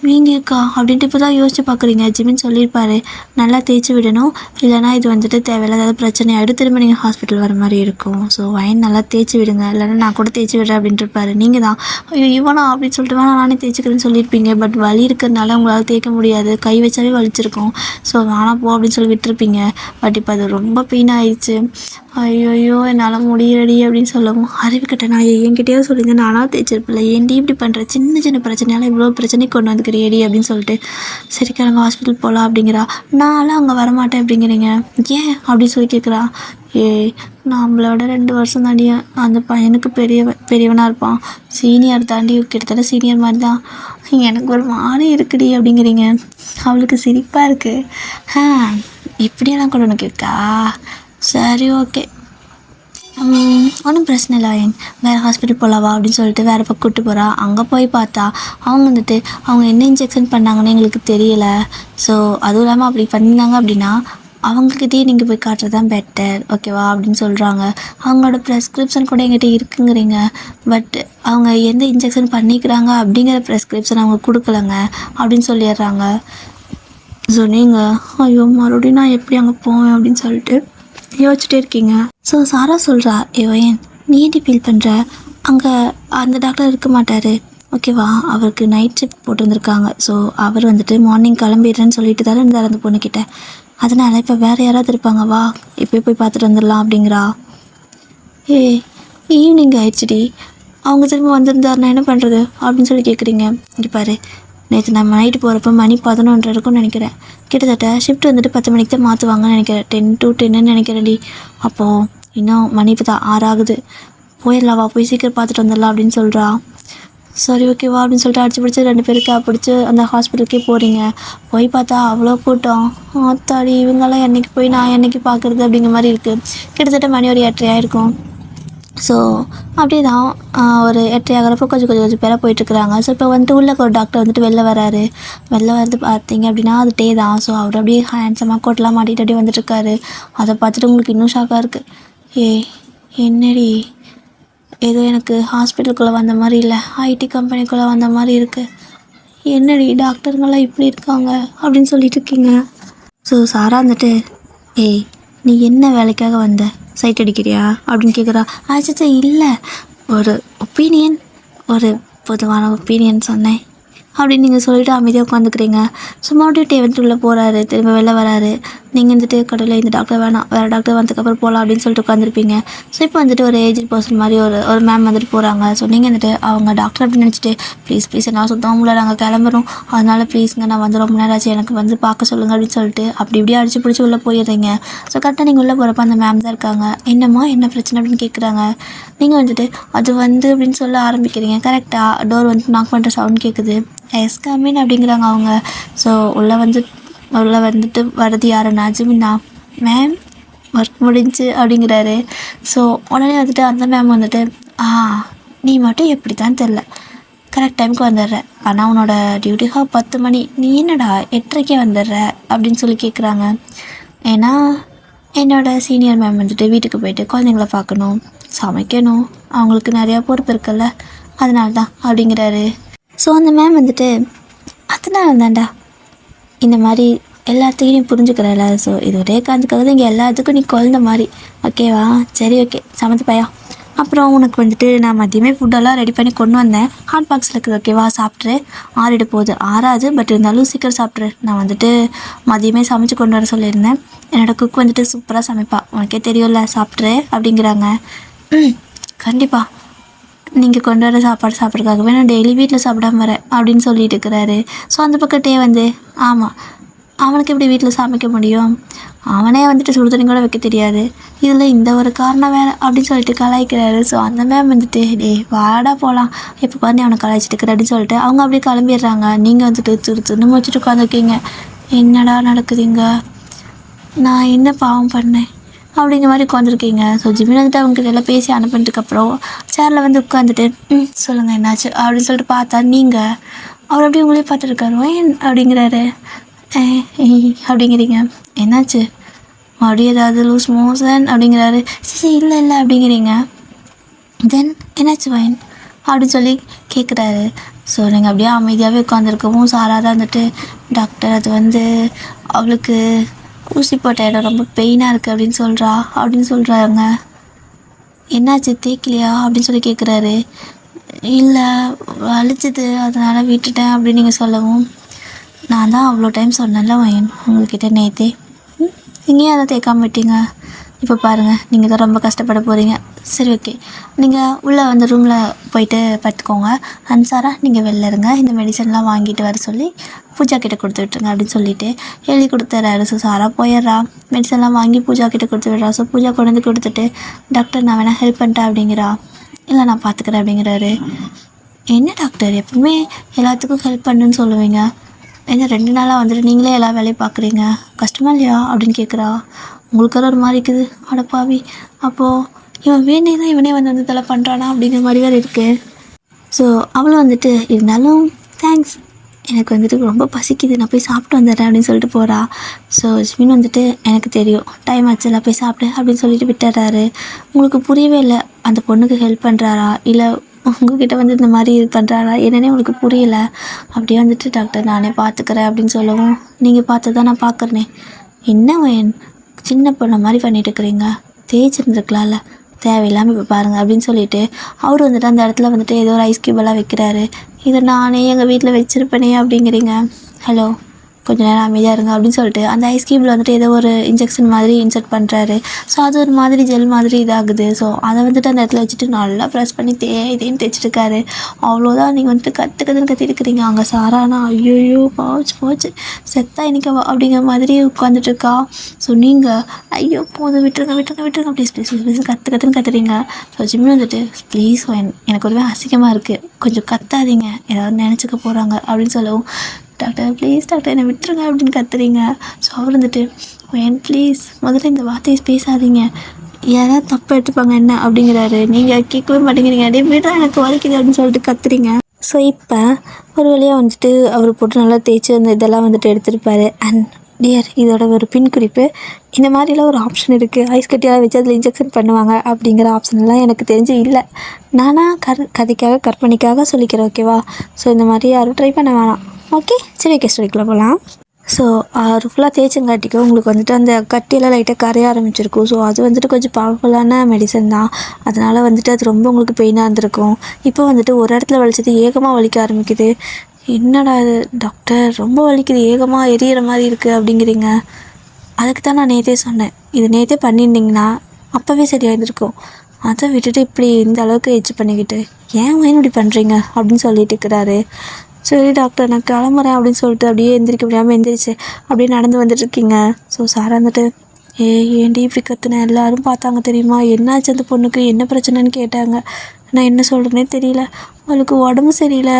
S1: வீங்கியிருக்கா அப்படின்ட்டு இப்போ தான் யோசிச்சு பார்க்குறீங்க. ஜிமின் சொல்லியிருப்பாரு நல்லா தேய்ச்சி விடணும், இல்லைனா இது வந்துட்டு தேவையில்லாத பிரச்சனை ஆகிடும், திரும்ப நீங்கள் ஹாஸ்பிட்டல் வர மாதிரி இருக்கும். ஸோ வைன் நல்லா தேய்ச்சி விடுங்க, இல்லைன்னா நான் கூட தேய்ச்சி விடுறேன் அப்படின்ட்டு இருப்பாரு. நீங்கள் தான் ஐயோ இவனா அப்படின்னு சொல்லிட்டு வேணா நானே தேய்ச்சிக்கிறேன்னு சொல்லியிருப்பீங்க. பட் வலி இருக்கிறதுனால உங்களால் தேய்க்க முடியாது, கை வச்சாவே வலிச்சிருக்கும். ஸோ வேணாம் போ அப்படின்னு சொல்லி விட்டுருப்பீங்க. பட் இப்போ அது ரொம்ப பெயின் ஆயிடுச்சு. ஐயோ என்னால் முடியலடி அப்படின்னு சொல்லவும், அறிவுக்கிட்ட நான் என்கிட்டயாவது சொல்லுங்க, நானாக தேய்ச்சிருப்பில்ல, ஏன்டி இப்படி பண்ணுற, சின்ன சின்ன பிரச்சனையால் இவ்வளோ பிரச்சனை கொண்டு வந்துக்கிறியடி அப்படின்னு சொல்லிட்டு, சரி கிளம்ப ஹாஸ்பிட்டல் போகலாம் அப்படிங்கிறா. நான்லாம் அங்கே வரமாட்டேன் அப்படிங்கிறீங்க, ஏன் அப்படின்னு சொல்லி கேட்குறா. நம்மளோட 2 வருஷம் தாண்டி அந்த பையனுக்கு பெரியவனாக இருப்பான், சீனியர் தாண்டி, கிட்டத்தட்ட சீனியர் மாதிரி தான், எனக்கு ஒரு மாதிரி இருக்குடி அப்படிங்கிறீங்க. அவளுக்கு சிரிப்பாக இருக்குது. இப்படியெல்லாம் கூட உனக்கு இருக்கா, சரி ஓகே, ஒன்றும் பிரச்சனை இல்லை வைன், வேறு ஹாஸ்பிட்டல் போகலாவா அப்படின்னு சொல்லிட்டு வேறு பக்கம் கூப்பிட்டு போகிறா. அங்கே போய் பார்த்தா அவங்க வந்துட்டு அவங்க என்ன இன்ஜெக்ஷன் பண்ணாங்கன்னு எங்களுக்கு தெரியலை, ஸோ அதுவும் இல்லாமல் அப்படி பண்ணியிருந்தாங்க அப்படின்னா அவங்கக்கிட்டே நீங்கள் போய் காட்டுறது தான் பெட்டர், ஓகேவா அப்படின்னு சொல்கிறாங்க. அவங்களோட ப்ரெஸ்கிரிப்ஷன் கூட எங்கிட்ட இருக்குங்கிறீங்க, பட் அவங்க எந்த இன்ஜெக்ஷன் பண்ணிக்கிறாங்க அப்படிங்கிற ப்ரெஸ்கிரிப்ஷன் அவங்க கொடுக்கலங்க அப்படின்னு சொல்லிடுறாங்க. ஸோ நீங்கள் ஐயோ மறுபடியும் நான் எப்படி அங்கே போவேன் அப்படின்னு சொல்லிட்டு யோசிச்சுட்டே இருக்கீங்க. ஸோ சாரா சொல்கிறா, ஏன் நீ ஏன்டி ஃபீல் பண்ணுற, அங்கே அந்த டாக்டர் இருக்க மாட்டார், ஓகேவா, அவருக்கு நைட் ஷிஃப்ட் போட்டிருந்துருக்காங்க. ஸோ அவர் வந்துட்டு மார்னிங் கிளம்பிடுறேன்னு சொல்லிட்டு தானே இருந்தார் அந்த பொண்ணுக்கிட்ட, அதனால் இப்போ வேறு யாராவது இருப்பாங்க, வா இப்போ போய் பார்த்துட்டு வந்துடலாம் அப்படிங்கிறா. ஈவினிங் ஆயிடுச்சுடி, அவங்க திரும்ப வந்திருந்தாருன்னா என்ன பண்ணுறது அப்படின்னு சொல்லி கேட்குறீங்க. இங்கே பாரு, நேற்று நம்ம நைட்டு போகிறப்ப மணி 11:30 இருக்கும்னு நினைக்கிறேன், கிட்டத்தட்ட ஷிஃப்ட் வந்துட்டு 10 மணிக்கு தான் மாற்றுவாங்கன்னு நினைக்கிறேன், 10 to 10ன்னு நினைக்கிறேன்டி. அப்போது இன்னும் மணி இப்போ தான் 6 ஆகுது, போயிடலாவா, போய் சீக்கிரம் பார்த்துட்டு வந்துடலாம் அப்படின்னு சொல்கிறா. சரி ஓகேவா அப்படின்னு சொல்லிட்டு அடிச்சு பிடிச்சி 2 பேருக்கு பிடிச்சி அந்த ஹாஸ்பிட்டலுக்கே போகிறீங்க. போய் பார்த்தா அவ்வளோ கூட்டம், ஆத்தாடி இவங்கெல்லாம் என்றைக்கு போய் நான் என்றைக்கு பார்க்குறது அப்படிங்கிற மாதிரி இருக்குது. கிட்டத்தட்ட மணி ஒரு 8:30 ஆகிருக்கும். ஸோ அப்படி தான் ஒரு 8:30 ஆகிறப்போ கொஞ்சம் பேராக போயிட்டுருக்குறாங்க. ஸோ இப்போ வந்துட்டு உள்ள ஒரு டாக்டர் வந்துட்டு வெளில வராரு. வெளில வந்து பார்த்தீங்க அப்படின்னா அது டே தான். ஸோ அவர் அப்படியே ஹேண்ட்ஸமாக கோட்டெலாம் மாட்டிட்டு அப்படியே வந்துட்டுருக்காரு. அதை பார்த்துட்டு உங்களுக்கு இன்னும் ஷாக்காக இருக்குது. என்னடி ஏதோ எனக்கு ஹாஸ்பிட்டலுக்குள்ளே வந்த மாதிரி இல்லை, ஐடி கம்பெனிக்குள்ளே வந்த மாதிரி இருக்குது, என்னடி டாக்டருங்கெல்லாம் இப்படி இருக்காங்க அப்படின்னு சொல்லிட்டு இருக்கீங்க. ஸோ சாரா வந்துட்டு நீ என்ன வேலைக்காக வந்த, சைட் அடிக்கிறியா அப்படின்னு கேட்குறா. ஆச்சா இல்லை, ஒரு ஒப்பீனியன், ஒரு பொதுவான ஒப்பீனியன் சொன்னேன் அப்படின்னு நீங்கள் சொல்லிவிட்டு அமைதியாக உட்காந்துக்கிறீங்க. ஸோ மறுபடியும் வந்துட்டு உள்ளே போகிறாரு, திரும்ப வெளில வராரு. நீங்கள் வந்துட்டு கடையில் இந்த டாக்டர் வேணாம், வேறு டாக்டர் வந்ததுக்கப்புறம் போகலாம் அப்படின்னு சொல்லிட்டு உட்காந்துருப்பீங்க. ஸோ இப்போ வந்துட்டு ஒரு ஏஜ்டு பர்சன் மாதிரி ஒரு மேம் வந்துட்டு போகிறாங்க. ஸோ நீங்கள் வந்துட்டு அவங்க டாக்டர் அப்படின்னு நினச்சிட்டு ப்ளீஸ் என்ன சுத்தமாக முடியல, நாங்கள் கிளம்புறோம், அதனால் ப்ளீஸுங்க நான் வந்து ரொம்ப நேரம் ஆச்சு, எனக்கு வந்து பார்க்க சொல்லுங்கள் அப்படின்னு சொல்லிட்டு அப்படி இப்படியே அடிச்சு பிடிச்சி உள்ளே போயிடுறீங்க. ஸோ கரெக்டாக நீங்கள் உள்ளே போகிறப்ப அந்த மேம் தான் இருக்காங்க. என்னம்மா என்ன பிரச்சனை அப்படின்னு கேட்குறாங்க. நீங்கள் வந்துட்டு அது வந்து அப்படின்னு சொல்ல ஆரம்பிக்கிறீங்க. கரெக்டாக டோர் வந்துட்டு நாக் பண்ணுற சவுண்ட் கேட்குது. எஸ் கமின் அப்படிங்கிறாங்க அவங்க. ஸோ உள்ளே வந்துட்டு வரது யாருன்னா ஜிமின்னா. மேம் ஒர்க் முடிஞ்சு அப்படிங்கிறாரு. ஸோ உடனே வந்துட்டு அந்த மேம் வந்துட்டு நீ மட்டும் எப்படி தான் தெரில, கரெக்ட் டைமுக்கு வந்துடுற, ஆனால் உன்னோட டியூட்டிக்காக 10 மணி, நீ என்னடா 8:30க்கே வந்துடுற அப்படின்னு சொல்லி கேட்குறாங்க. ஏன்னா என்னோடய சீனியர் மேம் வந்துட்டு வீட்டுக்கு போயிட்டு குழந்தைங்கள பார்க்கணும், சமைக்கணும், அவங்களுக்கு நிறையா பொறுப்பு இருக்குல்ல, அதனால தான் அப்படிங்கிறாரு. ஸோ அந்த மேம் வந்துட்டு அதனால தான்டா இந்த மாதிரி எல்லாத்துக்கும் நீ புரிஞ்சுக்கிறல, ஸோ இது ஒரே காரணத்துக்காக தான் இங்கே எல்லாத்துக்கும் நீ குழந்த மாதிரி, ஓகேவா, சரி ஓகே சமைத்து பையா, அப்புறம் உனக்கு வந்துட்டு நான் மதியமே ஃபுட்டெல்லாம் ரெடி பண்ணி கொண்டு வந்தேன், ஹாட் பாக்ஸில் இருக்குது, ஓகேவா, சாப்பிட்ரு, ஆறிட போகுது, ஆறாது, பட் இருந்தாலும் சீக்கிரம் சாப்பிட்ரு, நான் வந்துட்டு மதியமே சமைச்சு கொண்டு வர சொல்லியிருந்தேன், என்னோடய குக் வந்துட்டு சூப்பராக சமைப்பா, உனக்கே தெரியும்ல, சாப்பிட்ரு அப்படிங்கிறாங்க. கண்டிப்பாக நீங்கள் கொண்டு வர சாப்பாடு சாப்பிட்றதுக்காகவே நான் டெய்லி வீட்டில் சாப்பிடாம வரேன் அப்படின்னு சொல்லிட்டு இருக்கிறாரு. ஸோ அந்த பக்கத்தே வந்து ஆமாம், அவனுக்கு எப்படி வீட்டில் சமைக்க முடியும், அவனே வந்துட்டு சுடு தண்ணி கூட வைக்க தெரியாது, இதில் இந்த ஒரு காரணம் வேறு அப்படின்னு சொல்லிட்டு கலாய்க்கிறாரு. ஸோ அந்த மேம் வந்துட்டு வாடா போகலாம், இப்போ பாரு அவனை கலாய்ச்சிட்டு இருக்கிற அப்படின்னு சொல்லிட்டு அவங்க அப்படியே கிளம்பிடுறாங்க. நீங்கள் வந்துட்டு துருன்னு முடிச்சுட்டு உட்காந்துருக்கீங்க. என்னடா நடக்குதுங்க, நான் என்ன பாவம் பண்ணேன் அப்படிங்கிற மாதிரி உட்காந்துருக்கீங்க. ஸோ ஜிமின் வந்துட்டு அவங்ககிட்ட எல்லாம் பேசி அனுப்பினதுக்கப்புறம் சேரில் வந்து உட்காந்துட்டு சொல்லுங்கள் என்னாச்சு அப்படின்னு சொல்லிட்டு பார்த்தா நீங்கள் அவர் அப்படியே உங்களே பார்த்துருக்காரு. ஏன் அப்படிங்கிறாரு. அப்படிங்கிறீங்க, என்னாச்சு மறுபடியும் ஏதாவது லூஸ் மோஷன் அப்படிங்கிறாரு. சரி இல்லை அப்படிங்கிறீங்க. தென் என்னாச்சு வைன் அப்படின்னு சொல்லி கேட்குறாரு. ஸோ நீங்கள் அப்படியே அமைதியாகவே உட்காந்துருக்கவும் சாரா தான் வந்துட்டு டாக்டர் அது வந்து அவளுக்கு ஊசி போட்ட இடம் ரொம்ப பெயினாக இருக்குது அப்படின்னு சொல்கிறாங்க. என்னாச்சு தேய்க்கலையா அப்படின்னு சொல்லி கேட்குறாரு. இல்லை வலிச்சுது அதனால் விட்டுட்டேன் அப்படின்னு நீங்கள் சொல்லவும், நான் தான் அவ்வளோ டைம் சொன்னேன்ல வயன் உங்கள்கிட்ட நேற்றே, நீங்கள் அதை தேய்க்காம விட்டீங்க. இப்போ பாருங்கள் நீங்கள் தான் ரொம்ப கஷ்டப்பட போகிறீங்க. சரி ஓகே, நீங்கள் உள்ளே வந்து ரூமில் போயிட்டு படுத்துக்கோங்க. அன்சாரா நீங்கள் வெளில இருங்க, இந்த மெடிசன்லாம் வாங்கிட்டு வர சொல்லி பூஜா கிட்டே கொடுத்து விட்டுருங்க அப்படின்னு சொல்லிட்டு எழுதி கொடுத்துட்றாரு. ஸோ சாரா போயிடுறா, மெடிசன்லாம் வாங்கி பூஜா கிட்டே கொடுத்து விடுறா. ஸோ பூஜா கொண்டு வந்து கொடுத்துட்டு டாக்டர் நான் வேணால் ஹெல்ப் பண்ணிட்டேன் அப்படிங்கிறா. இல்லை நான் பார்த்துக்கிறேன் அப்படிங்கிறாரு. என்ன டாக்டர் எப்பவுமே எல்லாத்துக்கும் ஹெல்ப் பண்ணுன்னு சொல்லுவீங்க, ஏன்னா 2 நாளாக வந்துட்டு நீங்களே எல்லா வேலையும் பார்க்குறீங்க, கஷ்டமா இல்லையா அப்படின்னு கேட்குறா. உங்களுக்கு ஒரு மாதிரி இருக்குது. அடப்பாவி, அப்போது இவன் வேணே தான் இவனே வந்து இதெல்லாம் பண்ணுறானா அப்படிங்கிற மாதிரி வேறு இருக்குது. ஸோ அவளும் வந்துட்டு இருந்தாலும் தேங்க்ஸ், எனக்கு வந்துட்டு ரொம்ப பசிக்குது, நான் போய் சாப்பிட்டு வந்துடுறேன் அப்படின்னு சொல்லிட்டு போகிறா. ஸோ ஜிமின் வந்துட்டு எனக்கு தெரியும் டைம் ஆச்சுல போய் சாப்பிடு அப்படின்னு சொல்லிட்டு விட்டுறாரு. உங்களுக்கு புரியவே இல்லை, அந்த பொண்ணுக்கு ஹெல்ப் பண்ணுறாரா இல்லை உங்ககிட்ட வந்து இந்த மாதிரி இது பண்ணுறாரா என்னன்னே உங்களுக்கு புரியலை. அப்படியே வந்துட்டு டாக்டர் நானே பார்த்துக்கிறேன் அப்படின்னு சொல்லவும், நீங்கள் பார்த்து தான் நான் பார்க்குறேனே, என்ன சின்ன பொண்ணை மாதிரி பண்ணிட்டு இருக்கிறீங்க, தேய்ச்சிருந்துருக்கலாம்ல, தேவையில்லாமல் இப்போ பாருங்கள் அப்படின்னு சொல்லிட்டு அவர் வந்துட்டு அந்த இடத்துல வந்துட்டு ஏதோ ஒரு ஐஸ் க்யூபெல்லாம் வைக்கிறாரு. இதை நானே எங்கள் வீட்டில் வச்சுருப்பேனே அப்படிங்கிறீங்க. ஹலோ கொஞ்சம் நேரம் அமைதியாக இருங்க அப்படின்னு சொல்லிட்டு அந்த ஐஸ் க்யூபில் வந்துட்டு ஏதோ ஒரு இன்ஜெக்ஷன் மாதிரி இன்செர்ட் பண்ணுறாரு. ஸோ அது ஒரு மாதிரி ஜெல் மாதிரி இதாகுது. ஸோ அதை வந்துட்டு அந்த இடத்துல வச்சுட்டு நல்லா ப்ரெஸ் பண்ணி தேய்ன்னு தேய்ச்சிருக்காரு. அவ்வளோதான், நீங்கள் வந்துட்டு கற்றுக்கிறீங்க. அங்கே சாரானா ஐயோயோ போச்சு செத்தா இன்னைக்கு அப்படிங்கிற மாதிரி உட்காந்துட்ருக்கா. ஸோ நீங்கள் ஐயோ போதும் விட்டுருங்க ப்ளீஸ் கற்றுறீங்க. ஸோ ஜிம்மி வந்துட்டு ப்ளீஸ் எனக்கு ஒருவே அசிங்கமாக இருக்குது, கொஞ்சம் கத்தாதீங்க, ஏதாவது நினச்சிக்க போகிறாங்க அப்படின்னு சொல்லவும், டாக்டர் ப்ளீஸ் டாக்டர் என்னை விட்டுருங்க அப்படின்னு கத்துறீங்க. ஸோ அவர் வந்துட்டு ப்ளீஸ் முதல்ல இந்த வார்த்தையை பேசாதீங்க, யாராவது தப்பு எடுத்துப்பாங்க என்ன அப்படிங்கிறாரு. நீங்கள் கேட்கவே மாட்டேங்கிறீங்க, அப்படியே விட எனக்கு வலிக்குது அப்படின்னு சொல்லிட்டு கத்துறீங்க. ஸோ இப்போ ஒரு வழியாக வந்துட்டு அவர் போட்டு நல்லா தேய்ச்சி அந்த இதெல்லாம் வந்துட்டு எடுத்திருப்பாரு. அண்ட் டியர், இதோட ஒரு பின் குறிப்பு, இந்த மாதிரிலாம் ஒரு ஆப்ஷன் இருக்குது, ஐஸ் கட்டியாக வச்சு அதில் இன்ஜெக்ஷன் பண்ணுவாங்க அப்படிங்கிற ஆப்ஷன்லாம் எனக்கு தெரிஞ்சு இல்லை. நானாக கதைக்காக கற்பனைக்காக சொல்லிக்கிறேன், ஓகேவா? ஸோ இந்த மாதிரி யாரும் ட்ரை பண்ண வேணாம், ஓகே? சரி ஓகே, ஸ்டோரிக்குள்ளே போகலாம். ஸோ அது ஃபுல்லாக தேய்ச்சங்காட்டிக்கும் உங்களுக்கு வந்துட்டு அந்த கட்டியெல்லாம் லைட்டாக கரைய ஆரம்பிச்சிருக்கும். ஸோ அது வந்துட்டு கொஞ்சம் பவர்ஃபுல்லான மெடிசன் தான், அதனால் வந்துட்டு அது ரொம்ப உங்களுக்கு பெயினாக இருந்திருக்கும். இப்போ வந்துட்டு ஒரு இடத்துல வலிச்சது ஏகமாக வலிக்க ஆரம்பிக்குது. என்னடா இது டாக்டர் ரொம்ப வலிக்குது, ஏகமாக எரியிற மாதிரி இருக்குது அப்படிங்கிறீங்க. அதுக்கு தான் நான் நேற்றே சொன்னேன், இது நேற்றே பண்ணியிருந்தீங்கன்னா அப்போவே சரியாயிருந்திருக்கும், அதை விட்டுட்டு இப்படி இந்த அளவுக்கு எச்சு பண்ணிக்கிட்டு ஏன் இப்படி பண்ணுறீங்க அப்படின்னு சொல்லிட்டு இருக்கிறாரு. சரி டாக்டர் நான் கிளம்புறேன் அப்படின்னு சொல்லிட்டு அப்படியே எந்திரிக்க முடியாமல் எந்திரிச்சு அப்படியே நடந்து வந்துட்டுருக்கீங்க. ஸோ சார் வந்துட்டு ஏன்டி இப்படி கற்றுனேன், எல்லோரும் பார்த்தாங்க தெரியுமா, என்னாச்சு அந்த பொண்ணுக்கு என்ன பிரச்சனைன்னு கேட்டாங்க, நான் என்ன சொல்கிறேனே தெரியல, அவளுக்கு உடம்பு சரியில்லை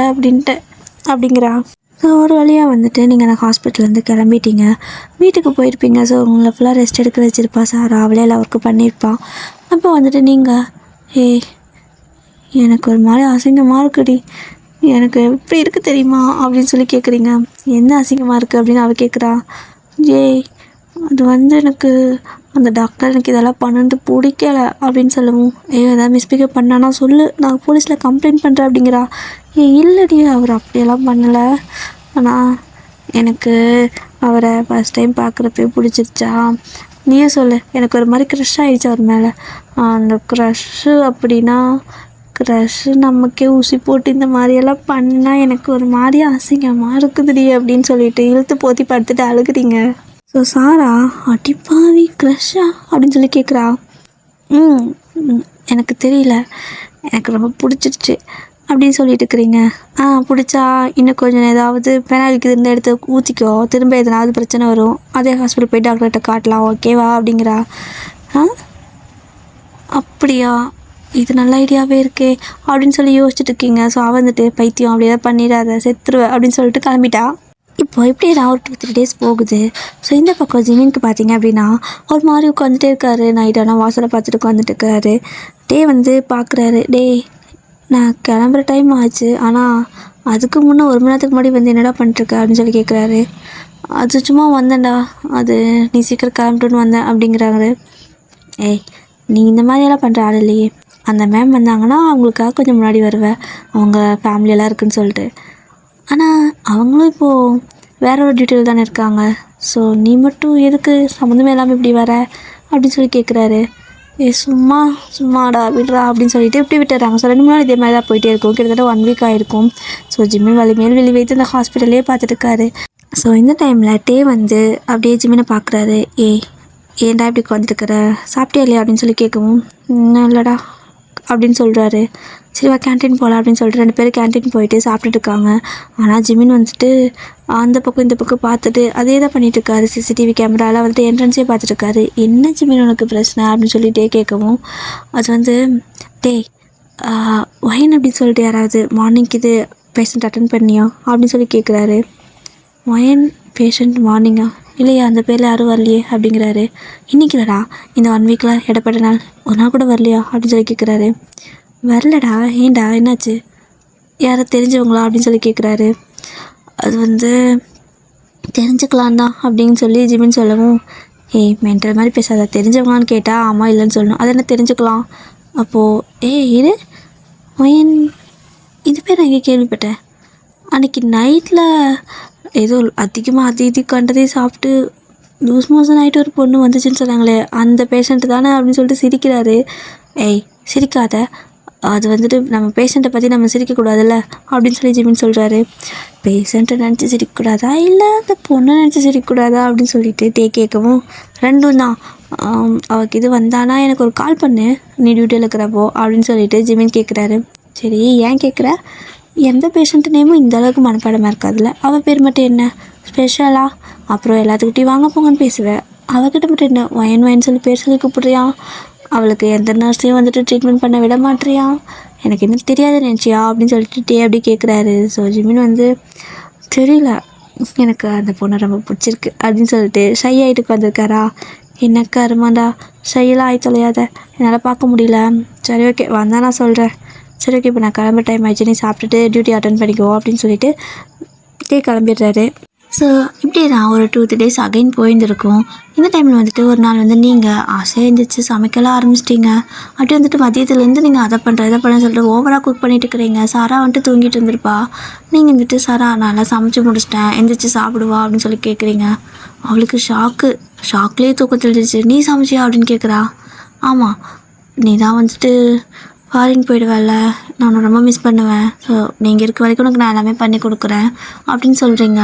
S1: அப்படிங்கிறா. ஸோ ஒரு வழியாக வந்துட்டு நீங்கள் அந்த ஹாஸ்பிட்டல்லேருந்து கிளம்பிட்டீங்க, வீட்டுக்கு போயிருப்பீங்க. ஸோ உங்களை ஃபுல்லாக ரெஸ்ட் எடுக்க வச்சுருப்பா சார், அவளே எல்லாம் ஒர்க்கு பண்ணியிருப்பான். அப்போ வந்துட்டு நீங்கள் எனக்கு ஒரு மாதிரி அசிங்கமாக இருக்குடி, எனக்கு எப்படி இருக்குது தெரியுமா அப்படின்னு சொல்லி கேட்குறீங்க. என்ன அசிங்கமாக இருக்குது அப்படின்னு அவள் கேட்குறா. அது வந்து எனக்கு அந்த டாக்டர் எனக்கு இதெல்லாம் பண்ணுறது பிடிக்கலை அப்படின்னு சொல்லவும், ஏதாவது மிஸ்பிகப் பண்ணானா சொல்லு, நான் போலீஸில் கம்ப்ளைண்ட் பண்ணுறேன் அப்படிங்கிறா. இல்லடி அவர் அப்படியெல்லாம் பண்ணலை, ஆனால் எனக்கு அவரை ஃபஸ்ட் டைம் பார்க்குறப்பே பிடிச்சிருச்சா, நீயே சொல்லு, எனக்கு ஒரு மாதிரி க்ரஷ் ஆகிடுச்சு அவர் மேலே. அந்த க்ரஷ்ஷு அப்படின்னா க்ரஷ்ஷு நமக்கே ஊசி போட்டு இந்த மாதிரியெல்லாம் பண்ணால் எனக்கு ஒரு மாதிரி அசிங்கமாக இருக்குதுடி அப்படின்னு சொல்லிட்டு இழுத்து போத்தி படுத்துட்டு அழுகுறீங்க. ஸோ சாரா அடிப்பாவி க்ரஷ்ஷா அப்படின்னு சொல்லி கேட்குறா. எனக்கு தெரியல, எனக்கு ரொம்ப பிடிச்சிருச்சு அப்படின்னு சொல்லிட்டு இருக்கிறீங்க. பிடிச்சா இன்னும் கொஞ்சம் ஏதாவது பெனாலிக்கு இருந்த எடுத்து ஊற்றிக்கோ, திரும்ப எதனாவது பிரச்சனை வரும், அதே ஹாஸ்பிட்டல் போய் டாக்டர்கிட்ட காட்டலாம், ஓகேவா அப்படிங்கிறா. அப்படியா, இது நல்ல ஐடியாவே இருக்கே அப்படின்னு சொல்லி யோசிச்சுட்டு இருக்கீங்க. ஸோ அவள் வந்துட்டு பைத்தியம் அப்படியே பண்ணிடாத செத்துருவேன் அப்படின்னு சொல்லிட்டு கிளம்பிட்டா. இப்போ இப்படியே நான் ஒரு 2-3 days போகுது. ஸோ இந்த பக்கம் ஜிமினுக்கு பார்த்தீங்க அப்படின்னா ஒரு மாதிரி உட்காந்துட்டே இருக்காரு. நைட்டானா வாசலை பார்த்துட்டு உட்காந்துட்டு இருக்காரு. வந்து பார்க்குறாரு, நான் கிளம்புற டைம் ஆச்சு, ஆனால் அதுக்கு முன்னே 1 மணி நேரத்துக்கு முன்னாடி வந்து என்னடா பண்ணிட்டுருக்க அப்படின்னு சொல்லி கேட்குறாரு. அது சும்மா வந்தேன்டா, அது நீ சீக்கிரம் கிளம்பிட்டுன்னு வந்தேன் அப்படிங்கிறாரு. நீ இந்த மாதிரியெல்லாம் பண்ணுற ஆள் இல்லையே, அந்த மேம் வந்தாங்கன்னா அவங்களுக்காக கொஞ்சம் முன்னாடி வருவேன், அவங்க ஃபேமிலியெல்லாம் இருக்குன்னு சொல்லிட்டு. ஆனால் அவங்களும் இப்போது வேற ஒரு டியூட்டியில் தானே இருக்காங்க. ஸோ நீ மட்டும் எதுக்கு சம்மந்தமே இல்லாமல் இப்படி வர அப்படின்னு சொல்லி கேட்குறாரு. சும்மாடா விடுறா அப்படின்னு சொல்லிட்டு இப்படி விட்டுறாங்க. ஸோ 2 நாள் இதே மாதிரி தான் போயிட்டே இருக்கும். கிட்டத்தட்ட 1 வீக் ஆகிருக்கும். ஸோ ஜிம்மின் மேல் வெளி வைத்து இந்த ஹாஸ்பிட்டலே பார்த்துட்டு இருக்காரு. ஸோ இந்த டைமில் டே வந்து அப்படியே ஜிம்மினை பார்க்குறாரு. ஏன்டா இப்படி உட்காந்துருக்குற, சாப்பிட்டியா இல்லையா அப்படின்னு சொல்லி கேட்கவும், இல்லைடா அப்படின்னு சொல்கிறாரு. சரி வா கேன்டீன் போகலாம் அப்படின்னு சொல்லிட்டு 2 பேரும் கேன்டீன் போயிட்டு சாப்பிட்டுட்டு இருக்காங்க. ஆனால் ஜிமின் வந்துட்டு அந்த பக்கம் இந்த பக்கம் பார்த்துட்டு அதே தான் பண்ணிட்டு இருக்காரு. சிசிடிவி கேமராலாம் வந்துட்டு என்ட்ரன்ஸே பார்த்துட்டு இருக்காரு. என்ன ஜிமின் உனக்கு பிரச்சனை அப்படின்னு சொல்லிட்டே கேட்கவும், அது வந்து ஒயின் அப்படின்னு சொல்லிட்டு யாராவது மார்னிங்க்கு இது பேஷண்ட் அட்டன் பண்ணியா அப்படின்னு சொல்லி கேட்குறாரு. ஒயின் பேஷண்ட் மார்னிங்கா, இல்லையா அந்த பேரில் யாரும் வரலையே அப்படிங்கிறாரு. இன்றைக்கி இல்லைடா, இந்த 1 வீக்கில் இடப்பட்ட நாள் ஒரு நாள் கூட வரலையா அப்படின்னு சொல்லி கேட்குறாரு. வரலடா, ஏன்டா என்னாச்சு, யாரை தெரிஞ்சவங்களா அப்படின்னு சொல்லி கேட்குறாரு. அது வந்து தெரிஞ்சுக்கலாம் தான் அப்படின்னு சொல்லி ஜிமின் சொல்லவும், மென்டல் மாதிரி பேசாத, தெரிஞ்சவங்களான்னு கேட்டால் ஆமாம் இல்லைன்னு சொல்லணும், அது என்ன தெரிஞ்சுக்கலாம். அப்போது இது ஒயின் இது பேர் நான் எங்கே கேள்விப்பட்டேன், அன்றைக்கி நைட்டில் ஏதோ அதிகமாக இது கண்டதே சாப்பிட்டு லூஸ் மோஷன் ஆகிட்டு ஒரு பொண்ணு வந்துச்சுன்னு சொன்னாங்களே, அந்த பேஷண்ட்டு தானே அப்படின்னு சொல்லிட்டு சிரிக்கிறாரு. சிரிக்காத, அது வந்துட்டு நம்ம பேஷண்ட்டை பற்றி நம்ம சிரிக்கக்கூடாதுல்ல அப்படின்னு சொல்லி ஜிமின் சொல்கிறாரு. பேஷண்ட்டை நினச்சி சிரிக்கக்கூடாதா இல்லை அந்த பொண்ணை நினச்சி சிரிக்கக்கூடாதா அப்படின்னு சொல்லிட்டு டே கேட்கவும், ரெண்டும் தான், அவளுக்கு இது வந்தானா எனக்கு ஒரு கால் பண்ணு நீ டியூட்டியில் இருக்கிறப்போ அப்படின்னு சொல்லிட்டு ஜிமின் கேட்குறாரு. சரி ஏன் கேட்குற, எந்த பேஷண்ட்டு நேமும் இந்த அளவுக்கு மனப்பாடமாக இருக்காதுல்ல, அவள் பேர் மட்டும் என்ன ஸ்பெஷலாக, அப்புறம் எல்லாத்துக்கிட்டையும் வாங்க போங்கன்னு பேசுவேன், அவகிட்ட மட்டும் என்ன ஒயின் சொல்லி பேர் சொல்லி கூப்பிட்றியா, அவளுக்கு எந்த நர்ஸையும் வந்துட்டு ட்ரீட்மெண்ட் பண்ண விட மாட்டேறியா, எனக்கு என்ன தெரியாது நினச்சியா அப்படின்னு சொல்லிட்டு டே அப்படி கேட்குறாரு. ஸோ ஜிமின் வந்து தெரியல, எனக்கு அந்த பொண்ணை ரொம்ப பிடிச்சிருக்கு அப்படின்னு சொல்லிட்டு ஷை ஆகிட்டு உட்காந்துருக்காரா. என்னக்கா இருமாண்டா, ஷையெல்லாம் ஆகி தொலையாத, என்னால் பார்க்க முடியல, சரி ஓகே வந்தா நான் சொல்கிறேன், சரி ஓகே இப்போ நான் கிளம்ப டைம் ஆகிடுச்சு, நீ சாப்பிட்டுட்டு டியூட்டி அட்டன் பண்ணிக்கோ அப்படின்னு சொல்லிட்டு டே கிளம்பிடுறாரு. ஸோ இப்படி நான் ஒரு 2-3 days அகைன் போயிருந்துருக்கோம். இந்த டைமில் வந்துட்டு ஒரு நாள் வந்து நீங்கள் ஆசையாக இருந்துச்சு சமைக்கலாம் ஆரம்பிச்சிட்டிங்க. அப்படி வந்துட்டு மதியத்துலேருந்து நீங்கள் அதை பண்ணுற இதை பண்ண சொல்லிட்டு ஓவராக குக் பண்ணிட்டு இருக்கிறீங்க. சாரா வந்துட்டு தூங்கிட்டு இருந்திருப்பா. நீங்கள் வந்துட்டு சாரா நல்லா சமைச்சு முடிச்சிட்டேன் எந்திரிச்சு சாப்பிடுவா அப்படின்னு சொல்லி கேட்குறீங்க. அவளுக்கு ஷாக்லேயே தூக்கம் தெளிஞ்சிருச்சு. நீ சமைச்சியா அப்படின்னு கேட்குறா. ஆமாம், நீ தான் வந்துட்டு ஃபாரின் போயிடுவேல, நான் உன்னை ரொம்ப மிஸ் பண்ணுவேன், ஸோ நீங்கள் இருக்க வரைக்கும் உனக்கு நான் எல்லாமே பண்ணி கொடுக்குறேன் அப்படின்னு சொல்கிறீங்க.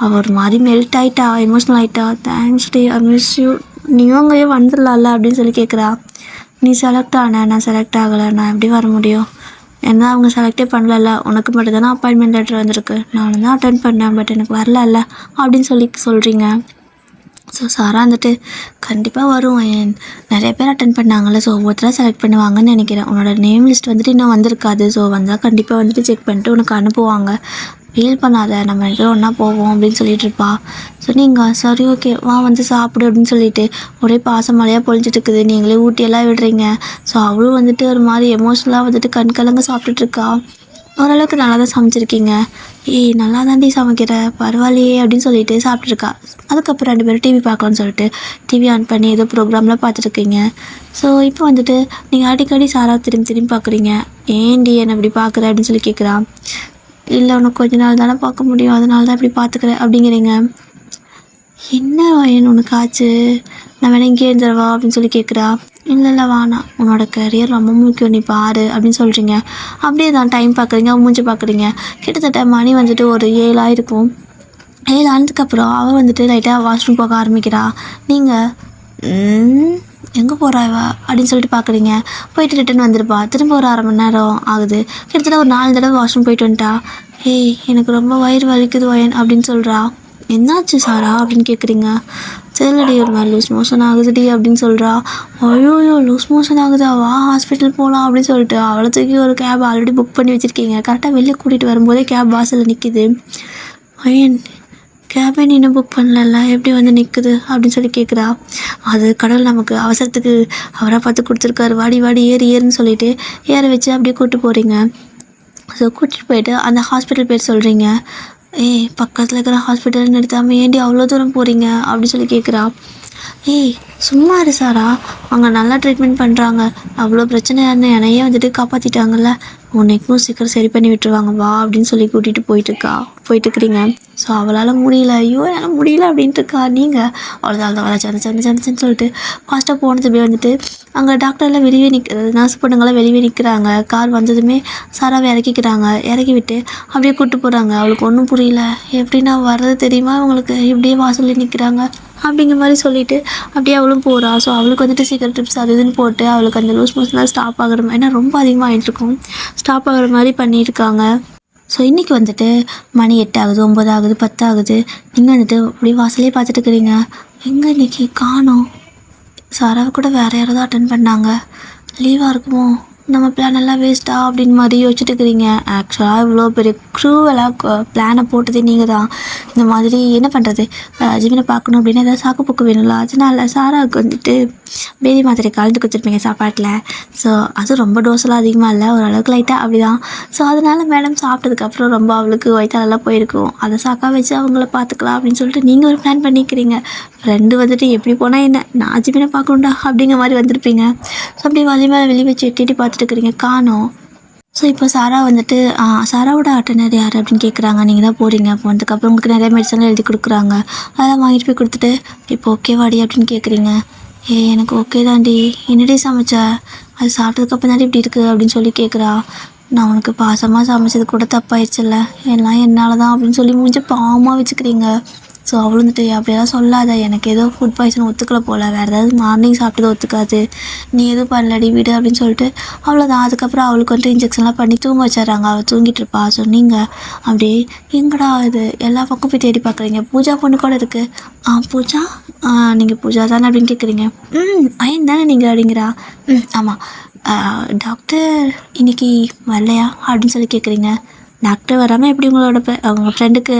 S1: அவள் ஒரு மாதிரி மெல்ட் ஆகிட்டா, எமோஷ்னல் ஆகிட்டா. Thanks day, I miss you, நீயும் அங்கேயே வந்துடலாம்ல அப்படின்னு சொல்லி கேட்குறா. நீ செலக்ட் ஆன, நான் செலக்ட் ஆகலை, நான் எப்படி வர முடியும், ஏன்னா அவங்க செலக்டே பண்ணல, உனக்கு மட்டும் தானே அப்பாயின்மெண்ட் லெட்டர் வந்திருக்கு, நானும் தான் அட்டன் பண்ணேன், பட் எனக்கு வரல அப்படின்னு சொல்லி சொல்கிறீங்க. ஸோ சாரா வந்துட்டு கண்டிப்பாக வரும், நிறைய பேர் அட்டன் பண்ணாங்கல்ல, ஸோ ஒவ்வொருத்தராக செலக்ட் பண்ணுவாங்கன்னு நினைக்கிறேன், உன்னோட நேம் லிஸ்ட் வந்துட்டு இன்னும் வந்திருக்காது, ஸோ வந்தால் கண்டிப்பாக வந்துட்டு செக் பண்ணிட்டு உனக்கு அனுப்புவாங்க, ஃபீல் பண்ணாத, நம்ம ரெண்டு ஒன்றா போவோம் அப்படின்னு சொல்லிட்டு இருப்பா. ஸோ நீங்கள் சரி ஓகே வா வந்து சாப்பிடு அப்படின்னு சொல்லிட்டு ஒரே பாசமலையாக பொழிஞ்சிட்டு இருக்குது, நீங்களே ஊட்டியெல்லாம் விடுறீங்க. ஸோ அவளும் வந்துட்டு ஒரு மாதிரி எமோஷ்னலாக வந்துட்டு கண்கலங்க சாப்பிட்டுட்ருக்கா. ஓரளவுக்கு நல்லா தான் சமைச்சிருக்கீங்க, நல்லா தாண்டி சமைக்கிற, பரவாயில்லையே அப்படின்னு சொல்லிட்டு சாப்பிட்ருக்கா. அதுக்கப்புறம் 2 பேரும் டிவி பார்க்கலான்னு சொல்லிட்டு டிவி ஆன் பண்ணி ஏதோ ப்ரோக்ராம்லாம் பார்த்துட்ருக்கீங்க. ஸோ இப்போ வந்துட்டு நீங்கள் அடிக்கடி சாரா திரும்பி பார்க்குறீங்க. ஏன்டி என்னை இப்படி பார்க்குற அப்படின்னு சொல்லி கேட்குறா. இல்லை உனக்கு கொஞ்ச நாள் தானே பார்க்க முடியும், அதனால தான் இப்படி பார்த்துக்கிறேன் அப்படிங்கிறீங்க. என்ன உனக்கு ஆச்சு, நான் வேணா இங்கே இருந்துருவா அப்படின்னு சொல்லி கேட்குறா. இல்லை வேணாம், உன்னோட கரியர் ரொம்ப முக்கியம், நீ பாரு அப்படின்னு சொல்கிறீங்க. அப்படியே தான் டைம் பார்க்குறீங்க, மூஞ்சி பார்க்குறீங்க. கிட்டத்தட்ட மணி வந்துட்டு ஒரு 7 ஆயிருக்கும். 7 ஆனதுக்கப்புறம் அவள் வந்துட்டு லைட்டாக வாஷ்ரூம் போக ஆரம்பிக்கிறா. நீங்கள் எங்கே போகிறாவ அப்படின்னு சொல்லிட்டு பார்க்குறீங்க. போயிட்டு ரிட்டன் வந்துருப்பா. திரும்ப ஒரு 1/2 மணி நேரம் ஆகுது. கிட்டத்தட்ட ஒரு 4 தடவை வாஷ்ரூம் போயிட்டு வந்துட்டா. எனக்கு ரொம்ப வயிறு வலிக்குது ஒயன் அப்படின்னு சொல்கிறா. என்னாச்சு சாரா அப்படின்னு கேட்குறீங்க. சரிடி ஒரு மாதிரி லூஸ் மோஷன் ஆகுதுடி அப்படின்னு சொல்கிறா. ஐயோ லூஸ் மோஷன் ஆகுதா, வா ஹாஸ்பிட்டல் போகலாம் அப்படின்னு சொல்லிட்டு அவளை தூக்கி ஒரு கேப் ஆல்ரெடி புக் பண்ணி வச்சுருக்கீங்க. கரெக்டாக வெளியே கூட்டிகிட்டு வரும்போதே கேப் வாசலில் நிற்கிது. ஐயன் கேபே நீ இன்னும் புக் பண்ணல, எப்படி வந்து நிற்குது அப்படின்னு சொல்லி கேட்குறா. அது கடவுள் நமக்கு அவசரத்துக்கு அவராக பார்த்து கொடுத்துருக்காரு, வாடி ஏறுன்னு சொல்லிட்டு ஏற வச்சு அப்படியே கூப்பிட்டு போகிறீங்க. ஸோ கூட்டிகிட்டு போயிட்டு அந்த ஹாஸ்பிட்டல் பேர் சொல்கிறீங்க. பக்கத்தில் இருக்கிற ஹாஸ்பிட்டல் நிறுத்தாமல் ஏண்டி அவ்வளோ தூரம் போகிறீங்க அப்படின்னு சொல்லி கேட்குறா. ஏய் சும்மா இரு சாரா, அவங்க நல்லா ட்ரீட்மெண்ட் பண்ணுறாங்க, அவ்வளோ பிரச்சனையாக இருந்தேன் என்னையே வந்துட்டு காப்பாற்றிட்டாங்கல்ல, உன்னைக்கும் சீக்கிரம் சரி பண்ணி விட்டுருவாங்க வா அப்படின்னு சொல்லி கூட்டிகிட்டு போயிட்டுருக்கிறீங்க. ஸோ அவளால் முடியல, ஐயோ என்னால் முடியல அப்படின்ட்டு இருக்கா. நீங்கள் அவ்வளோதான் சந்து சொல்லிட்டு ஃபாஸ்ட்டாக போனதுமே வந்துட்டு அங்கே டாக்டர்லாம் வெளியே நர்ஸ் பொண்ணுங்களாம் வெளியே நிற்கிறாங்க. கார் வந்ததுமே சாராவை இறக்கிக்கிறாங்க. இறக்கி விட்டு அப்படியே கூப்பிட்டு போகிறாங்க. அவளுக்கு ஒன்றும் புரியல, எப்படின்னா வர்றது தெரியுமா அவங்களுக்கு, இப்படியே வாசலில் நிற்கிறாங்க அப்படிங்கிற மாதிரி சொல்லிவிட்டு அப்படியே அவளும் போகிறா. ஸோ அவளுக்கு வந்துட்டு சீக்கிரம் ட்ரிப்ஸ் அது இதுன்னு போட்டு அவளுக்கு அந்த லூஸ் மோஷன்லாம் ஸ்டாப் ஆகிற மாதிரி, ஏன்னா ரொம்ப அதிகமாக ஆகிட்டுருக்கும், ஸ்டாப் ஆகிற மாதிரி பண்ணியிருக்காங்க. ஸோ இன்றைக்கி வந்துட்டு மணி 8 ஆகுது, 9 ஆகுது, 10 ஆகுது. நீங்கள் வந்துட்டு அப்படியே வாசலே பார்த்துட்டு இருக்கிறீங்க. எங்கே இன்றைக்கி காணோம். சாராவை கூட வேறு யாராவது அட்டன் பண்ணாங்க, லீவாக இருக்குமோ, நம்ம பிளான் எல்லாம் வேஸ்ட்டா அப்படின்னு மாதிரி யோசிச்சுட்டு இருக்கிறீங்க. ஆக்சுவலாக இவ்வளோ பெரிய க்ரூவெல்லாம் பிளானை போட்டதே நீங்கள் தான். இந்த மாதிரி என்ன பண்ணுறது, ஜிமினை பார்க்கணும் அப்படின்னா ஏதாவது சாக்குப்போக்கு வேணும்ல, அதனால சாராவுக்கு வந்துட்டு பேதி மாத்திரை கலந்து கொடுத்துருப்பீங்க சாப்பாட்டில். ஸோ அதுவும் ரொம்ப டோஸெல்லாம் அதிகமாக இல்லை, ஓரளவுக்கு லைட்டாக அப்படி தான். ஸோ அதனால் மேடம் சாப்பிட்டதுக்கப்புறம் ரொம்ப அவளுக்கு வயிற்றாலெல்லாம் போயிருக்கும், அதை சாக்கா வச்சு அவங்கள பார்த்துக்கலாம் அப்படின்னு சொல்லிட்டு நீங்கள் ஒரு பிளான் பண்ணிக்கிறீங்க. ஃப்ரெண்டு வந்துட்டு எப்படி போனால் என்ன, நான் ஜிமினை பார்க்கணுண்டா அப்படிங்கிற மாதிரி வந்திருப்பீங்க. ஸோ அப்படி வழி மேலே வெளியே வச்சு எட்டி பார்த்துட்டு இருக்கிறீங்க, காணோம். ஸோ இப்போ சாரா வந்துட்டு சாராவோட அட்டனர் யார் அப்படின்னு கேட்குறாங்க. நீங்கள் தான் போகிறீங்க. அப்போ வந்ததுக்கப்புறம் உங்களுக்கு நிறைய மெடிசன்லாம் எழுதி கொடுக்குறாங்க. அதெல்லாம் வாங்கிட்டு போய் கொடுத்துட்டு இப்போ ஓகேவாடி அப்படின்னு கேட்குறீங்க. எனக்கு ஓகே தாண்டி, என்னடி சமைச்ச, அது சாப்பிட்டதுக்கப்புறம் தாண்டி இப்படி இருக்குது அப்படின்னு சொல்லி கேட்குறா. நான் உனக்கு பாசமாக சமைச்சது கூட தப்பாயிடுச்சுல்ல, எல்லாம் என்னால் தான் அப்படின்னு சொல்லி முடிஞ்ச பாவமாக வச்சுக்கிறீங்க. ஸோ அவள் வந்துட்டு அப்படியெல்லாம் சொல்லாத, எனக்கு ஏதோ ஃபுட் பாய்சன் ஒத்துக்கலை போல், வேறு ஏதாவது மார்னிங் சாப்பிட்டது ஒத்துக்காது, நீ எதுவும் பண்ணலடி வீடு அப்படின்னு சொல்லிட்டு அவ்வளோதான். அதுக்கப்புறம் அவளுக்கு வந்துட்டு இன்ஜெக்ஷன்லாம் பண்ணி தூங்க வச்சிட்றாங்க. அவள் தூங்கிட்டு இருப்பா. ஸோ நீங்கள் அப்படியே எங்கடா இது எல்லா பக்கம் போய் தேடி பார்க்குறீங்க. பூஜா பொண்ணு கூட இருக்குது. பூஜா, நீங்கள் பூஜா தானே அப்படின்னு கேட்குறீங்க. ஐயன் தானே நீங்கள் அப்படிங்கிறா. ஆமாம். டாக்டர் இன்னைக்கு வரலையா அப்படின்னு சொல்லி கேட்குறீங்க. டாக்டர் வராமல் எப்படி உங்களோட அவங்க ஃப்ரெண்டுக்கு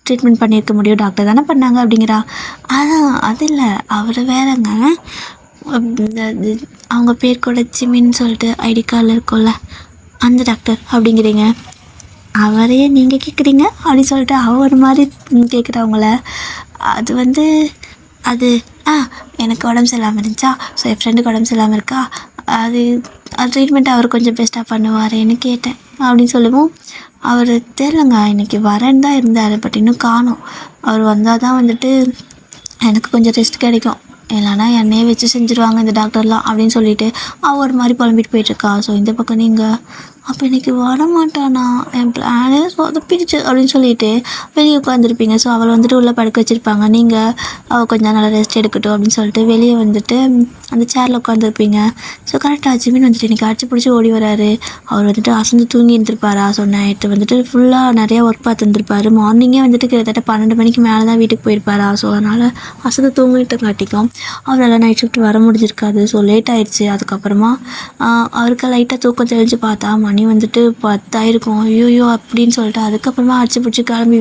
S1: ட்ரீட்மெண்ட் பண்ணியிருக்க முடியும், டாக்டர் தானே பண்ணாங்க அப்படிங்கிறா. அது இல்லை, அவர் வேறங்க, அவங்க பேர் கூட ஜிமின்னு சொல்லிட்டு ஐடி கார்டில் இருக்கும்ல, அந்த டாக்டர் அப்படிங்கிறீங்க. அவரையே நீங்கள் கேட்குறீங்க அப்படின்னு சொல்லிட்டு அவர் ஒரு மாதிரி கேட்குறவங்கள. அது வந்து அது எனக்கு உடம்பு சரியில்லாமல் இருந்துச்சா, ஸோ என் ஃப்ரெண்டுக்கு உடம்பு சரியில்லாமல் இருக்கா, அது ட்ரீட்மெண்ட் அவர் கொஞ்சம் பெஸ்ட்டாக பண்ணுவாரேன்னு கேட்டேன் அப்படின்னு சொல்லுவோம். அவர் தெரிலங்க, இன்றைக்கி வரேன்னு தான் இருந்தார், பட் இன்னும் காணோம். அவர் வந்தால் தான் வந்துட்டு எனக்கு கொஞ்சம் ரெஸ்ட் கிடைக்கும், இல்லைனா என்னையே வச்சு செஞ்சுருவாங்க இந்த டாக்டர்லாம் அப்படின்னு சொல்லிட்டு அவள் ஒரு மாதிரி புலம்பிட்டு போயிட்டுருக்கா. ஸோ இந்த பக்கம் நீங்கள் அப்போ இன்றைக்கி வரமாட்டானா, என் பிளானே சொதப்பிடுச்சு அப்படின்னு சொல்லிட்டு வெளியே உட்காந்துருப்பீங்க. ஸோ அவளை வந்துட்டு உள்ளே படுக்க வச்சுருப்பாங்க. நீங்கள் அவள் கொஞ்சம் நல்லா ரெஸ்ட் எடுக்கட்டும் அப்படின்னு சொல்லிட்டு வெளியே வந்துட்டு அந்த சேரில் உட்காந்துருப்பீங்க. ஸோ கரெக்டாக ஜிமின் வந்துட்டு இன்றைக்கி அடிச்சு பிடிச்சி ஓடி வராரு. அவர் வந்துட்டு அசந்து தூங்கி இருந்திருப்பாரா. ஸோ நைட்டு வந்துட்டு ஃபுல்லாக நிறையா ஒர்க் பார்த்துருந்துருப்பாரு. மார்னிங்கே வந்துட்டு கிட்டத்தட்ட 12 மணிக்கு மேலே தான் வீட்டுக்கு போயிருப்பாரா. ஸோ அதனால் அசந்து தூங்கிட்டு காட்டிக்கும் அவரால் நைட் ஷிஃப்ட் வர முடிஞ்சிருக்காது. ஸோ லேட் ஆகிடுச்சு. அதுக்கப்புறமா அவருக்கு லைட்டாக தூக்கம் தெளிஞ்சு பார்த்தா மணி வந்துட்டு 10 ஆயிருக்கும். ஐயோயோ அப்படின்னு சொல்லிட்டு அதுக்கப்புறமா அடிச்சு பிடிச்சி கிளம்பி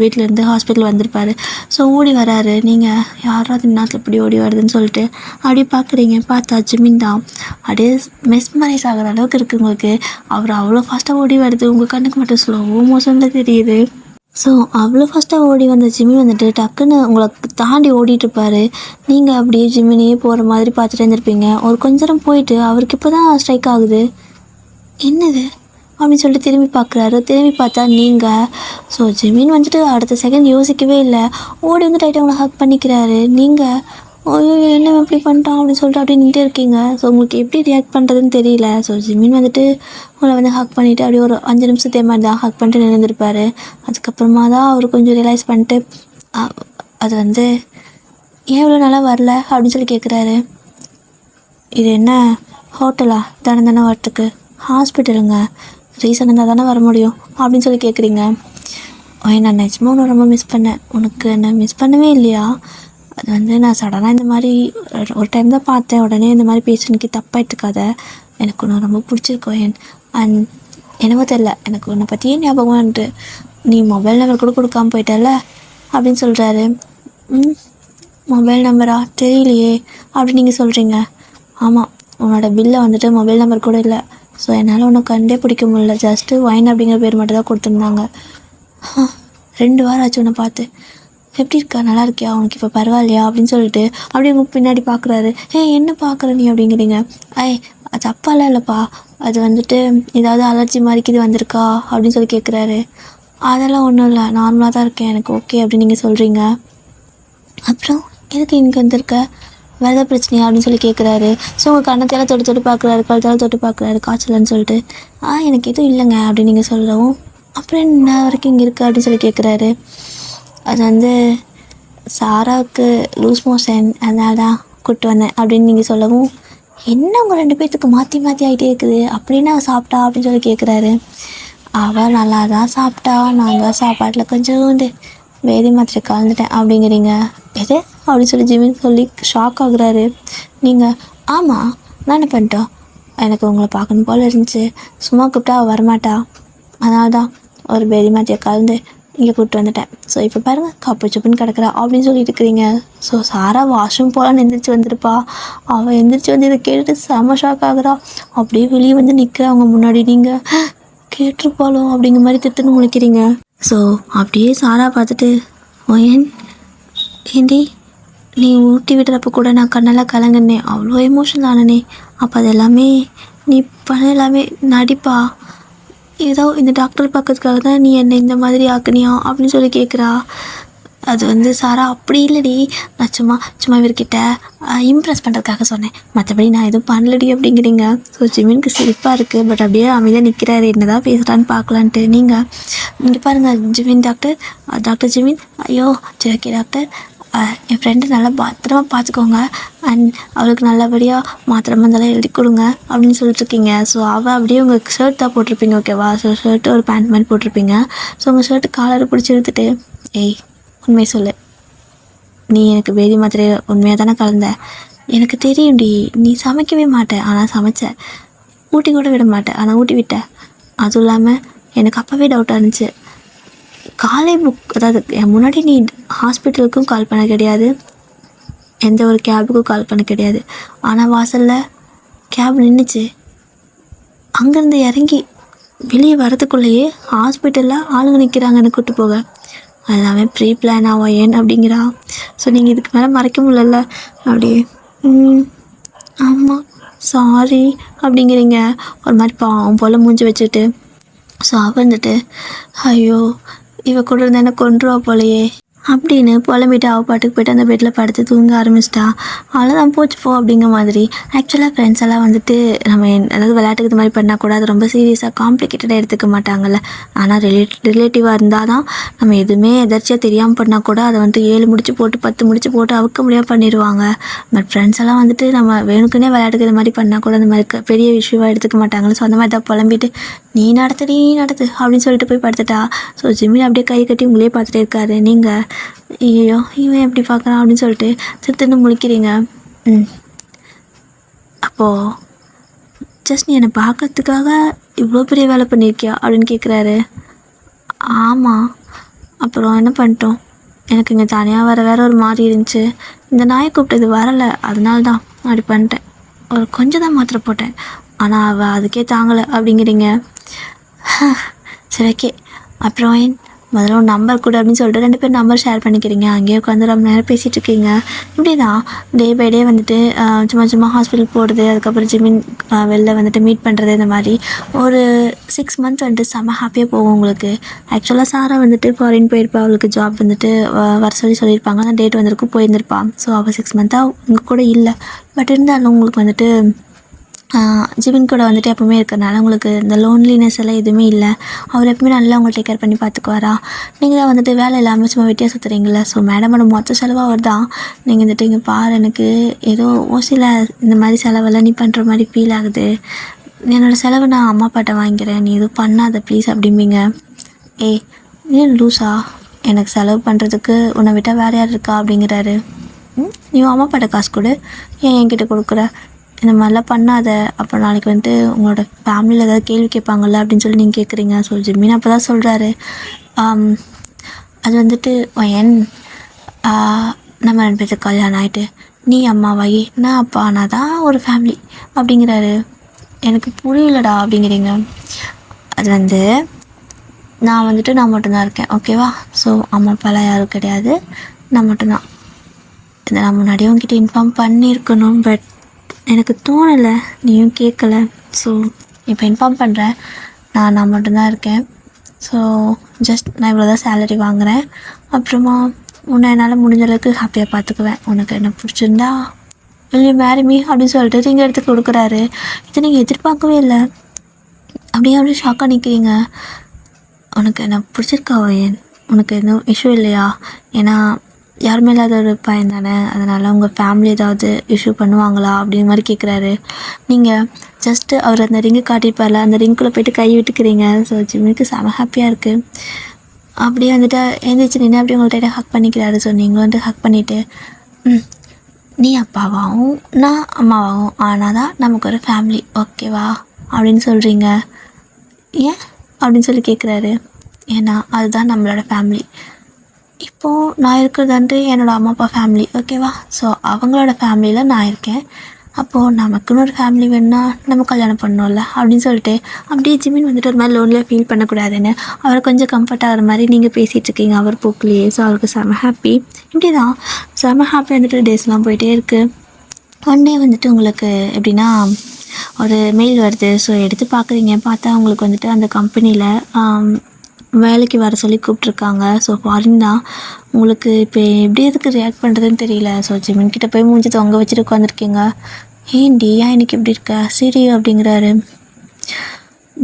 S1: வீட்டிலேருந்து ஹாஸ்பிட்டல் வந்திருப்பார். ஸோ ஓடி வராரு. நீங்கள் யாராவது இந்நேரத்தில் எப்படி ஓடி வருதுன்னு சொல்லிட்டு அப்படியே பார்க்குறீங்க. பார்த்தா ஜிமின் தான். அப்படியே மெஸ்மரைஸ் ஆகிற அளவுக்கு இருக்குது உங்களுக்கு. அவர் அவ்வளோ ஃபாஸ்ட்டாக ஓடி வருது, உங்கள் கண்ணுக்கு மட்டும் ஸ்லோ மோஷனில் தெரியுது. ஸோ அவ்வளோ ஃபஸ்ட்டாக ஓடி வந்த ஜிம்மி வந்துட்டு டக்குன்னு உங்களை தாண்டி ஓடிட்டுருப்பார். நீங்கள் அப்படியே ஜிம்மினியே போகிற மாதிரி பார்த்துட்டு இருந்திருப்பீங்க. ஒரு கொஞ்ச நேரம் போயிட்டு அவருக்கு இப்போ தான் ஸ்ட்ரைக் ஆகுது, என்னது அப்படின்னு சொல்லிட்டு திரும்பி பார்க்குறாரு. திரும்பி பார்த்தா நீங்கள். ஸோ ஜிமின் வந்துட்டு அடுத்த செகண்ட் யோசிக்கவே இல்லை, ஓடி வந்து டைட்டாக உங்களை ஹக் பண்ணிக்கிறாரு. நீங்கள் ஐயோ என்ன எப்படி பண்ணிட்டான் அப்படின்னு சொல்லிட்டு அப்படியே நின்றுட்டே இருக்கீங்க. ஸோ உங்களுக்கு எப்படி ரியாக்ட் பண்ணுறதுன்னு தெரியல. ஸோ ஜிமின் வந்துட்டு உங்களை வந்து ஹக் பண்ணிவிட்டு அப்படியே ஒரு 5 நிமிஷத்தே மாதிரி தான் ஹக் பண்ணிட்டு நின்றுருப்பார். அதுக்கப்புறமா தான் அவர் கொஞ்சம் ரியலைஸ் பண்ணிட்டு அது வந்து ஏன் இவ்வளோ நல்லா வரல அப்படின்னு சொல்லி கேட்குறாரு. இது என்ன ஹோட்டலா, தானே வரத்துக்கு, ஹாஸ்பிட்டலுங்க, ரீசன் இருந்தால் தானே வர முடியும் அப்படின்னு சொல்லி கேட்குறீங்க. நான் நிஜமாக உன்னை ரொம்ப மிஸ் பண்ணேன். உனக்கு என்ன மிஸ் பண்ணவே இல்லையா? அது வந்து நான் சடனாக இந்த மாதிரி ஒரு டைம் தான் பார்த்தேன், உடனே இந்த மாதிரி பேசுறதுக்கு தப்பாயிட்டுருக்காத, எனக்கு ஒன்று ரொம்ப பிடிச்சிருக்கோம். அண்ட் என்னவோ தெரில, எனக்கு உன்னை பற்றியே ஞாபகம்ன்ட்டு நீ மொபைல் நம்பர் கூட கொடுக்காம போயிட்டல அப்படின்னு சொல்கிறாரு. மொபைல் நம்பரா, தெரியலையே அப்படின்னு நீங்கள் சொல்கிறீங்க. ஆமாம், உன்னோட பில்லை வந்துட்டு மொபைல் நம்பர் கூட இல்லை. ஸோ என்னால் உன்னை கண்டே பிடிக்க முடியல, ஜஸ்ட்டு வைன் அப்படிங்கிற பேர் மட்டும் தான் கொடுத்துருந்தாங்க. 2 வாரம் ஆச்சு உன்னை பார்த்து. எப்படி இருக்கா, நல்லா இருக்கியா, உனக்கு இப்போ பரவாயில்லையா அப்படின்னு சொல்லிட்டு அப்படியே உங்க பின்னாடி பார்க்குறாரு. என்ன பார்க்குற நீ அப்படிங்கிறீங்க. ஐய் அது அப்பாலாம் இல்லைப்பா, அது வந்துட்டு ஏதாவது அலர்ஜி மாதிரிக்கு இது வந்திருக்கா அப்படின்னு சொல்லி கேட்குறாரு. அதெல்லாம் ஒன்றும் இல்லை, நார்மலாக தான் இருக்கேன், எனக்கு ஓகே அப்படின்னு நீங்கள் சொல்கிறீங்க. அப்புறம் எதுக்கு இன்றைக்கி வந்திருக்க, வேறு ஏதாவது பிரச்சனையா அப்படின்னு சொல்லி கேட்குறாரு. ஸோ உங்கள் கண்ணத்தையெல்லாம் தொட்டு தொட்டு பார்க்குறாரு, கழுத்தாலும் தொட்டு பார்க்குறாரு, காய்ச்சலன்னு சொல்லிட்டு. எனக்கு எதுவும் இல்லைங்க அப்படின்னு நீங்கள் சொல்லவும், அப்புறம் என்ன வரைக்கும் இங்கே இருக்க அப்படின்னு சொல்லி கேட்குறாரு. அது வந்து சாராவுக்கு லூஸ் மோஷன், அதனால தான் கூப்பிட்டு வந்தேன் அப்படின்னு நீங்கள் சொல்லவும், என்ன உங்கள் 2 பேர்த்துக்கு மாற்றி மாற்றி ஆகிட்டே இருக்குது, அப்படின்னு அவள் சாப்பிட்டா அப்படின்னு சொல்லி கேட்குறாரு. அவள் நல்லா தான் சாப்பிட்டா, நான் தான் சாப்பாட்டில் கொஞ்சோண்டு வேதி மாத்திரை கலந்துட்டேன் அப்படிங்கிறீங்க. எது அப்படின்னு சொல்லி ஜிமின் சொல்லி ஷாக் ஆகுறாரு. நீங்கள் ஆமாம், நான் என்ன பண்ணிட்டோம், எனக்கு உங்களை பார்க்கணும் போல் இருந்துச்சு, சும்மா கூப்பிட்டா அவள் வரமாட்டா, அதனால தான் ஒரு பேதி மாத்திரை கலந்து இங்கே கூப்பிட்டு வந்துட்டேன். ஸோ இப்போ பாருங்கள் கப்பு சுப்புன்னு கிடக்குறா அப்படின்னு சொல்லிட்டு இருக்கிறீங்க. ஸோ சாரா வாஷ்ரூம் போகலான்னு எந்திரிச்சு வந்துருப்பா. அவள் எந்திரிச்சு வந்து இதை கேட்டுட்டு செம ஷாக் ஆகுறா. அப்படியே வெளியே வந்து நிற்கிறவங்க முன்னாடி நீங்கள் கேட்டிருப்பாளோ அப்படிங்கிற மாதிரி திட்டுன்னு முழிக்கிறீங்க. ஸோ அப்படியே சாரா பார்த்துட்டு, ஏண்டி நீ ஊட்டி விடுறப்ப கூட நான் கண்ணெல்லாம் கலங்குனேன், அவ்வளோ எமோஷனல் ஆனனே, அப்போ அது எல்லாமே நீ பண்ண எல்லாமே நடிப்பா, ஏதோ இந்த டாக்டர் பார்க்கறதுக்காக தான் நீ என்னை இந்த மாதிரி ஆக்குனியா அப்படின்னு சொல்லி கேட்குறா. அது வந்து சாரா அப்படி இல்லடி, நான் சும்மா இவர்கிட்ட இம்ப்ரெஸ் பண்ணுறதுக்காக சொன்னேன், மற்றபடி நான் எதுவும் பண்ணலடி அப்படிங்கிறீங்க. ஸோ ஜிமினுக்கு சிரிப்பாக இருக்குது, பட் அப்படியே அமைதியாக நிற்கிறாரு, என்ன தான் பேசுகிறான்னு பார்க்கலான்ட்டு. நீங்கள் இங்கே பாருங்கள் ஜிமின் டாக்டர் ஜிமின், ஐயோ சரி ஓகே டாக்டர், என் ஃப்ரெண்டு நல்லா பத்திரமா பார்த்துக்கோங்க, அண்ட் அவளுக்கு நல்லபடியாக மாத்திரை மருந்தெல்லாம் எழுதி கொடுங்க அப்படின்னு சொல்லிட்டுருக்கீங்க. ஸோ அவள் அப்படியே உங்கள் ஷர்ட் தான் போட்டிருப்பீங்க ஓகேவா, ஸோ ஷர்ட்டு ஒரு பேண்ட் மாதிரி போட்டிருப்பீங்க. ஸோ உங்கள் ஷர்ட்டு காலரை பிடிச்சி எடுத்துட்டு, ஏய் உண்மையை சொல்லு, நீ எனக்கு பேதி மாத்திரை உண்மையாக தானே கலந்த, எனக்கு தெரியும்டி நீ சமைக்கவே மாட்டேன், ஆனால் சமைச்ச, ஊட்டி கூட விட மாட்டேன் ஆனால் ஊட்டி விட்ட, அதுவும் இல்லாமல் எனக்கு அப்போவே டவுட்டாக இருந்துச்சு, காலை புக் அதாவது முன்னாடி நீ ஹாஸ்பிட்டலுக்கும் கால் பண்ண கிடையாது, எந்த ஒரு கேபுக்கும் கால் பண்ண கிடையாது, ஆனால் வாசலில் கேப் நின்றுச்சு, அங்கேருந்து இறங்கி வெளியே வரதுக்குள்ளேயே ஹாஸ்பிட்டலில் ஆளுங்க நிற்கிறாங்கன்னு கூப்பிட்டு போக, எல்லாமே ப்ரீ பிளான் ஆகும் ஏன் அப்படிங்கிறா. ஸோ நீங்கள் இதுக்கு மேலே மறைக்க முடியல அப்படியே ஆமாம் சாரி அப்படிங்கிறீங்க ஒரு மாதிரி பாவம் போல் மூஞ்சி வச்சுட்டு. ஸோ அவள் வந்துட்டு, ஐயோ இவ கூட இருந்தால் என்ன கொன்றுவா போலையே அப்படின்னு புலம்பிட்டு அவள் பாட்டுக்கு போய்ட்டு அந்த பெட்டில் படுத்து தூங்க ஆரம்பிச்சிட்டா. அவ்வளோதான் போச்சு போ அப்படிங்கிற மாதிரி. ஆக்சுவலாக ஃப்ரெண்ட்ஸ் எல்லாம் வந்துட்டு நம்ம அதாவது விளையாட்டுக்கு இது மாதிரி பண்ணால் கூட அது ரொம்ப சீரியஸாக காம்ப்ளிகேட்டடாக எடுத்துக்க மாட்டாங்கல்ல. ஆனால் ரிலேட்டிவாக இருந்தால் தான் நம்ம எதுவுமே எதர்ச்சியாக தெரியாமல் பண்ணால் கூட அதை வந்துட்டு 7 முடிச்சு போட்டு 10 முடிச்சு போட்டு அவுக்க முடியாமல் பண்ணிடுவாங்க. பட் ஃப்ரெண்ட்ஸ் எல்லாம் வந்துட்டு நம்ம வேணுக்குன்னே விளையாட்டுக்கு இது மாதிரி பண்ணால் கூட அந்த மாதிரி பெரிய விஷயமாக எடுத்துக்க மாட்டாங்கல்ல. ஸோ அந்த மாதிரி தான் புலம்பிட்டு நீ நடத்து அப்படின்னு சொல்லிட்டு போய் படுத்துட்டா. ஸோ ஜிமின் அப்படியே கை கட்டி உங்களே பார்த்துட்டே இருக்காரு. நீங்கள் ஐயோ இவன் எப்படி பார்க்குறான் அப்படின்னு சொல்லிட்டு திருத்துன்னு முழிக்கிறீங்க. அப்போது ஜஸ்ட் நீ என்னை பார்க்கறதுக்காக இவ்வளோ பெரிய வேலை பண்ணியிருக்கியா அப்படின்னு கேட்குறாரு. ஆமாம், அப்புறம் என்ன பண்ணிட்டோம், எனக்கு இங்கே தனியாக வேறு ஒரு மாதிரி இருந்துச்சு, இந்த நாயை கூப்பிட்டது வரலை, அதனால தான் அப்படி பண்ணிட்டேன், ஒரு கொஞ்சம் தான் மாத்திரை போட்டேன், ஆனால் அவள் அதுக்கே தாங்கலை அப்படிங்கிறீங்க. சரி ஓகே, அப்புறம் முதல்ல ஒரு நம்பர் கூட அப்படின்னு சொல்லிட்டு 2 பேர் நம்பர் ஷேர் பண்ணிக்கிறீங்க. அங்கேயே உட்காந்து ரொம்ப நேரம் பேசிகிட்டு இருக்கீங்க. இப்படி தான் டே பை டே வந்துட்டு சும்மா ஹாஸ்பிட்டல் போகிறது, அதுக்கப்புறம் ஜிமின் வெளில வந்துட்டு மீட் பண்ணுறது, இந்த மாதிரி ஒரு 6 மந்த் வந்துட்டு செம்ம ஹாப்பியாக போகும் உங்களுக்கு. ஆக்சுவலாக சாரா வந்துட்டு ஃபாரின் போயிருப்பா, அவளுக்கு ஜாப் வந்துட்டு வர சொல்லியிருப்பாங்க, அந்த டேட் வந்திருக்கும் போயிருந்திருப்பான். ஸோ அவள் 6 மந்த்தாக உங்கள் கூட இல்லை. பட் இருந்தாலும் உங்களுக்கு வந்துட்டு ஜிமின் கூட வந்துட்டு எப்பவுமே இருக்கிறனால உங்களுக்கு இந்த லோன்லினஸ் எல்லாம் எதுவுமே இல்லை. அவர் எப்பவுமே நல்லா உங்களை டேக் கேர் பண்ணி பார்த்துக்குவாரா. நீங்கள் தான் வந்துட்டு வேலை இல்லாமல் சும்மா வெட்டியாக சுற்றுறீங்களா. ஸோ மேடமோட மொத்த செலவாக அவர் தான். நீங்கள் வந்துட்டு இங்கே பாரு, எனக்கு ஏதோ ஓசியில் இந்த மாதிரி செலவெல்லாம் நீ பண்ணுற மாதிரி ஃபீல் ஆகுது, என்னோடய செலவு நான் அம்மா அப்பாட்ட வாங்கிக்கிறேன், நீ எதுவும் பண்ணாத ப்ளீஸ் அப்படிம்பிங்க. ஏய் நீ லூஸா, எனக்கு செலவு பண்ணுறதுக்கு உன்னை விட்டால் வேறு யார் இருக்கா அப்படிங்கிறாரு. நீ அம்மா அப்பாட்ட காசு கொடு, ஏன் என்கிட்ட கொடுக்குற, இந்த மாதிரிலாம் பண்ணாத, அப்புறம் நாளைக்கு வந்துட்டு உங்களோட ஃபேமிலியில் ஏதாவது கேள்வி கேட்பாங்கள்ல அப்படின்னு சொல்லி நீங்கள் கேட்குறீங்க. ஸோ ஜிமின் அப்போ தான் சொல்கிறாரு, அது வந்துட்டு நம்ம 2 பேருக்கு கல்யாணம் ஆகிட்டு நீ அம்மாவாயி நான் அப்பா ஆனால் தான் ஒரு ஃபேமிலி அப்படிங்கிறாரு. எனக்கு புரியலடா அப்படிங்கிறீங்க. அது வந்து நான் வந்துட்டு நான் மட்டும்தான் இருக்கேன், ஓகேவா? ஸோ அம்மா அப்பாலாம் யாரும் கிடையாது, நான் மட்டும்தான். இதை நான் முன்னாடியே உங்ககிட்ட இன்ஃபார்ம் பண்ணியிருக்கணும், பட் எனக்கு தோணலை, நீயும் கேட்கல. ஸோ இப்போ இன்ஃபார்ம் பண்ணுறேன், நான் மட்டும்தான் இருக்கேன். ஸோ ஜஸ்ட் நான் இவ்வளோ தான் சேலரி வாங்குகிறேன். அப்புறமா உன்னை என்னால் முடிஞ்ச அளவுக்கு ஹாப்பியாக பார்த்துக்குவேன். உனக்கு என்ன பிடிச்சிருந்தா இல்லை மேரி மீ அப்படின்னு சொல்லிட்டு ரிங் எடுத்து கொடுக்குறாரு. இதை நீங்கள் எதிர்பார்க்கவே இல்லை. அப்படியே ஷாக்காக நிற்கிறீங்க. உனக்கு என்ன பிடிச்சிருக்கா ஓயன்? உனக்கு எதுவும் இஷ்யூ இல்லையா? ஏன்னா யாருமே இல்லாத ஒரு பையன் தானே, அதனால் உங்கள் ஃபேமிலி ஏதாவது இஷ்யூ பண்ணுவாங்களா அப்படிங்கிற மாதிரி கேட்குறாரு. நீங்கள் ஜஸ்ட்டு அவர் அந்த ரிங்கு காட்டியிருப்பார்ல, அந்த ரிங்குள்ளே போய்ட்டு கை விட்டுக்கிறீங்க. ஸோ ஜிம்மிக்கு செம ஹாப்பியாக இருக்குது. அப்படியே வந்துட்டு எழுந்திரிச்சு நின்று அப்படியே உங்கள்கிட்ட ஹக் பண்ணிக்கிறாரு. ஸோ நீங்களும் வந்து ஹக் பண்ணிவிட்டு, நீ அப்பாவாகவும் நான் அம்மாவாகவும் ஆனால் தான் நமக்கு ஒரு ஃபேமிலி, ஓகேவா அப்படின்னு சொல்கிறீங்க. ஏன் அப்படின்னு சொல்லி கேட்குறாரு. ஏன்னா அதுதான் நம்மளோட ஃபேமிலி. இப்போது நான் இருக்கிறது என்னோடய அம்மா அப்பா ஃபேமிலி, ஓகேவா? ஸோ அவங்களோட ஃபேமிலியில் நான் இருக்கேன். அப்போது நமக்குன்னு ஒரு ஃபேமிலி வேணுன்னா நம்ம கல்யாணம் பண்ணோம்ல அப்படின்னு சொல்லிட்டு அப்படியே ஜிமின் வந்துட்டு ஒரு மாதிரி லோன்லியாக ஃபீல் பண்ணக்கூடாதுன்னு அவரை கொஞ்சம் கம்ஃபர்ட் ஆகிற மாதிரி நீங்கள் பேசிகிட்ருக்கீங்க அவர் போக்குலேயே. ஸோ அவருக்கு செம ஹாப்பி. இப்படி தான் செம ஹாப்பி வந்துட்டு டேஸ்லாம் போயிட்டே இருக்குது. ஒன் டே வந்துட்டு உங்களுக்கு எப்படின்னா ஒரு மெயில் வருது. ஸோ எடுத்து பார்க்குறீங்க. பார்த்தா உங்களுக்கு வந்துட்டு அந்த கம்பெனியில் வேலைக்கு வர சொல்லி கூப்பிட்ருக்காங்க. ஸோ ஃபாரின் தான். உங்களுக்கு இப்போ எப்படி எதுக்கு ரியாக்ட் பண்ணுறதுன்னு தெரியல. ஸோ ஜிமின் கிட்டே போய் மூஞ்சி தொங்க வச்சுட்டு உட்காந்துருக்கீங்க. ஏன்டி ஏன் எனக்கு எப்படி இருக்க சரி அப்படிங்கிறாரு.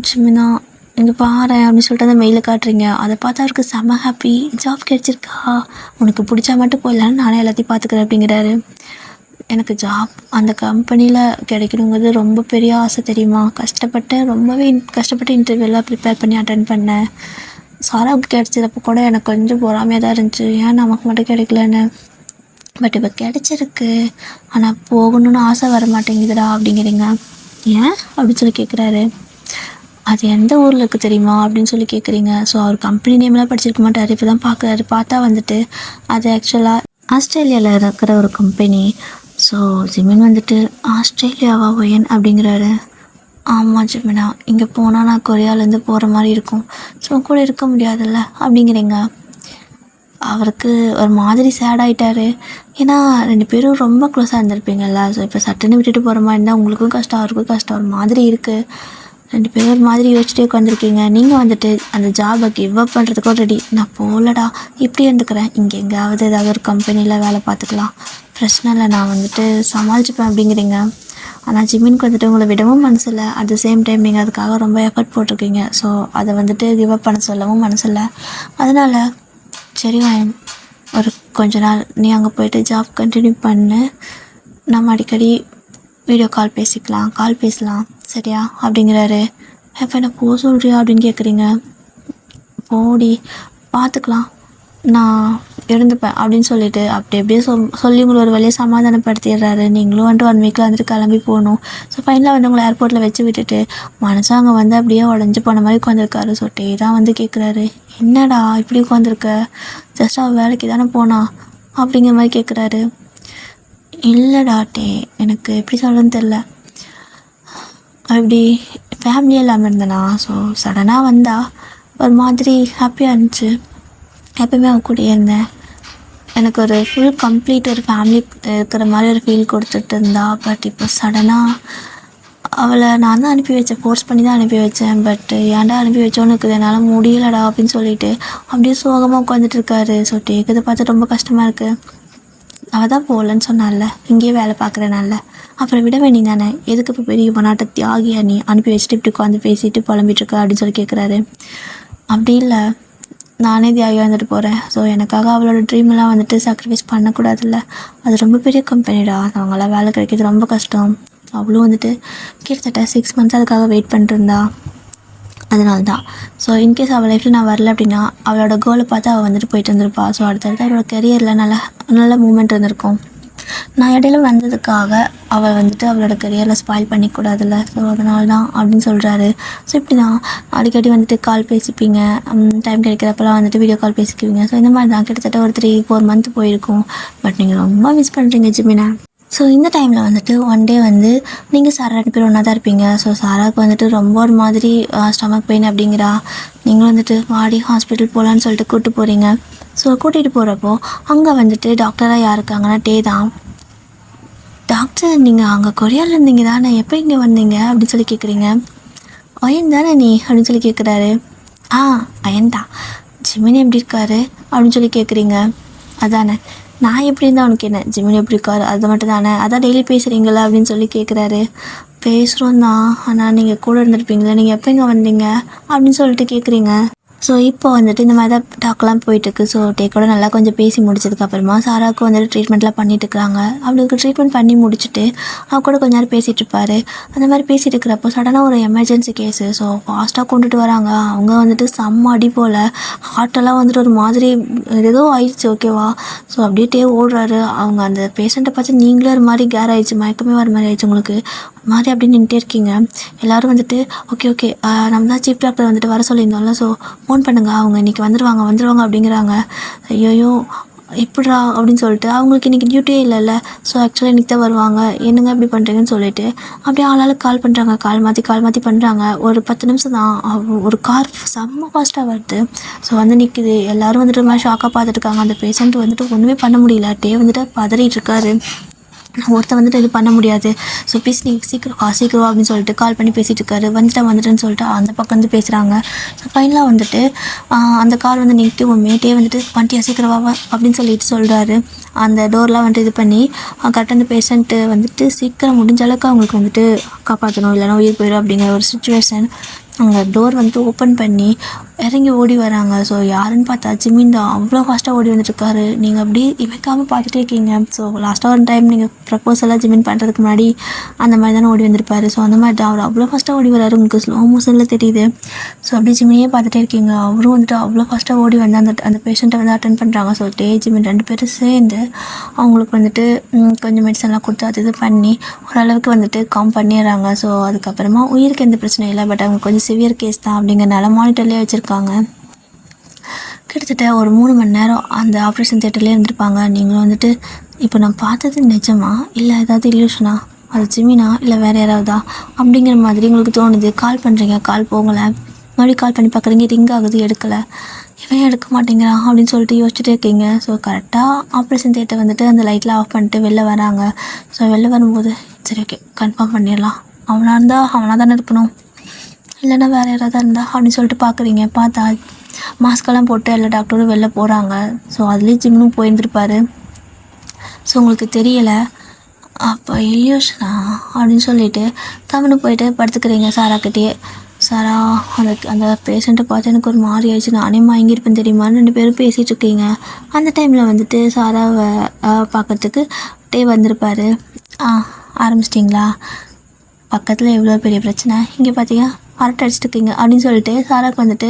S1: ஜிமினா இங்கே பாரு அப்படின்னு சொல்லிட்டு அந்த மெயிலை காட்டுறீங்க. அதை பார்த்தா அவருக்கு செம்ம ஹாப்பி. ஜாப் கிடச்சிருக்கா, உனக்கு பிடிச்சா மட்டும் போயிடலான்னு நானே எல்லாத்தையும் பார்த்துக்கிறேன் அப்படிங்கிறாரு. எனக்கு ஜாப் அந்த கம்பெனியில் கிடைக்கணுங்கிறது ரொம்ப பெரிய ஆசை தெரியுமா? ரொம்பவே கஷ்டப்பட்டு இன்டர்வியூலாம் ப்ரிப்பேர் பண்ணி அட்டன் பண்ணேன். சாராவுக்கு கிடச்சதப்போ கூட எனக்கு கொஞ்சம் பொறாமையாக தான் இருந்துச்சு, ஏன் நமக்கு மட்டும் கிடைக்கலன்னு. பட் இப்போ கிடச்சிருக்கு, ஆனால் போகணுன்னு ஆசை வர மாட்டேங்குதுடா அப்படிங்கிறீங்க. ஏன் அப்படின்னு சொல்லி கேட்குறாரு. அது எந்த ஊரில் இருக்குது தெரியுமா அப்படின்னு சொல்லி கேட்குறீங்க. ஸோ அவர் கம்பெனி நேம்லாம் படிச்சிருக்க மாட்டார். இப்போ தான் பார்க்குறாரு. பார்த்தா வந்துட்டு அது ஆக்சுவலாக ஆஸ்திரேலியாவில் இருக்கிற ஒரு கம்பெனி. ஸோ ஜிமின் வந்துட்டு ஆஸ்திரேலியாவா ஒயன் அப்படிங்கிறாரு. ஆமாம் ஜிமினா, இங்கே போனால் நான் கொரியாவிலேருந்து போகிற மாதிரி இருக்கும். ஸோ கூட இருக்க முடியாதுல்ல அப்படிங்கிறீங்க. அவருக்கு ஒரு மாதிரி சேட் ஆகிட்டாரு. ஏன்னா 2 பேரும் ரொம்ப க்ளோஸாக இருந்திருப்பீங்கள்ல. ஸோ இப்போ சட்டுன்னு விட்டுட்டு போகிற மாதிரி இருந்தால் உங்களுக்கும் கஷ்டம் அவருக்கும் கஷ்டம் ஒரு மாதிரி இருக்குது. 2 பேரும் ஒரு மாதிரி யோசிச்சுட்டே உட்காந்துருக்கீங்க. நீங்கள் வந்துட்டு அந்த ஜாபை கிவ் அப் பண்ணுறதுக்கும் ரெடி. நான் போகலடா, இப்படி இருந்துக்கிறேன், இங்கே எங்கேயாவது ஏதாவது ஒரு கம்பெனியில் வேலை பார்த்துக்கலாம், பிரச்சனை இல்லை, நான் வந்துட்டு சமாளிச்சுப்பேன் அப்படிங்கிறீங்க. ஆனால் ஜிமினுக்கு வந்துட்டு உங்களை விடவும் மனசில்லை. அட் த சேம் டைம் நீங்கள் அதுக்காக ரொம்ப எஃபர்ட் போட்டிருக்கீங்க. ஸோ அதை வந்துட்டு கிவ் அப் பண்ண சொல்லவும் மனசில்லை. அதனால் சரி வாயன், ஒரு கொஞ்ச நாள் நீ அங்கே போய்ட்டு ஜாப் கண்டினியூ பண்ணு, நம்ம அடிக்கடி வீடியோ கால் பேசலாம் சரியா அப்படிங்கிறாரு. இப்போ என்ன போக சொல்கிறியா அப்படின்னு கேட்குறீங்க. போடி பார்த்துக்கலாம், நான் இருந்துப்பேன் அப்படின்னு சொல்லிட்டு அப்படியே சொல்லி உங்களை ஒரு வழியை சமாதானப்படுத்திடுறாரு. நீங்களும் வந்துட்டு 1 வீக்கில் வந்துட்டு கிளம்பி போகணும். ஸோ ஃபைனலாக வந்து உங்களை ஏர்போர்ட்டில் வச்சு விட்டுட்டு மனசு அங்கே வந்து அப்படியே உடஞ்சி போன மாதிரி உட்காந்துருக்காரு. ஸோ டே தான் வந்து கேட்குறாரு, என்னடா இப்படி உட்காந்துருக்க, ஜஸ்ட் அவள் வேலைக்கு தானே போனா அப்படிங்கிற மாதிரி கேட்குறாரு. இல்லைடா டே, எனக்கு எப்படி சொல்கிறேன்னு தெரில, அப்படி ஃபேமிலியே இல்லாமல் இருந்தேனா. ஸோ சடனாக வந்தால் ஒரு மாதிரி ஹாப்பியாக இருந்துச்சு. எப்பவுமே அவன் கூடயே இருந்தேன். எனக்கு ஒரு ஃபுல் கம்ப்ளீட் ஒரு ஃபேமிலி இருக்கிற மாதிரி ஒரு ஃபீல் கொடுத்துட்டு இருந்தா. பட் இப்போ சடனாக அவளை நான் தான் அனுப்பி வச்சேன், ஃபோர்ஸ் பண்ணி தான் அனுப்பி வச்சேன். பட் ஏன்டா அனுப்பி வச்சோன்னு இருக்குது, என்னால் முடியலடா அப்படின்னு சொல்லிட்டு அப்படியே சோகமாக உட்காந்துட்டு இருக்காரு. ஸோ கேட்குறத பார்த்து ரொம்ப கஷ்டமாக இருக்குது. அவள் தான் போகலன்னு சொன்னால, இங்கேயே வேலை பார்க்குறனால அப்புறம் விட வேண்டி தானே, எதுக்கு இப்போ பெரிய பொண்ணாட்ட தியாகியா நீ அனுப்பி வச்சுட்டு இப்படி உட்காந்து பேசிட்டு புலம்பிட்டுருக்க அப்படின்னு சொல்லி கேட்குறாரு. அப்படி இல்லை, நானே தியாகியாக வந்துட்டு போகிறேன். ஸோ எனக்காக அவளோட ட்ரீமெல்லாம் வந்துட்டு சாக்ரிஃபைஸ் பண்ணக்கூடாதுல்ல, அது ரொம்ப பெரிய கம்பெனிடா, அவங்களாம் வேலை கிடைக்கிறது ரொம்ப கஷ்டம். அவளும் வந்துட்டு கிட்டத்தட்ட 6 months அதுக்காக வெயிட் பண்ணிருந்தா. அதனால தான். ஸோ இன்கேஸ் அவள் லைஃப்பில் நான் வரல அப்படின்னா அவளோட கோலை பார்த்து அவள் வந்துட்டு போயிட்டு இருந்திருப்பா. ஸோ அடுத்தடுத்து அவளோட கெரியரில் நல்ல மூமெண்ட் இருந்திருக்கும். நான் இடையில வந்ததுக்காக அவள் வந்துட்டு அவளோட கெரியரில் ஸ்பாயில் பண்ணிக்கூடாதுல்ல. ஸோ அதனால தான் அப்படின்னு சொல்கிறாரு. ஸோ இப்படி தான் அடிக்கடி வந்துட்டு கால் பேசிப்பீங்க, டைம் கிடைக்கிறப்பெல்லாம் வந்துட்டு வீடியோ கால் பேசிக்குவீங்க. ஸோ இந்த மாதிரி தான் கிட்டத்தட்ட ஒரு 3-4 month போயிருக்கும். பட் நீங்கள் ரொம்ப மிஸ் பண்ணுறீங்க ஜிமினை. ஸோ இந்த டைமில் வந்துட்டு ஒன் டே வந்து நீங்கள் சாரா 2 பேரும் ஒன்றா தான் இருப்பீங்க. ஸோ சாராவுக்கு வந்துட்டு ரொம்ப ஒரு மாதிரி ஸ்டமக் பெயின் அப்படிங்கிறா. நீங்களும் வந்துட்டு வாடி ஹாஸ்பிட்டல் போகலான்னு சொல்லிட்டு கூப்பிட்டு போகிறீங்க. ஸோ கூட்டிகிட்டு போகிறப்போ அங்கே வந்துட்டு டாக்டராக யார் இருக்காங்கன்னா டே தான். டாக்டர் நீங்கள் அங்கே கொரியாவில் இருந்தீங்க தானே, எப்போ இங்கே வந்தீங்க அப்படின்னு சொல்லி கேட்குறீங்க. அயன் தானே நீ அப்படின்னு சொல்லி கேட்குறாரு. ஆ அயன் தான். ஜிமின் எப்படி இருக்காரு அப்படின்னு சொல்லி கேட்குறீங்க. அதானே நான் எப்படி இருந்தால் அவனுக்கு என்ன, ஜிமின் எப்படி இருக்காரு அது மட்டும் தானே, அதான் டெய்லி பேசுகிறீங்களா அப்படின்னு சொல்லி கேட்குறாரு. பேசுகிறோம் தான், ஆனால் நீங்கள் கூட இருந்திருப்பீங்களா, நீங்கள் எப்போ இங்கே வந்தீங்க அப்படின்னு சொல்லிட்டு கேட்குறீங்க. ஸோ இப்போ வந்துட்டு இந்த மாதிரி தான் டாக்லாம் போயிட்டுருக்கு. ஸோ டேக்கோட நல்லா கொஞ்சம் பேசி முடிச்சதுக்கப்புறமா சாராவுக்கு வந்துட்டு ட்ரீட்மெண்ட்லாம் பண்ணிட்டு இருக்கிறாங்க. அவளுக்கு ட்ரீட்மெண்ட் பண்ணி முடிச்சுட்டு அவள் கூட கொஞ்ச நேரம் பேசிகிட்டு இருப்பார். அந்த மாதிரி பேசிகிட்டு இருக்கிறப்போ சடனாக ஒரு எமர்ஜென்சி கேஸு. ஸோ ஃபாஸ்ட்டாக கொண்டுட்டு வராங்க. அவங்க வந்துட்டு செம்ம அடி போல் ஹார்ட்டெல்லாம் வந்துட்டு ஒரு மாதிரி ஏதோ ஆயிடுச்சு. ஓகேவா. ஸோ அப்படியே டே ஓடுறாரு. அவங்க அந்த பேஷண்ட்டை பார்த்து நீங்களே ஒரு மாதிரி கேர் ஆகிடுச்சு, மயக்கமே வர மாதிரி ஆயிடுச்சு உங்களுக்கு. மாதிரி அப்படின்னு நின்றுட்டே இருக்கீங்க. எல்லோரும் வந்துட்டு ஓகே நம்ம தான் சீஃப் டாக்டர் வந்துட்டு வர சொல்லியிருந்தோம்ல, ஸோ ஃபோன் பண்ணுங்கள், அவங்க இன்றைக்கி வந்துடுவாங்க அப்படிங்கிறாங்க. ஐயோ எப்படா அப்படின்னு சொல்லிட்டு அவங்களுக்கு இன்றைக்கி டியூட்டியே இல்லைல்ல. ஸோ ஆக்சுவலாக இன்றைக்கி தான் வருவாங்க, என்னங்க இப்படி பண்ணுறீங்கன்னு சொல்லிட்டு அப்படியே ஆளாளுக்கு கால் பண்ணுறாங்க. கால் மாற்றி பண்ணுறாங்க. ஒரு 10 நிமிஷம் தான். ஒரு கார் செம்ம ஃபாஸ்ட்டாக வருது. ஸோ வந்து நிற்குது. எல்லோரும் வந்துட்டு மாதிரி ஷாக்காக பார்த்துட்டு இருக்காங்க. அந்த பேஷண்ட் வந்துட்டு ஒன்றுமே பண்ண முடியல. டே வந்துட்டு பதறிட்டு இருக்காரு. ஒருத்தர் வந்துட்டு இது பண்ண முடியாது. ஸோ ப்ளீஸ் நீங்கள் சீக்கிரம் அப்படின்னு சொல்லிட்டு கால் பண்ணி பேசிகிட்டு இருக்காரு. வந்துட்டேன்னு சொல்லிட்டு அந்த பக்கம் வந்து பேசுகிறாங்க. ஸோ ஃபைனலாக வந்துட்டு அந்த கார் வந்து நிற்கவும் மேட்டே வந்துட்டு வண்டியா சீக்கிரம் வா அப்படின்னு சொல்லிட்டு சொல்கிறாரு. அந்த டோர்லாம் வந்துட்டு இது பண்ணி கரெக்டாக அந்த பேஷண்ட்டு வந்துட்டு சீக்கிரம் முடிஞ்ச அளவுக்கு அவங்களுக்கு வந்துட்டு காப்பாற்றணும், இல்லைனா உயிர் போயிடும் அப்படிங்கிற ஒரு சுச்சுவேஷன். அங்கே டோர் வந்துட்டு ஓப்பன் பண்ணி இறங்கி ஓடி வராங்க. ஸோ யாருன்னு பார்த்தா ஜிமின் தான். அவ்வளோ ஃபாஸ்ட்டாக ஓடி வந்துட்டுருக்காரு. நீங்கள் அப்படி இமைக்காமல் பார்த்துட்டே இருக்கீங்க. ஸோ லாஸ்ட்டாக ஒரு டைம் நீங்கள் ப்ரப்போஸெல்லாம் ஜிமின் பண்ணுறதுக்கு முன்னாடி அந்த மாதிரி தானே ஓடி வந்திருப்பாரு. ஸோ அந்த மாதிரி தான் அவர் அவ்வளோ ஃபாஸ்ட்டாக ஓடி வராரு. உங்களுக்கு ஸ்லோ மோஷனில் தெரியுது. ஸோ அப்படியே ஜிமினையே பார்த்துட்டே இருக்கீங்க. அவரும் வந்துட்டு அவ்வளோ ஃபாஸ்ட்டாக ஓடி வந்து அந்த பேஷண்ட்டை வந்து அட்டென்ட் பண்ணுறாங்க. ஸோ ஜிமின் 2 பேரும் சேர்ந்து அவங்களுக்கு வந்துட்டு கொஞ்சம் மெடிசன்லாம் கொடுத்து அது இது பண்ணி ஓரளவுக்கு வந்துட்டு காம் பண்ணிடுறாங்க. ஸோ அதுக்கப்புறமா உயிருக்கு எந்த பிரச்சனையும் இல்லை. பட் அவங்க கொஞ்சம் சிவியர் கேஸ் தான் அப்படிங்கிறனால மானிட்டர்லேயே வச்சுருக்காங்க. கிட்டத்தட்ட ஒரு 3 மணி நேரம் அந்த ஆப்ரேஷன் தியேட்டர்லேயே இருந்திருப்பாங்க. நீங்களும் வந்துட்டு இப்போ நான் பார்த்தது நிஜமா இல்லை ஏதாவது இல்யூஷனா, அது ஜிமினா இல்லை வேறு யாராவதா அப்படிங்கிற மாதிரி உங்களுக்கு தோணுது. கால் பண்ணுறீங்க, கால் போகலை. மறுபடியும் கால் பண்ணி பார்க்குறீங்க, ரிங் ஆகுது, எடுக்கலை. இவன் எடுக்க மாட்டேங்கிறான் அப்படின்னு சொல்லிட்டு யோசிச்சுட்டே இருக்கீங்க. ஸோ கரெக்டாக ஆப்ரேஷன் தியேட்டர் வந்துட்டு அந்த லைட்லாம் ஆஃப் பண்ணிட்டு வெளில வராங்க. ஸோ வெளில வரும்போது சரி ஓகே கன்ஃபார்ம் பண்ணிடலாம், அவனாக இருந்தால் அவனாக தானே இருக்கணும், இல்லைன்னா வேறு யாராவது இருந்தால் அப்படின்னு சொல்லிட்டு பார்க்குறீங்க. பார்த்தா மாஸ்கெல்லாம் போட்டு எல்லா டாக்டரும் வெளில போகிறாங்க. ஸோ அதுலேயும் ஜிம்னும் போயிருந்துருப்பார். ஸோ உங்களுக்கு தெரியலை. அப்போ இல்யூஷனா அப்படின்னு சொல்லிட்டு கம்முன்னு போயிட்டு படுத்துக்கிறீங்க சாராக்கிட்டேயே. சாரா அந்த பேஷண்ட்டை பார்த்து எனக்கு ஒரு மாதிரி ஆயிடுச்சு, நானே வாங்கியிருப்பேன் தெரியுமான்னு 2 பேரும் பேசிகிட்டு இருக்கீங்க. அந்த டைமில் வந்துட்டு சாராவை பார்க்குறதுக்கு டே வந்திருப்பார். ஆரம்பிச்சிட்டிங்களா, பக்கத்தில் எவ்வளோ பெரிய பிரச்சனை, இங்கே பார்த்தீங்க அரட்டை அடிச்சுட்டுருக்கீங்க அப்படின்னு சொல்லிட்டு சாராக்கு வந்துட்டு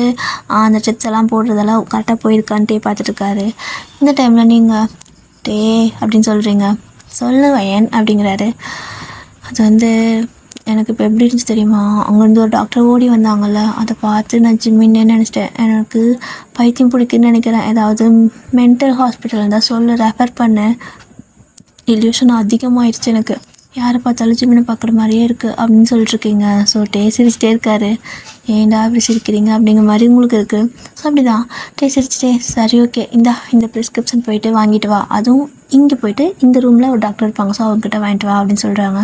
S1: அந்த ட்ரிப்ஸ் எல்லாம் போடுறதெல்லாம் கரெக்டாக போயிருக்கான்ட்டே பார்த்துட்ருக்காரு. இந்த டைமில் நீங்கள் டே அப்படின்னு சொல்கிறீங்க. சொல்லுவேன் அப்படிங்கிறாரு. அது வந்து எனக்கு இப்போ எப்படி இருந்துச்சு தெரியுமா, அங்கேருந்து ஒரு டாக்டர் ஓடி வந்தாங்கள்ல, அதை பார்த்து நான் ஜிம்மின்னே நினச்சிட்டேன். எனக்கு பைத்தியம் பிடிக்குன்னு நினைக்கிறேன். ஏதாவது மென்டல் ஹாஸ்பிட்டல் இருந்தால் சொல்லு, ரெஃபர் பண்ணேன். இல்யூஷன் அதிகமாகிடுச்சு எனக்கு, யாரை பார்த்தாலும் ஜிம்மினை பார்க்குற மாதிரியே இருக்குது அப்படின்னு சொல்லிட்டுருக்கீங்க. ஸோ சிரிச்சிட்டே இருக்காரு. ஏன்டா அப்படி சிரிக்கிறீங்க அப்படிங்கிற மாதிரி உங்களுக்கு இருக்குது. ஸோ அப்படி தான் சிரிச்சிட்டே சரி ஓகே இந்த ப்ரிஸ்கிரிப்ஷன் போயிட்டு வாங்கிட்டு வா, அதுவும் இங்கே போயிட்டு இந்த ரூமில் ஒரு டாக்டர் இருப்பாங்க, ஸோ அவங்ககிட்ட வாங்கிட்டு வா அப்படின்னு சொல்கிறாங்க.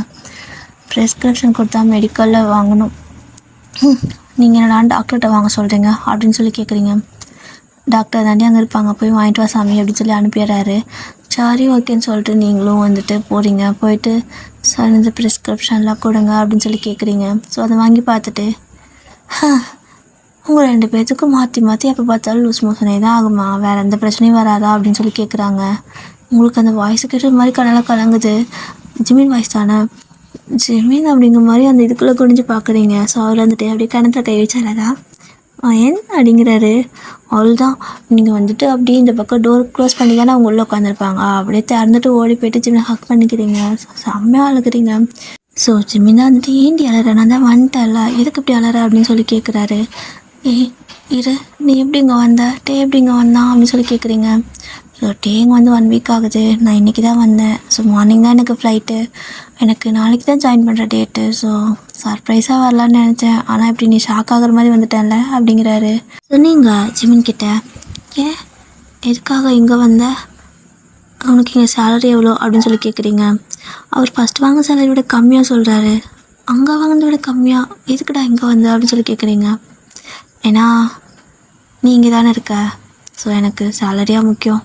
S1: ப்ரிஸ்கிரிப்ஷன் கொடுத்தா மெடிக்கலில் வாங்கணும், நீங்கள் என்னடா டாக்டர்கிட்ட வாங்க சொல்கிறீங்க அப்படின்னு சொல்லி கேட்குறீங்க. டாக்டர் தாண்டி அங்கே இருப்பாங்க, போய் வாங்கிட்டு வா சாமி அப்படின்னு சொல்லி அனுப்பிடுறாரு. சரி ஓகேன்னு சொல்லிட்டு நீங்களும் வந்துட்டு போகிறீங்க. போயிட்டு சார் இந்த ப்ரிஸ்கிரிப்ஷன்லாம் கொடுங்க அப்படின்னு சொல்லி கேட்குறீங்க. ஸோ அதை வாங்கி பார்த்துட்டு உங்கள் 2 பேர்த்துக்கும் மாற்றி எப்போ பார்த்தாலும் லூஸ் மோஷனே தான் ஆகுமா, வேறு எந்த பிரச்சனையும் வராதா அப்படின்னு சொல்லி கேட்குறாங்க. உங்களுக்கு அந்த வாய்ஸு கேட்ட மாதிரி கனெல்லாம் கலங்குது. ஜிமின் வாய்ஸ் தானே, ஜிமின் அப்படிங்கிற மாதிரி அந்த இதுக்குள்ளே குடிஞ்சு பார்க்குறீங்க. ஸோ அவர் வந்துட்டு அப்படியே கணத்தில் கை வச்சாரதா என்ன அப்படிங்கிறாரு. அவ்வளோதான், நீங்கள் வந்துட்டு அப்படியே இந்த பக்கம் டோர் க்ளோஸ் பண்ணி தானே அவங்க உள்ளே உட்காந்துருப்பாங்க, அப்படியே திறந்துட்டு ஓடி போய்ட்டு ஜிம்மினை ஹக் பண்ணிக்கிறீங்க. செம்மையாக அழுகிறீங்க. ஸோ ஜிம்மின் தான் வந்துட்டு ஏண்டி அலற, நான் தான் வந்துட்டேன்ல, எதுக்கு இப்படி அலற அப்படின்னு சொல்லி கேட்குறாரு. இரு, நீ எப்படி இங்கே வந்த, டே எப்படி இங்கே வந்தான் அப்படின்னு சொல்லி கேட்குறீங்க. ஸோ டே இங்கே வந்து 1 வீக் ஆகுது, நான் இன்றைக்கி தான் வந்தேன். ஸோ மார்னிங் தான் எனக்கு ஃப்ளைட்டு, எனக்கு நாளைக்கு தான் ஜாயின் பண்ணுற டேட்டு. ஸோ சர்ப்ரைஸாக வரலான்னு நினச்சேன், ஆனால் இப்படி நீ ஷாக் ஆகிற மாதிரி வந்துட்டேன்ல அப்படிங்கிறாரு. சொன்னீங்க ஜிமின் கிட்ட, ஏன் எதுக்காக இங்கே வந்த, அவனுக்கு இங்கே சேலரி எவ்வளோ அப்படின்னு சொல்லி கேட்குறீங்க. அவர் ஃபஸ்ட் வாங்க சேலரி விட கம்மியாக சொல்கிறாரு. அங்கே வாங்கினதை விட கம்மியாக, எதுக்குடா இங்கே வந்த அப்படின்னு சொல்லி கேட்குறீங்க. ஏன்னா நீ இங்கே தானே இருக்க, ஸோ எனக்கு சேலரியாக முக்கியம்,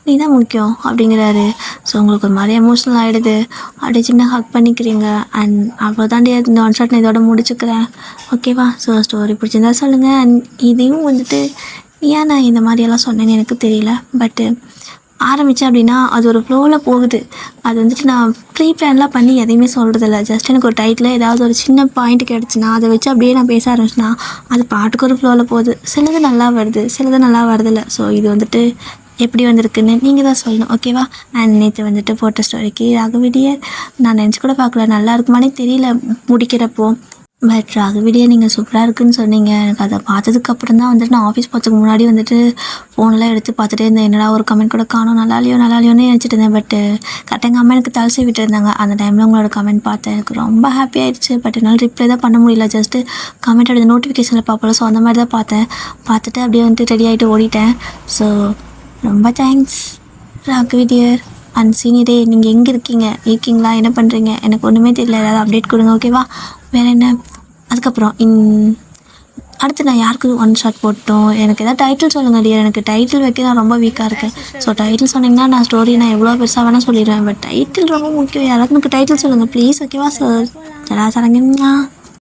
S1: நீ தான் முக்கியம் அப்படிங்கிறாரு. ஸோ உங்களுக்கு ஒரு மாதிரி எமோஷ்னல் ஆகிடுது, அப்படியே சின்ன ஹக் பண்ணிக்கிறீங்க. அண்ட் அவ்வளோதாண்டி இந்த ஒன் ஷாட் நான் இதோட முடிச்சுக்கிறேன், ஓகேவா? ஸோ ஸ்டோரி பிடிச்சிருந்தா சொல்லுங்கள். அண்ட் இதையும் வந்துட்டு ஏன் நான் இந்த மாதிரியெல்லாம் சொன்னேன்னு எனக்கு தெரியல, பட்டு ஆரம்பித்தேன் அப்படின்னா அது ஒரு ஃப்ளோவில் போகுது. அது வந்துட்டு நான் ப்ரீ பிளான்லாம் பண்ணி எதையுமே சொல்கிறதில்ல. ஜஸ்ட் எனக்கு ஒரு டைட்டில் ஏதாவது ஒரு சின்ன பாயிண்ட் கிடச்சுன்னா அதை வச்சு அப்படியே நான் பேச ஆரம்பிச்சுன்னா அது பாட்டுக்கு ஒரு ஃப்ளோவில் போகுது. சிலது நல்லா வருது, சிலது நல்லா வருதில்ல. ஸோ இது வந்துட்டு எப்படி வந்திருக்குன்னு நீங்கள் தான் சொல்லணும், ஓகேவா? அண்ட் நேற்று வந்துட்டு போட்ட ஸ்டோரிக்கு ராகவிடியர் நான் நினச்சி கூட பார்க்கல, நல்லா இருக்குமானே தெரியல முடிக்கிறப்போ. பட் ராகவிடியை நீங்கள் சூப்பராக இருக்குதுன்னு சொன்னீங்க. எனக்கு அதை பார்த்ததுக்கப்புறம் தான் வந்துட்டு நான் ஆஃபீஸ் போகிறதுக்கு முன்னாடி வந்துட்டு ஃபோன்லாம் எடுத்து பார்த்துட்டே இருந்தேன். என்னடா ஒரு கமெண்ட் கூட காணும், நல்லா இல்லையோன்னு நினச்சிட்டு இருந்தேன். பட்டு கரெக்டாக எங்கள் அம்மா எனக்கு தலை சீவிட்டு இருந்தாங்க, அந்த டைமில் உங்களோட கமெண்ட் பார்த்தேன், எனக்கு ரொம்ப ஹாப்பி ஆகிடுச்சு. பட் என்னால் ரிப்ளை தான் பண்ண முடியல, ஜஸ்ட்டு கமெண்ட் எடுத்து நோட்டிஃபிகேஷனில் பார்ப்போம். ஸோ அந்த மாதிரி தான் பார்த்துட்டு அப்படியே வந்துட்டு ரெடி ஆகிட்டு ஓடிட்டேன். ஸோ ரொம்ப தேங்க்ஸ் ராகவிடியர். அண்ட் சீனியரே, நீங்கள் எங்கே இருக்கீங்களா, என்ன பண்ணுறீங்க, எனக்கு ஒன்றுமே தெரியல, ஏதாவது அப்டேட் கொடுங்க, ஓகேவா? வேறு என்ன, அதுக்கப்புறம் அடுத்து நான் யாருக்கு ஒன் ஷாட் போட்டோம், எனக்கு எதாவது டைட்டில் சொல்லுங்கள் டியர். எனக்கு டைட்டில் வைக்க நான் ரொம்ப வீக்காக இருக்கேன். ஸோ டைட்டில் சொன்னிங்கன்னா நான் ஸ்டோரி நான் எவ்வளோ பெருசாக வேணால் சொல்லிடுவேன். பட் டைட்டில் ரொம்ப முக்கியம், யாராவது எனக்கு டைட்டில் சொல்லுங்கள் ப்ளீஸ், ஓகேவா சார்? சரா சரங்கண்ணா.